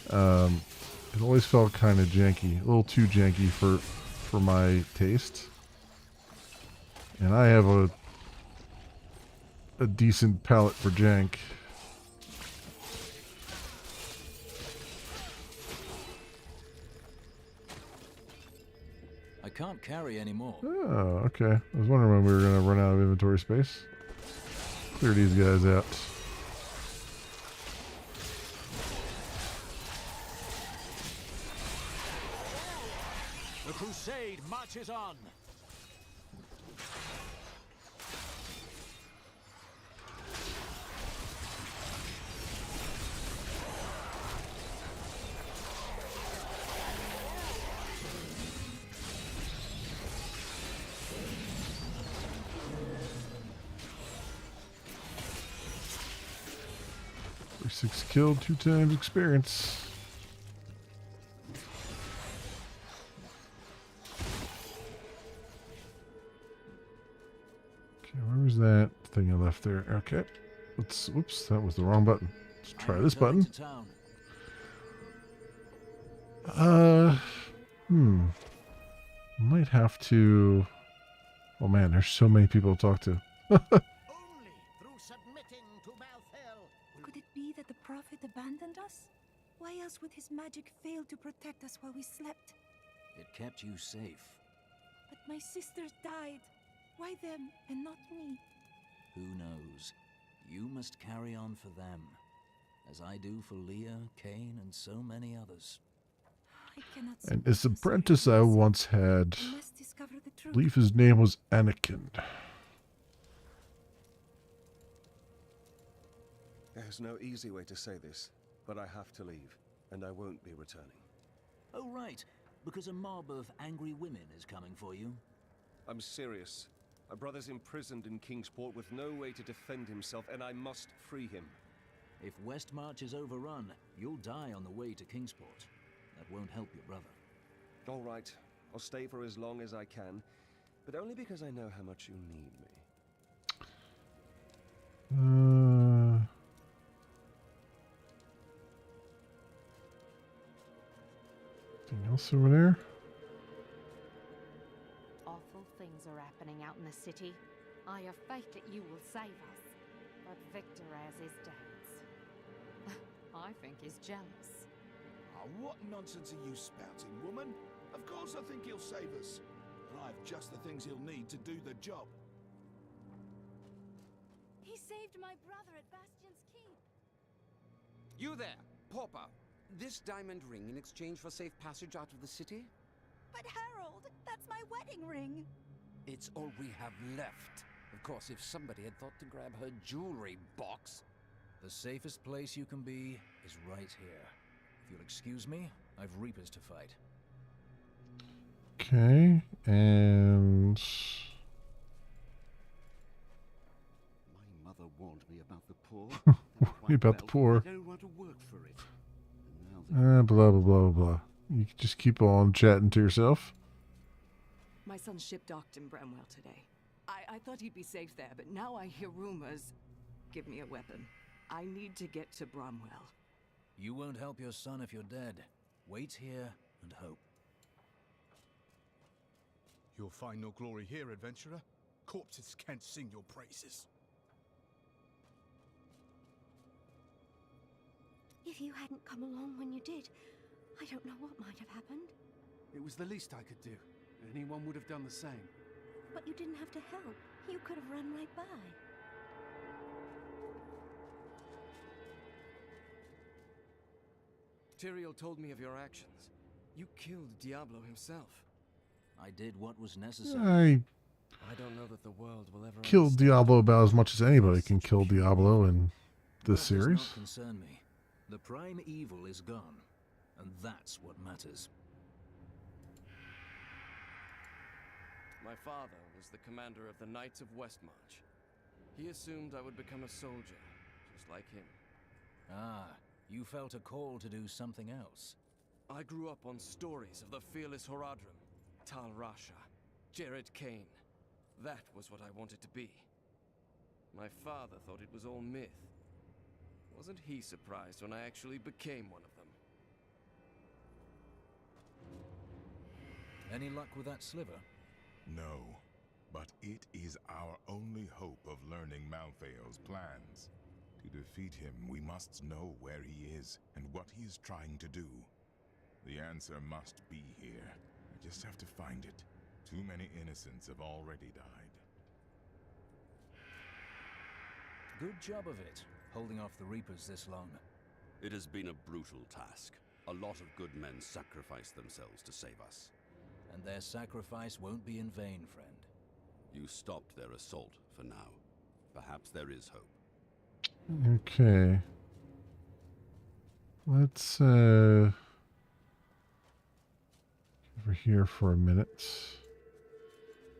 S1: It always felt kind of janky, a little too janky for my taste. And I have a decent palate for jank.
S3: can't carry any more.
S1: Oh, okay. I was wondering when we were going to run out of inventory space. Clear these guys out.
S15: The crusade marches on.
S1: Six killed, 2 times experience. Okay, where was that thing I left there? Okay. Let's, whoops, that was the wrong button. Let's try this button. Might have to... Oh man, there's so many people to talk to.
S10: Could it be that the Prophet abandoned us? Why else would his magic fail to protect us while we slept?
S3: It kept you safe.
S10: But my sisters died. Why them and not me?
S3: Who knows? You must carry on for them, as I do for Leah, Cain, and so many others.
S10: I cannot.
S1: And this apprentice I once had,
S10: I must discover the
S1: I
S10: truth.
S1: believe his name was Anakin.
S11: There's no easy way to say this, but I have to leave, and I won't be returning.
S3: Oh, right. Because a mob of angry women is coming for you.
S11: I'm serious. My brother's imprisoned in Kingsport with no way to defend himself, and I must free him.
S3: If Westmarch is overrun, you'll die on the way to Kingsport. That won't help your brother.
S11: All right. I'll stay for as long as I can, but only because I know how much you need me.
S1: Anything else over there?
S22: Awful things are happening out in the city. I have faith that you will save us. But Victor has his doubts. I think he's jealous.
S13: Oh, what nonsense are you spouting, woman? Of course I think he'll save us. And I have just the things he'll need to do the job.
S22: He saved my brother at Bastion's Keep.
S23: You there, pauper. This diamond ring in exchange for safe passage out of the city?
S22: But Harold, that's my wedding ring.
S23: It's all we have left. Of course, if somebody had thought to grab her jewelry box.
S3: The safest place you can be is right here. If you'll excuse me, I've Reapers to fight.
S1: Okay, and...
S19: My mother warned me about the poor.
S1: About the poor.
S19: I don't want to work for it.
S1: Blah, blah, blah, blah, blah. You can just keep on chatting to yourself.
S20: My son's ship docked in Bramwell today. I thought he'd be safe there, but now I hear rumors. Give me a weapon. I need to get to Bramwell.
S3: You won't help your son if you're dead. Wait here and hope.
S24: You'll find no glory here, adventurer. Corpses can't sing your praises.
S22: If you hadn't come along when you did, I don't know what might have happened.
S25: It was the least I could do. Anyone would have done the same.
S22: But you didn't have to help. You could have run right by.
S14: Tyrael told me of your actions. You killed Diablo himself.
S3: I did what was necessary.
S14: I don't know that the world will ever
S1: Killed Diablo about as much as anybody can kill Diablo in this series.
S3: That does not concern me. The prime evil is gone, and that's what matters.
S14: My father was the commander of the Knights of Westmarch. He assumed I would become a soldier, just like him.
S3: Ah, you felt a call to do something else.
S14: I grew up on stories of the fearless Horadrim, Tal Rasha, Jared Cain. That was what I wanted to be. My father thought it was all myth. Wasn't he surprised when I actually became one of them?
S3: Any luck with that sliver?
S5: No, but it is our only hope of learning Malthael's plans. To defeat him, we must know where he is and what he is trying to do. The answer must be here. I just have to find it. Too many innocents have already died.
S3: Good job of it, holding off the Reapers this long.
S4: It has been a brutal task. A lot of good men sacrificed themselves to save us.
S3: And their sacrifice won't be in vain, friend.
S4: You stopped their assault for now. Perhaps there is hope.
S1: Okay. Let's over here for a minute.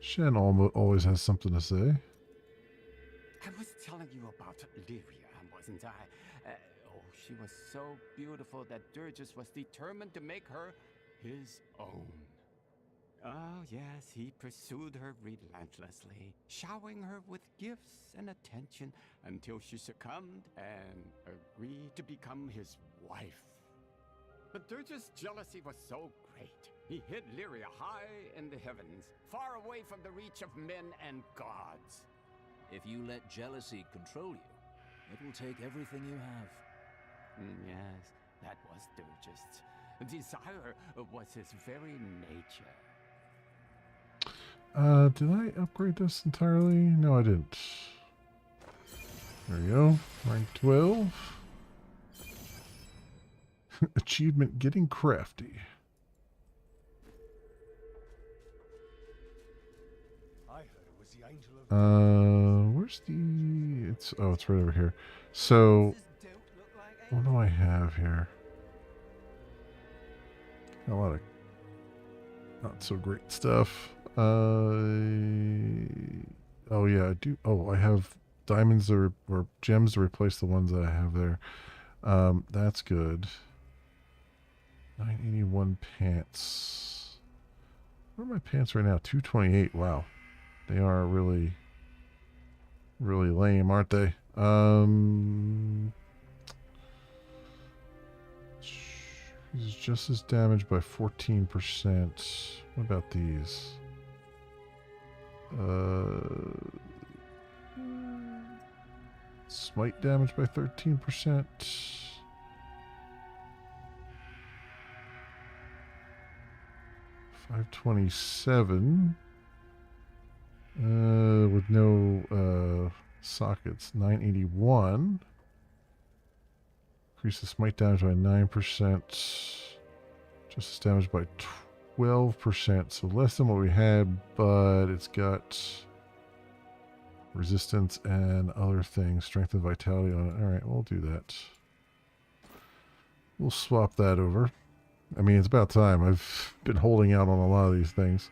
S1: Shen always has something to say.
S8: I was telling you about Lyria, wasn't I? Oh, she was so beautiful that Durgis was determined to make her his own. Oh, yes, he pursued her relentlessly, showering her with gifts and attention until she succumbed and agreed to become his wife. But Durgis' jealousy was so great, he hid Lyria high in the heavens, far away from the reach of men and gods.
S3: If you let jealousy control you, it will take everything you have.
S8: Yes, that was Durgis. Desire was his very nature.
S1: Did I upgrade this entirely? No, I didn't. There we go. Rank 12. Achievement getting crafty. Where's the... it's right over here. So, what do I have here? A lot of not so great stuff. Oh yeah, I do. Oh, I have diamonds or gems to replace the ones that I have there. That's good. 981 pants. Where are my pants right now? 228. Wow. They are really, really lame, aren't they? He's just as damaged by 14%. What about these? Smite damage by 13%. $527. With no sockets. 981. Increase the smite damage by 9%. Justice damage by 12%. So less than what we had, but it's got resistance and other things. Strength and vitality on it. Alright, we'll do that. We'll swap that over. I mean, it's about time. I've been holding out on a lot of these things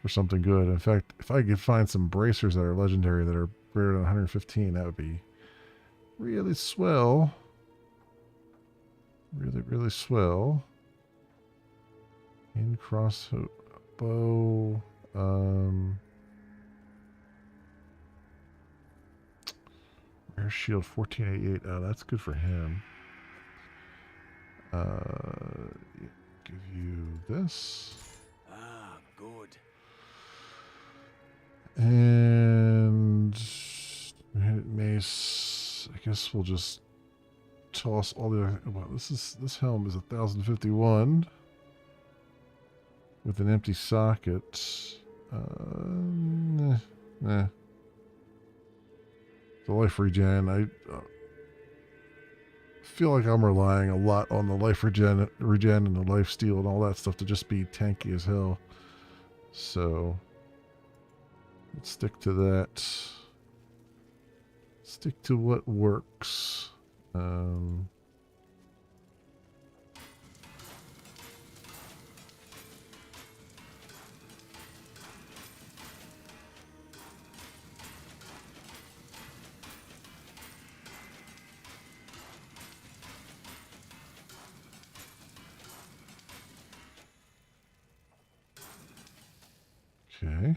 S1: for something good. In fact, if I could find some bracers that are legendary that are greater than 115, that would be really swell. Really, really swell. In crossbow. Air shield 1488. Oh, that's good for him. Give you this.
S8: Ah, good.
S1: And mace. I guess we'll just toss all the. Well, this helm is 1051 with an empty socket. Nah. The life regen. I feel like I'm relying a lot on the life regen and the life steal and all that stuff to just be tanky as hell. So let's stick to that. Stick to what works. Okay.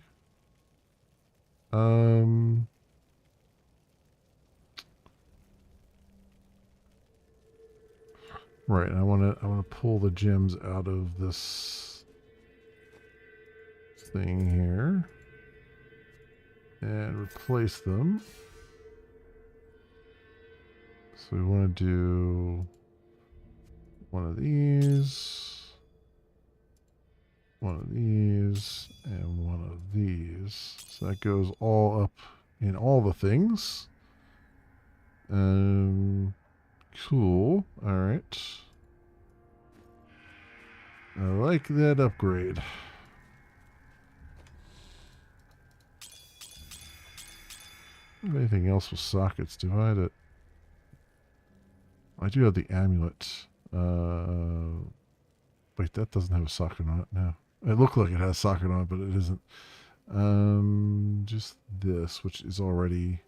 S1: Right, I want to pull the gems out of this thing here and replace them. So we want to do one of these. one of these, and one of these. So that goes all up in all the things. Cool. All right. I like that upgrade. Anything else with sockets? Do I? I do have the amulet. Wait, that doesn't have a socket on it. No, it looked like it has a socket on it, but it isn't. Just this, which is already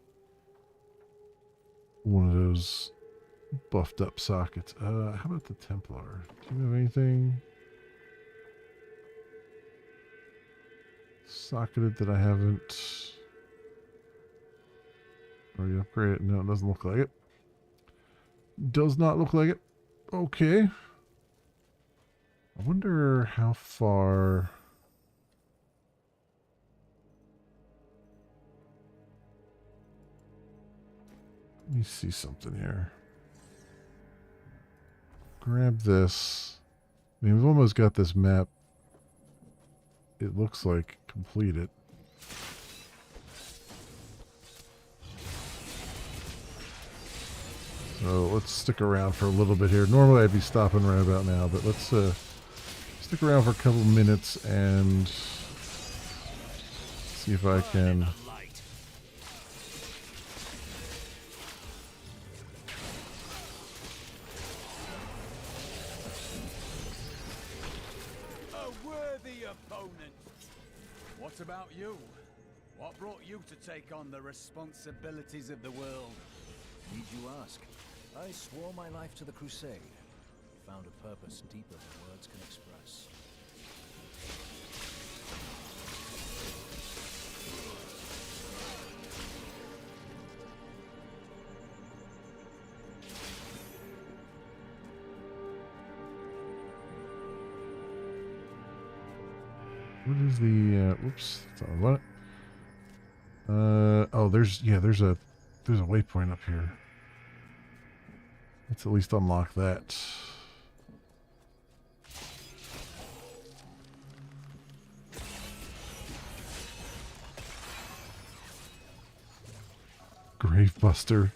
S1: one of those buffed up sockets. How about the Templar? Do you have anything socketed that I haven't already upgraded? No, it doesn't look like it. Does not look like it. Okay. I wonder how far... Let me see something here. Grab this. I mean, we've almost got this map. It looks like completed. So let's stick around for a little bit here. Normally I'd be stopping right about now, but let's stick around for a couple minutes and see if I can...
S2: What about you? What brought you to take on the responsibilities of the world?
S3: Need you ask? I swore my life to the crusade. Found a purpose deeper than words can express.
S1: What is the whoops, that's not what. Oh, there's a waypoint up here. Let's at least unlock that. Gravebuster.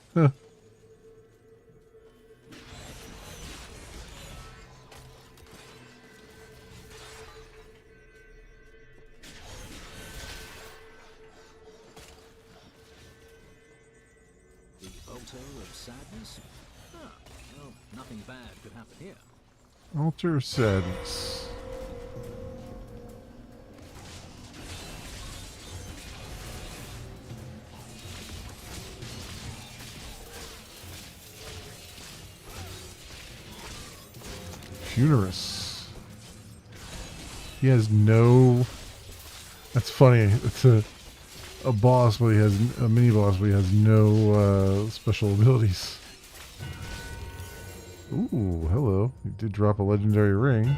S3: Of sadness? Ah, well, nothing bad could happen here.
S1: Altar of Sadness. Funerus. He has no... That's funny. It's a boss, but he has a mini boss, but he has no special abilities. Ooh, hello. He did drop a legendary ring.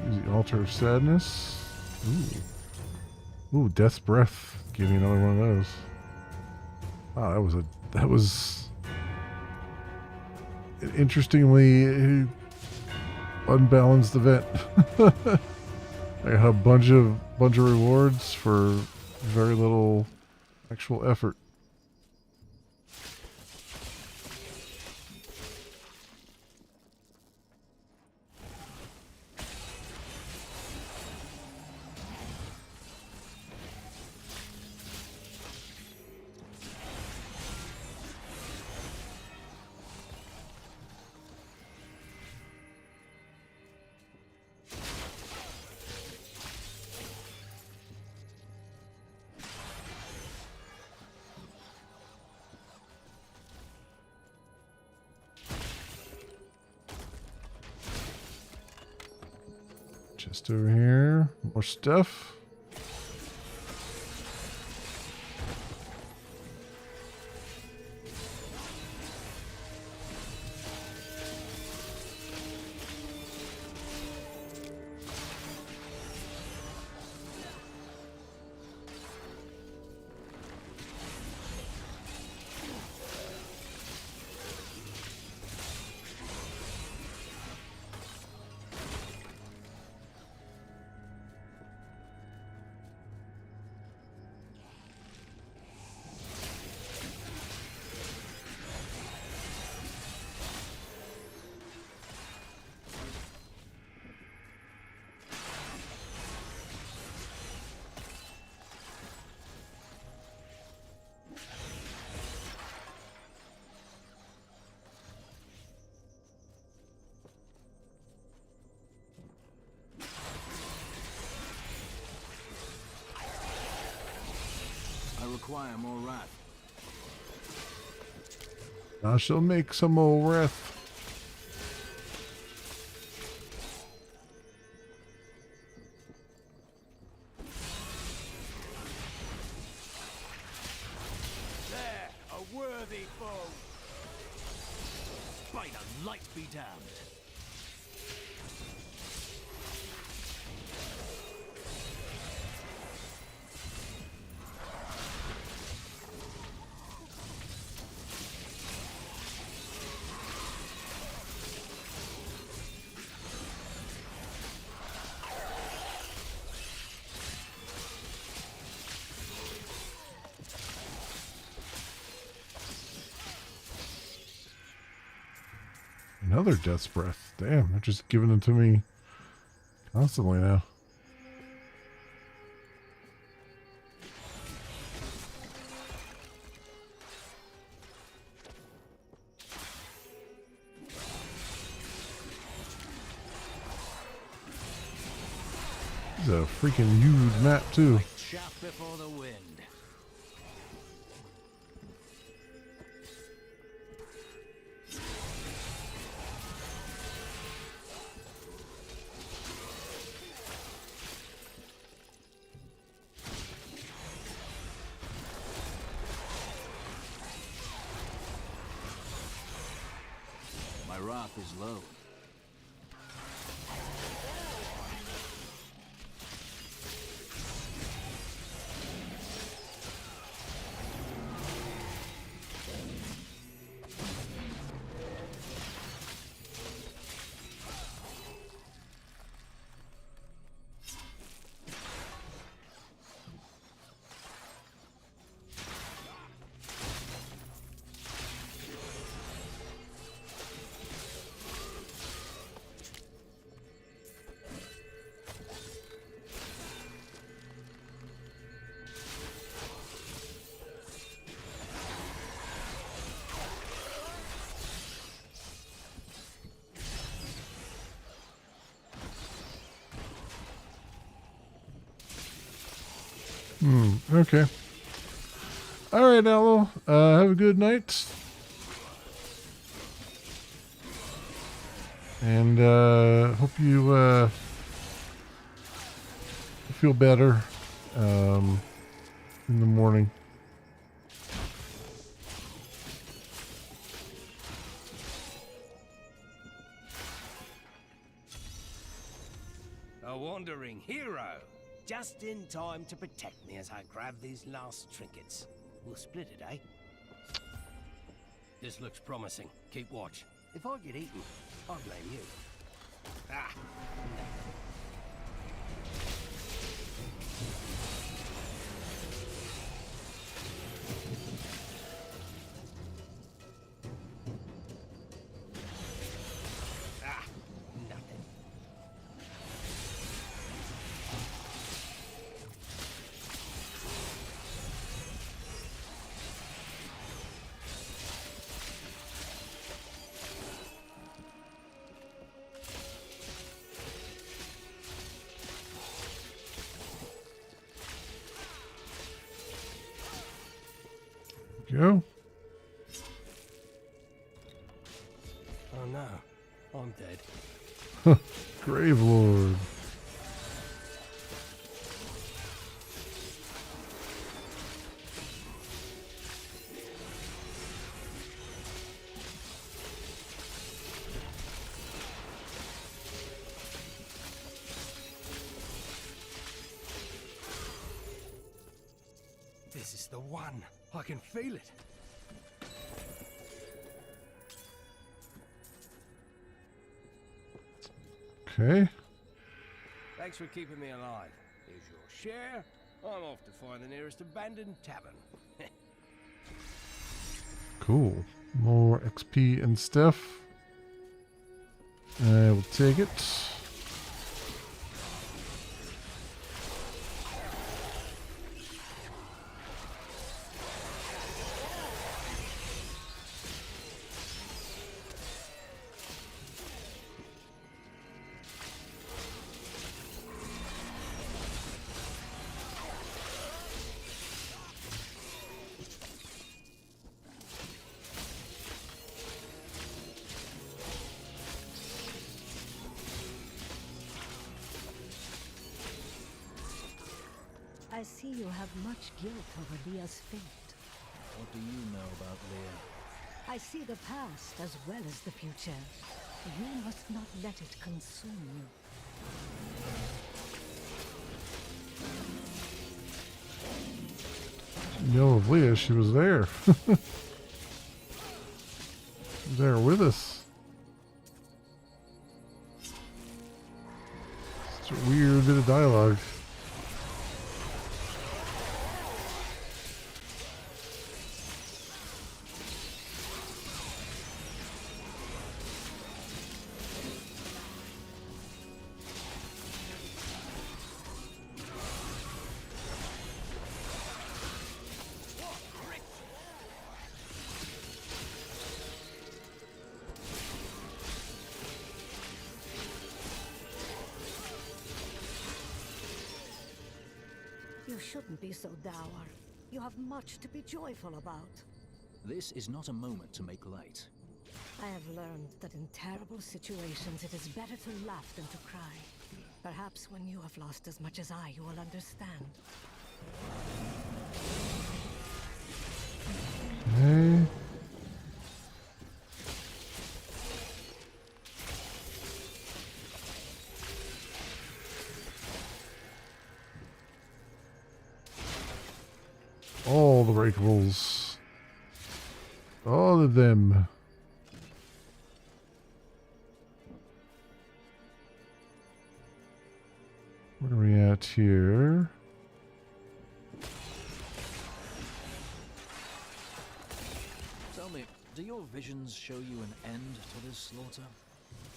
S1: Use the Altar of Sadness. Ooh, Death's Breath. Give me another one of those. Wow, that was an interestingly unbalanced event. I got a bunch of rewards for very little actual effort. Just over here, more stuff.
S15: require more wrath.
S1: I shall make some more wrath.
S15: There, a worthy foe. By the light be damned.
S1: Another Death's Breath. Damn, they're just giving them to me constantly now. This is a freaking huge map too.
S15: Chaff before the wind. My wrath is low.
S1: Okay. Alright, Aloe. Have a good night. And hope you feel better in the morning.
S7: A wandering hero. Just in time to protect me as I grab these last trinkets. We'll split it, eh? This looks promising. Keep watch. If I get eaten, I'll blame you. Ah! Nothing.
S1: Go.
S7: Oh no, I'm dead.
S1: Grave Lord.
S7: This is the one. I can feel it.
S1: Okay.
S7: Thanks for keeping me alive. Here's your share. I'm off to find the nearest abandoned tavern.
S1: Cool. More XP and stuff. I will take it.
S18: I see you have much guilt over Leah's fate.
S3: What do you know about Leah?
S18: I see the past as well as the future. You must not let it consume you.
S1: You know of Leah, she was there. There with us. It's a weird bit of dialogue.
S18: You shouldn't be so dour. You have much to be joyful about.
S3: This is not a moment to make light.
S18: I have learned that in terrible situations it is better to laugh than to cry. Perhaps when you have lost as much as I, you will understand.
S1: Okay. All the breakables. All of them. Where are we at here?
S3: Tell me, do your visions show you an end to this slaughter?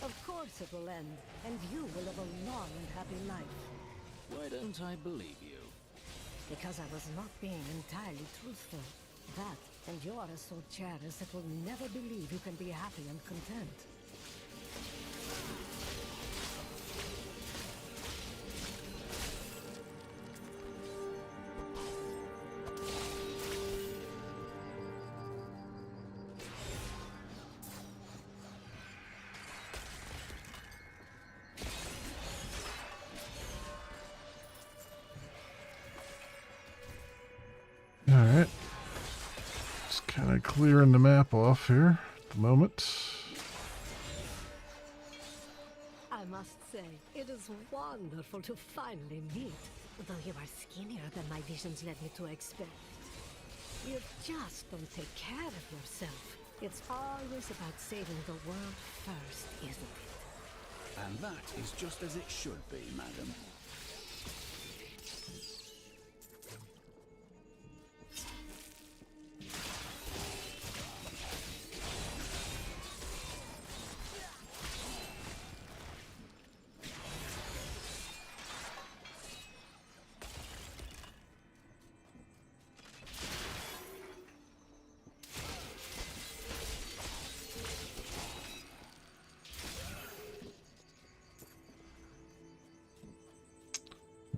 S18: Of course it will end, and you will live a long and happy life.
S3: Why don't I believe you?
S18: Because I was not being entirely truthful. That, and you are so jealous that will never believe you can be happy and content.
S1: Alright. Just kind of clearing the map off here at the moment.
S18: I must say, it is wonderful to finally meet, though you are skinnier than my visions led me to expect. You just don't take care of yourself. It's always about saving the world first, isn't it?
S15: And that is just as it should be, madam.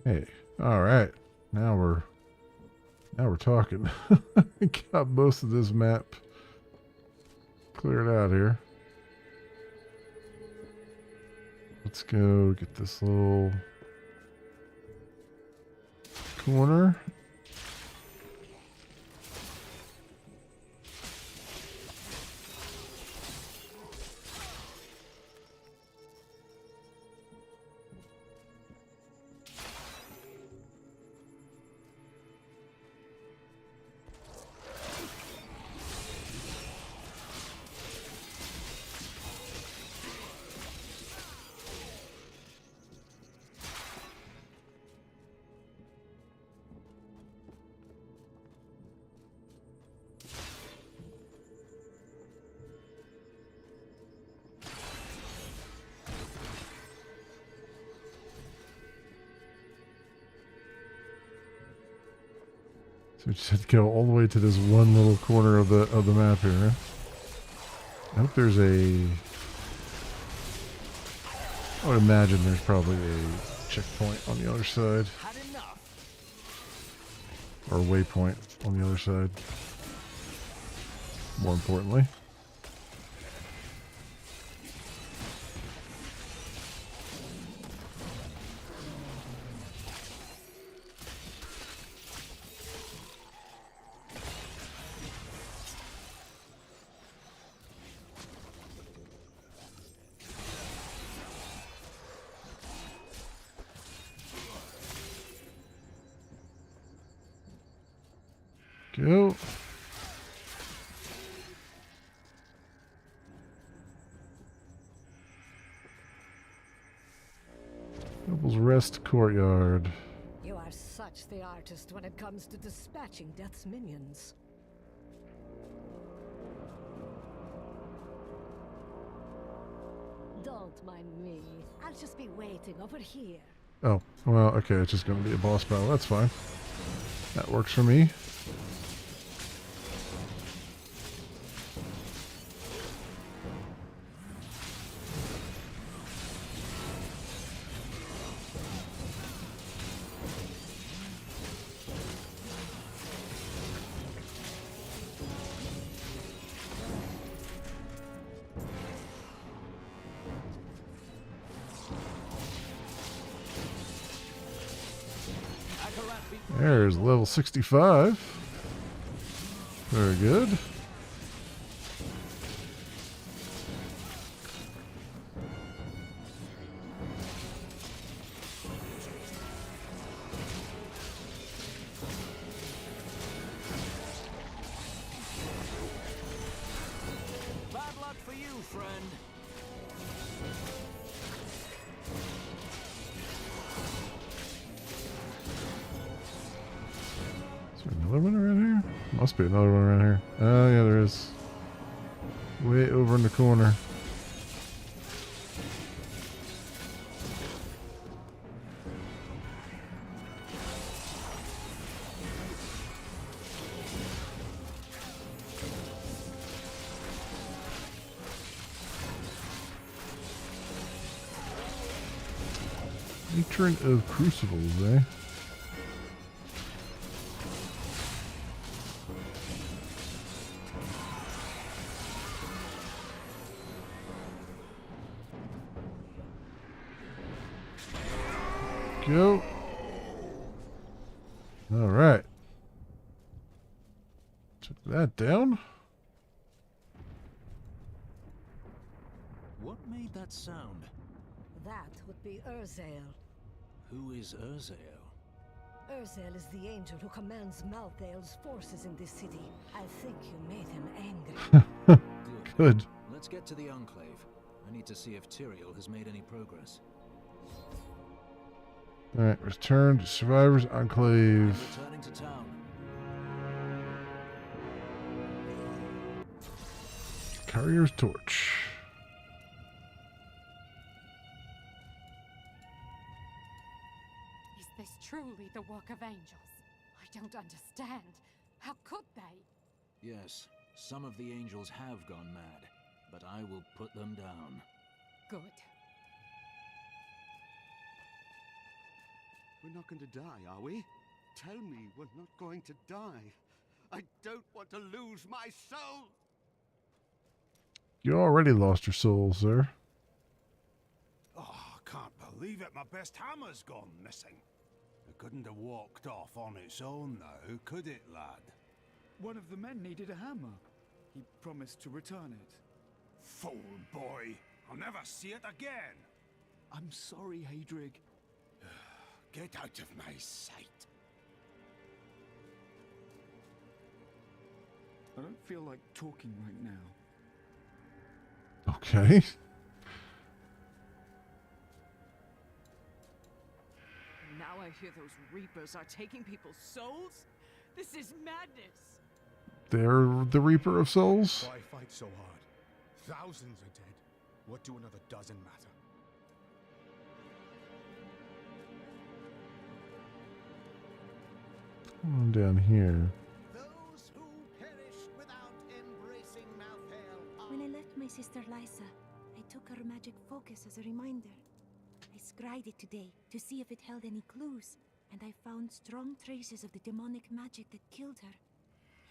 S1: Hey, all right. Now we're talking. Got most of this map cleared out here. Let's go get this little corner. So we just have to go all the way to this one little corner of the map here. I hope there's a... I would imagine there's probably a checkpoint on the other side. Or a waypoint on the other side. More importantly. Go. Noble's Rest Courtyard.
S18: You are such the artist when it comes to dispatching Death's minions. Don't mind me. I'll just be waiting over here.
S1: Oh, well, okay, it's just going to be a boss battle. That's fine. That works for me. There's level 65. Very good.
S3: Bad luck for you, friend.
S1: Is there another one around here? Must be another one around here. Oh, yeah, there is. Way over in the corner. Matron of Crucibles, eh? Go. All right. Took that down.
S3: What made that sound?
S18: That would be Urzael.
S3: Who is Urzael?
S18: Urzael is the angel who commands Malthael's forces in this city. I think you made him angry.
S1: Good.
S3: Let's get to the Enclave. I need to see if Tyrael has made any progress.
S1: Alright, return to Survivors Enclave.
S3: Returning to town.
S1: Carrier's Torch.
S22: Is this truly the work of angels? I don't understand. How could they?
S3: Yes, some of the angels have gone mad, but I will put them down.
S22: Good.
S19: We're not going to die, are we? Tell me we're not going to die. I don't want to lose my soul!
S1: You already lost your soul, sir.
S15: Oh, I can't believe it. My best hammer's gone missing. It couldn't have walked off on its own now, could it, lad?
S9: One of the men needed a hammer. He promised to return it.
S15: Fool boy. I'll never see it again.
S9: I'm sorry, Hadrig.
S15: Get out of my sight.
S9: I don't feel like talking right now.
S1: Okay.
S20: Now I hear those Reapers are taking people's souls? This is madness!
S1: They're the Reaper of Souls?
S24: Why fight so hard? Thousands are dead. What do another dozen matter?
S1: Come on down here.
S10: Those who perish without embracing Malthael. When I left my sister Lysa, I took her magic focus as a reminder. I scryed it today to see if it held any clues, and I found strong traces of the demonic magic that killed her.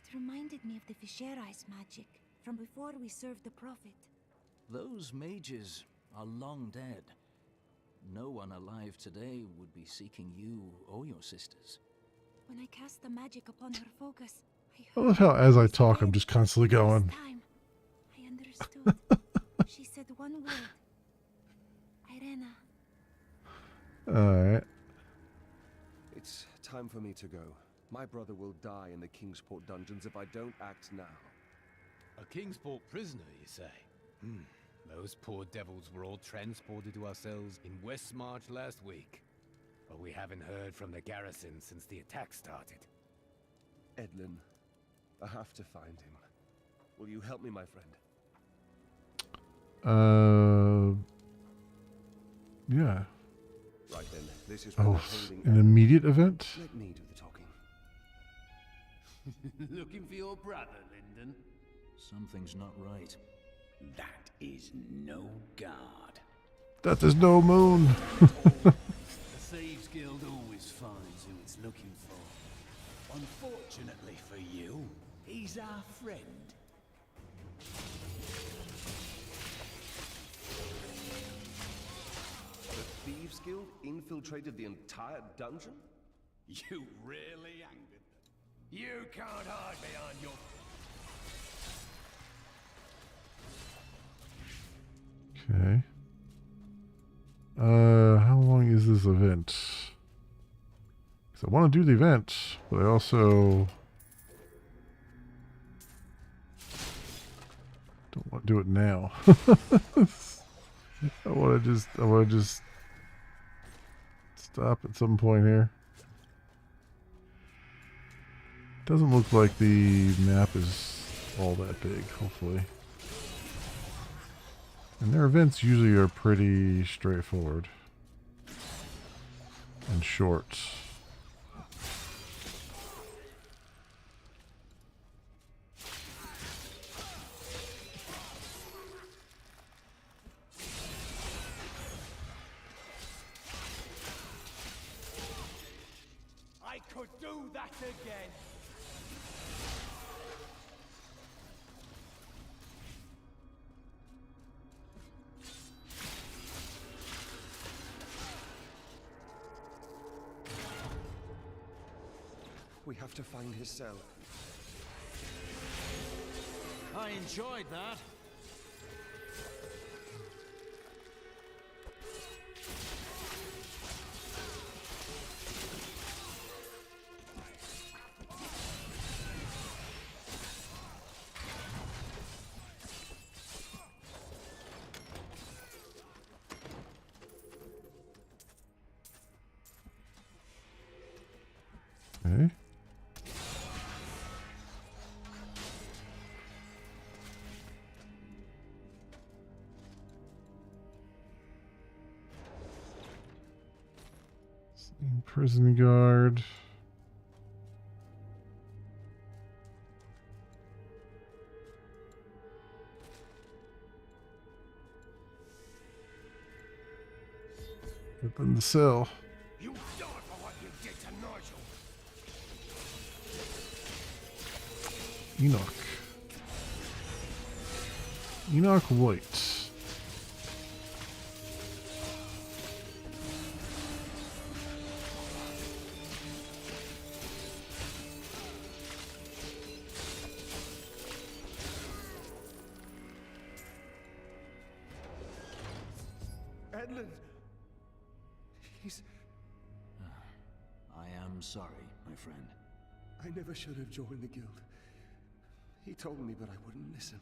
S10: It reminded me of the Fisherais magic from before we served the Prophet.
S3: Those mages are long dead. No one alive today would be seeking you or your sisters.
S10: When I cast the magic upon her focus,
S1: I love how as I talk, I'm just constantly going.
S10: I understood. She said one word. Irena.
S1: Alright.
S11: It's time for me to go. My brother will die in the Kingsport dungeons if I don't act now.
S6: A Kingsport prisoner, you say? Those poor devils were all transported to our cells in Westmarch last week. But we haven't heard from the garrison since the attack started.
S11: Edlin, I have to find him. Will you help me, my friend?
S1: Yeah.
S11: Right then, this is where
S1: Oh,
S11: we're holding
S1: an immediate event?
S11: Let me do the talking.
S3: Looking for your brother, Lyndon? Something's not right. That is no guard.
S1: That is no moon.
S2: The Thieves Guild always finds who it's looking for. Unfortunately for you, he's our friend.
S11: The Thieves Guild infiltrated the entire dungeon?
S2: You really angered them. You can't hide behind your...
S1: Okay. How long is this event? 'Cause I want to do the event, but I also don't want to do it now. I want to just stop at some point here. Doesn't look like the map is all that big, hopefully. And their events usually are pretty straightforward and short.
S2: I could do that again.
S11: We have to find his cell.
S2: I enjoyed that.
S1: Okay. Prison guard. Get them to sell.
S2: You die for what you did to Nigel.
S1: Enoch. Enoch White.
S11: Edlin! He's...
S3: I am sorry, my friend.
S11: I never should have joined the guild. He told me, but I wouldn't listen.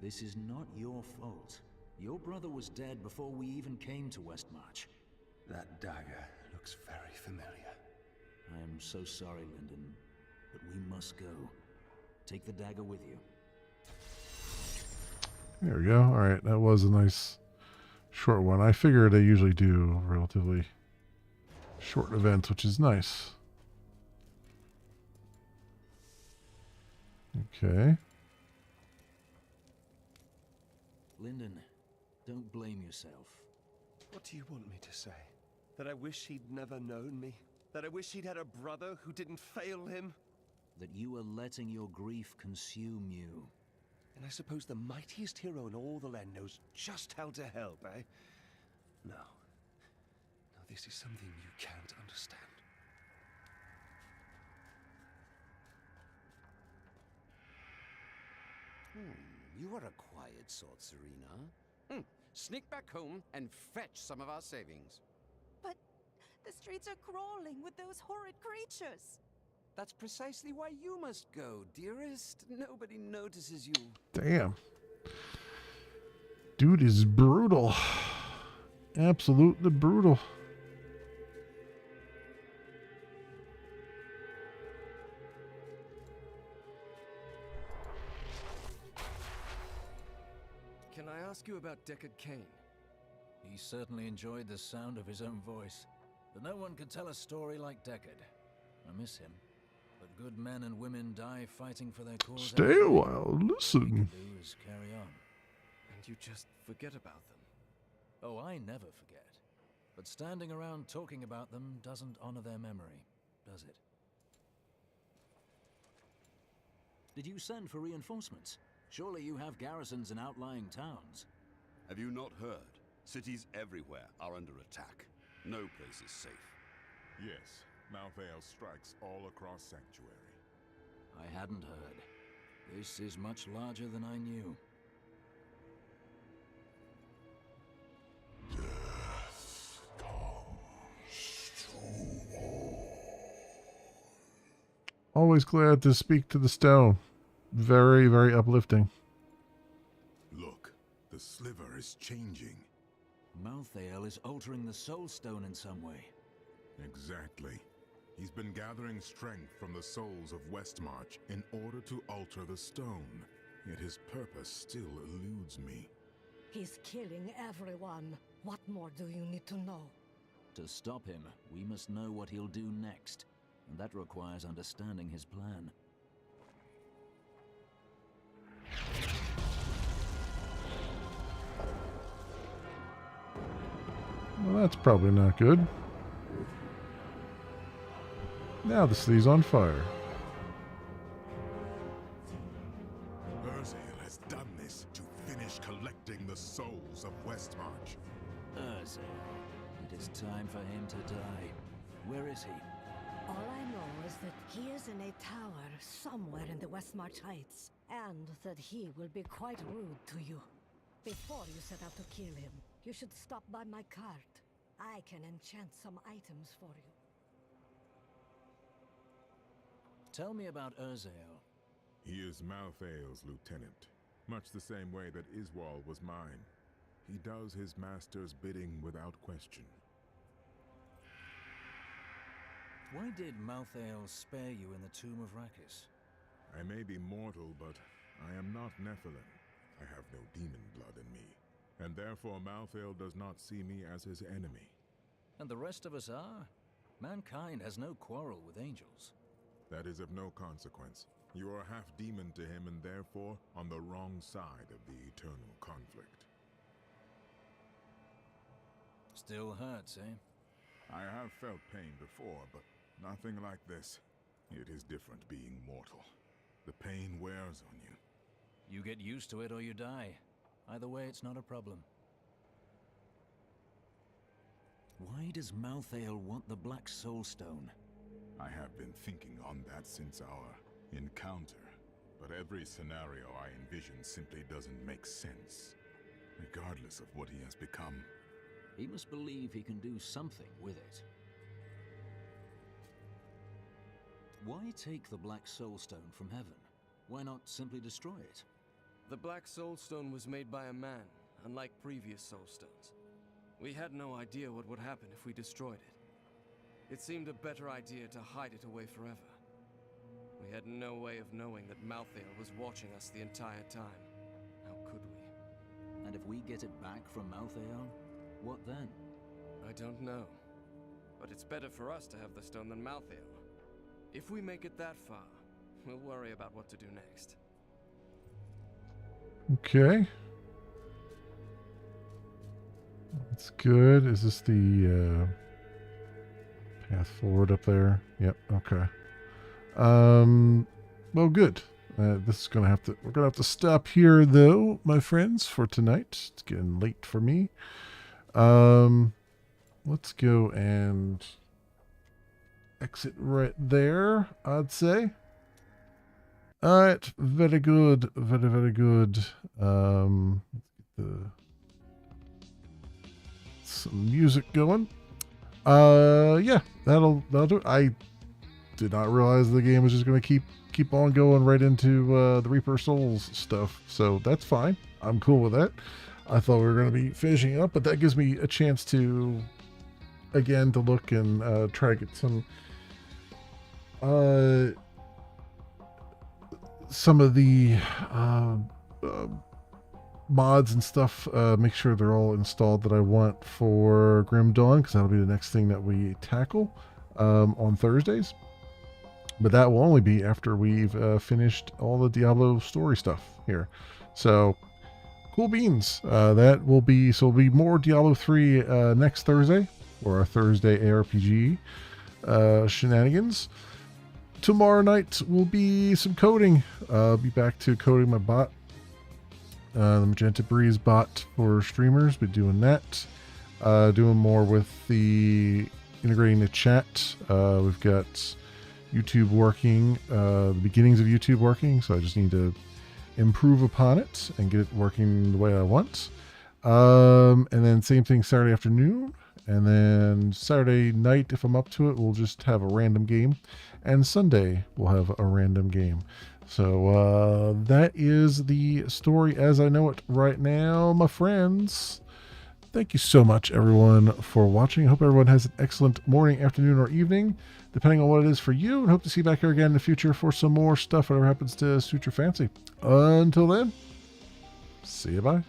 S3: This is not your fault. Your brother was dead before we even came to Westmarch.
S11: That dagger looks very familiar.
S3: I am so sorry, Lyndon, but we must go. Take the dagger with you.
S1: There we go. Alright, that was a nice short one. I figured they usually do relatively short events, which is nice. Okay.
S3: Lyndon, don't blame yourself.
S11: What do you want me to say? That I wish he'd never known me? That I wish he'd had a brother who didn't fail him?
S3: That you are letting your grief consume you.
S11: And I suppose the mightiest hero in all the land knows just how to help, eh? No. No, this is something you can't understand.
S23: You are a quiet sort, Serena. Sneak back home and fetch some of our savings.
S12: But the streets are crawling with those horrid creatures.
S23: That's precisely why you must go, dearest. Nobody notices you.
S1: Damn. Dude is brutal. Absolutely brutal.
S14: Can I ask you about Deckard Cain?
S3: He certainly enjoyed the sound of his own voice, but no one could tell a story like Deckard. I miss him, but good men and women die fighting for their cause.
S1: Stay a while, listen.
S3: All we can do is carry on.
S14: And you just forget about them.
S3: Oh, I never forget. But standing around talking about them doesn't honor their memory, does it? Did you send for reinforcements? Surely you have garrisons in outlying towns.
S4: Have you not heard? Cities everywhere are under attack. No place is safe.
S5: Yes, Malthael strikes all across Sanctuary.
S3: I hadn't heard. This is much larger than I knew.
S1: Always glad to speak to the stone. Very, very uplifting.
S5: Look, the sliver is changing.
S3: Malthael is altering the Soul Stone in some way.
S5: Exactly. He's been gathering strength from the souls of Westmarch in order to alter the stone. Yet his purpose still eludes me.
S18: He's killing everyone. What more do you need to know?
S3: To stop him, we must know what he'll do next. And that requires understanding his plan.
S1: Well, that's probably not good. Now the city's on fire.
S5: Urzael has done this to finish collecting the souls of Westmarch.
S3: Urzael. It is time for him to die. Where is he?
S18: All I know is that he is in a tower somewhere in the Westmarch Heights, and that he will be quite rude to you. Before you set out to kill him, you should stop by my cart. I can enchant some items for you.
S3: Tell me about Urzael.
S5: He is Malthael's lieutenant, much the same way that Iswal was mine. He does his master's bidding without question.
S3: Why did Malthael spare you in the Tomb of Rakis?
S5: I may be mortal, but I am not Nephilim. I have no demon blood in me, and therefore Malthael does not see me as his enemy.
S3: And the rest of us are? Mankind has no quarrel with angels.
S5: That is of no consequence. You are half demon to him and therefore on the wrong side of the eternal conflict.
S3: Still hurts, eh?
S5: I have felt pain before, but nothing like this. It is different being mortal. The pain wears on you.
S3: You get used to it or you die. Either way, it's not a problem. Why does Malthael want the Black Soul Stone?
S5: I have been thinking on that since our encounter, but every scenario I envision simply doesn't make sense, regardless of what he has become.
S3: He must believe he can do something with it. Why take the Black Soul Stone from heaven? Why not simply destroy it?
S14: The Black Soul Stone was made by a man, unlike previous Soul Stones. We had no idea what would happen if we destroyed it. It seemed a better idea to hide it away forever. We had no way of knowing that Malthael was watching us the entire time. How could we?
S3: And if we get it back from Malthael, what then?
S14: I don't know. But it's better for us to have the stone than Malthael. If we make it that far, we'll worry about what to do next.
S1: Okay. That's good. Is this the path forward up there? Yep, okay. Well, good. This is gonna have to, we're gonna have to stop here though, my friends, for tonight. It's getting late for me. Let's go and exit right there, I'd say. Alright, very good. Very, very good. Let's get some music going. Yeah, that'll do it. I did not realize the game was just going to keep on going right into the Reaper Souls stuff. So that's fine. I'm cool with that. I thought we were going to be finishing up, but that gives me a chance to, again, to look and try to get some of the mods and stuff, make sure they're all installed that I want for Grim Dawn, because that'll be the next thing that we tackle on Thursdays. But that will only be after we've finished all the Diablo story stuff here. So cool beans. That will be, so it'll be more Diablo 3 next Thursday, or our Thursday ARPG shenanigans. Tomorrow night will be some coding. I'll be back to coding my bot. The Magenta Breeze bot for streamers. Be doing that. Doing more with the integrating the chat. We've got YouTube working, the beginnings of YouTube working, so I just need to improve upon it and get it working the way I want. And then same thing Saturday afternoon. And then Saturday night, if I'm up to it, we'll just have a random game. And Sunday, we'll have a random game. So that is the story as I know it right now, my friends. Thank you so much, everyone, for watching. I hope everyone has an excellent morning, afternoon, or evening, depending on what it is for you. And hope to see you back here again in the future for some more stuff, whatever happens to suit your fancy. Until then, see you, bye.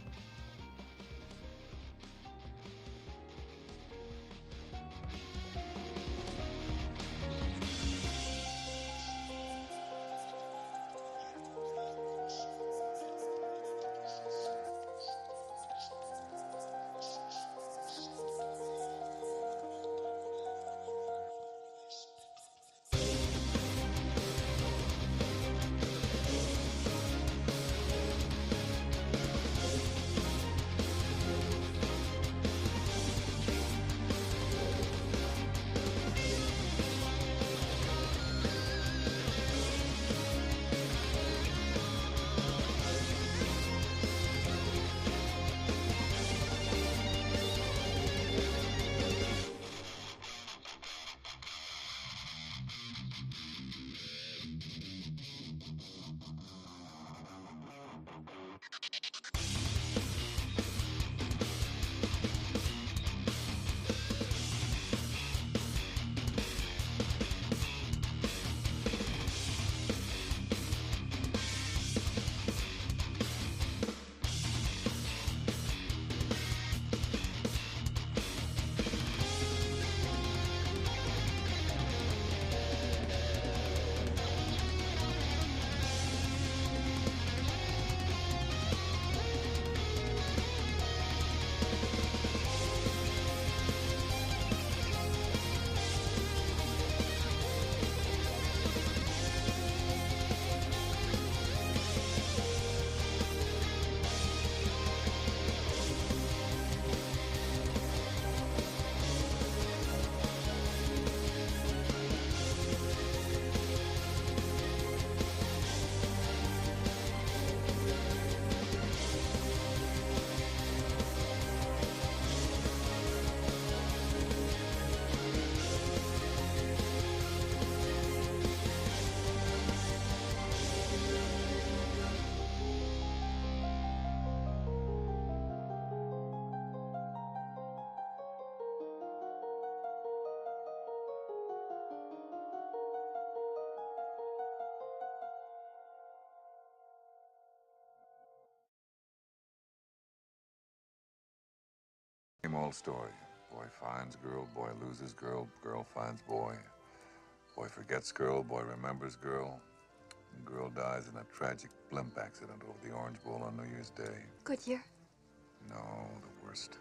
S12: Same old story. Boy finds girl, boy loses girl, girl finds boy. Boy forgets girl, boy remembers girl. And girl dies in a tragic blimp accident over the Orange Bowl on New Year's Day.
S13: Good year.
S12: No, the worst.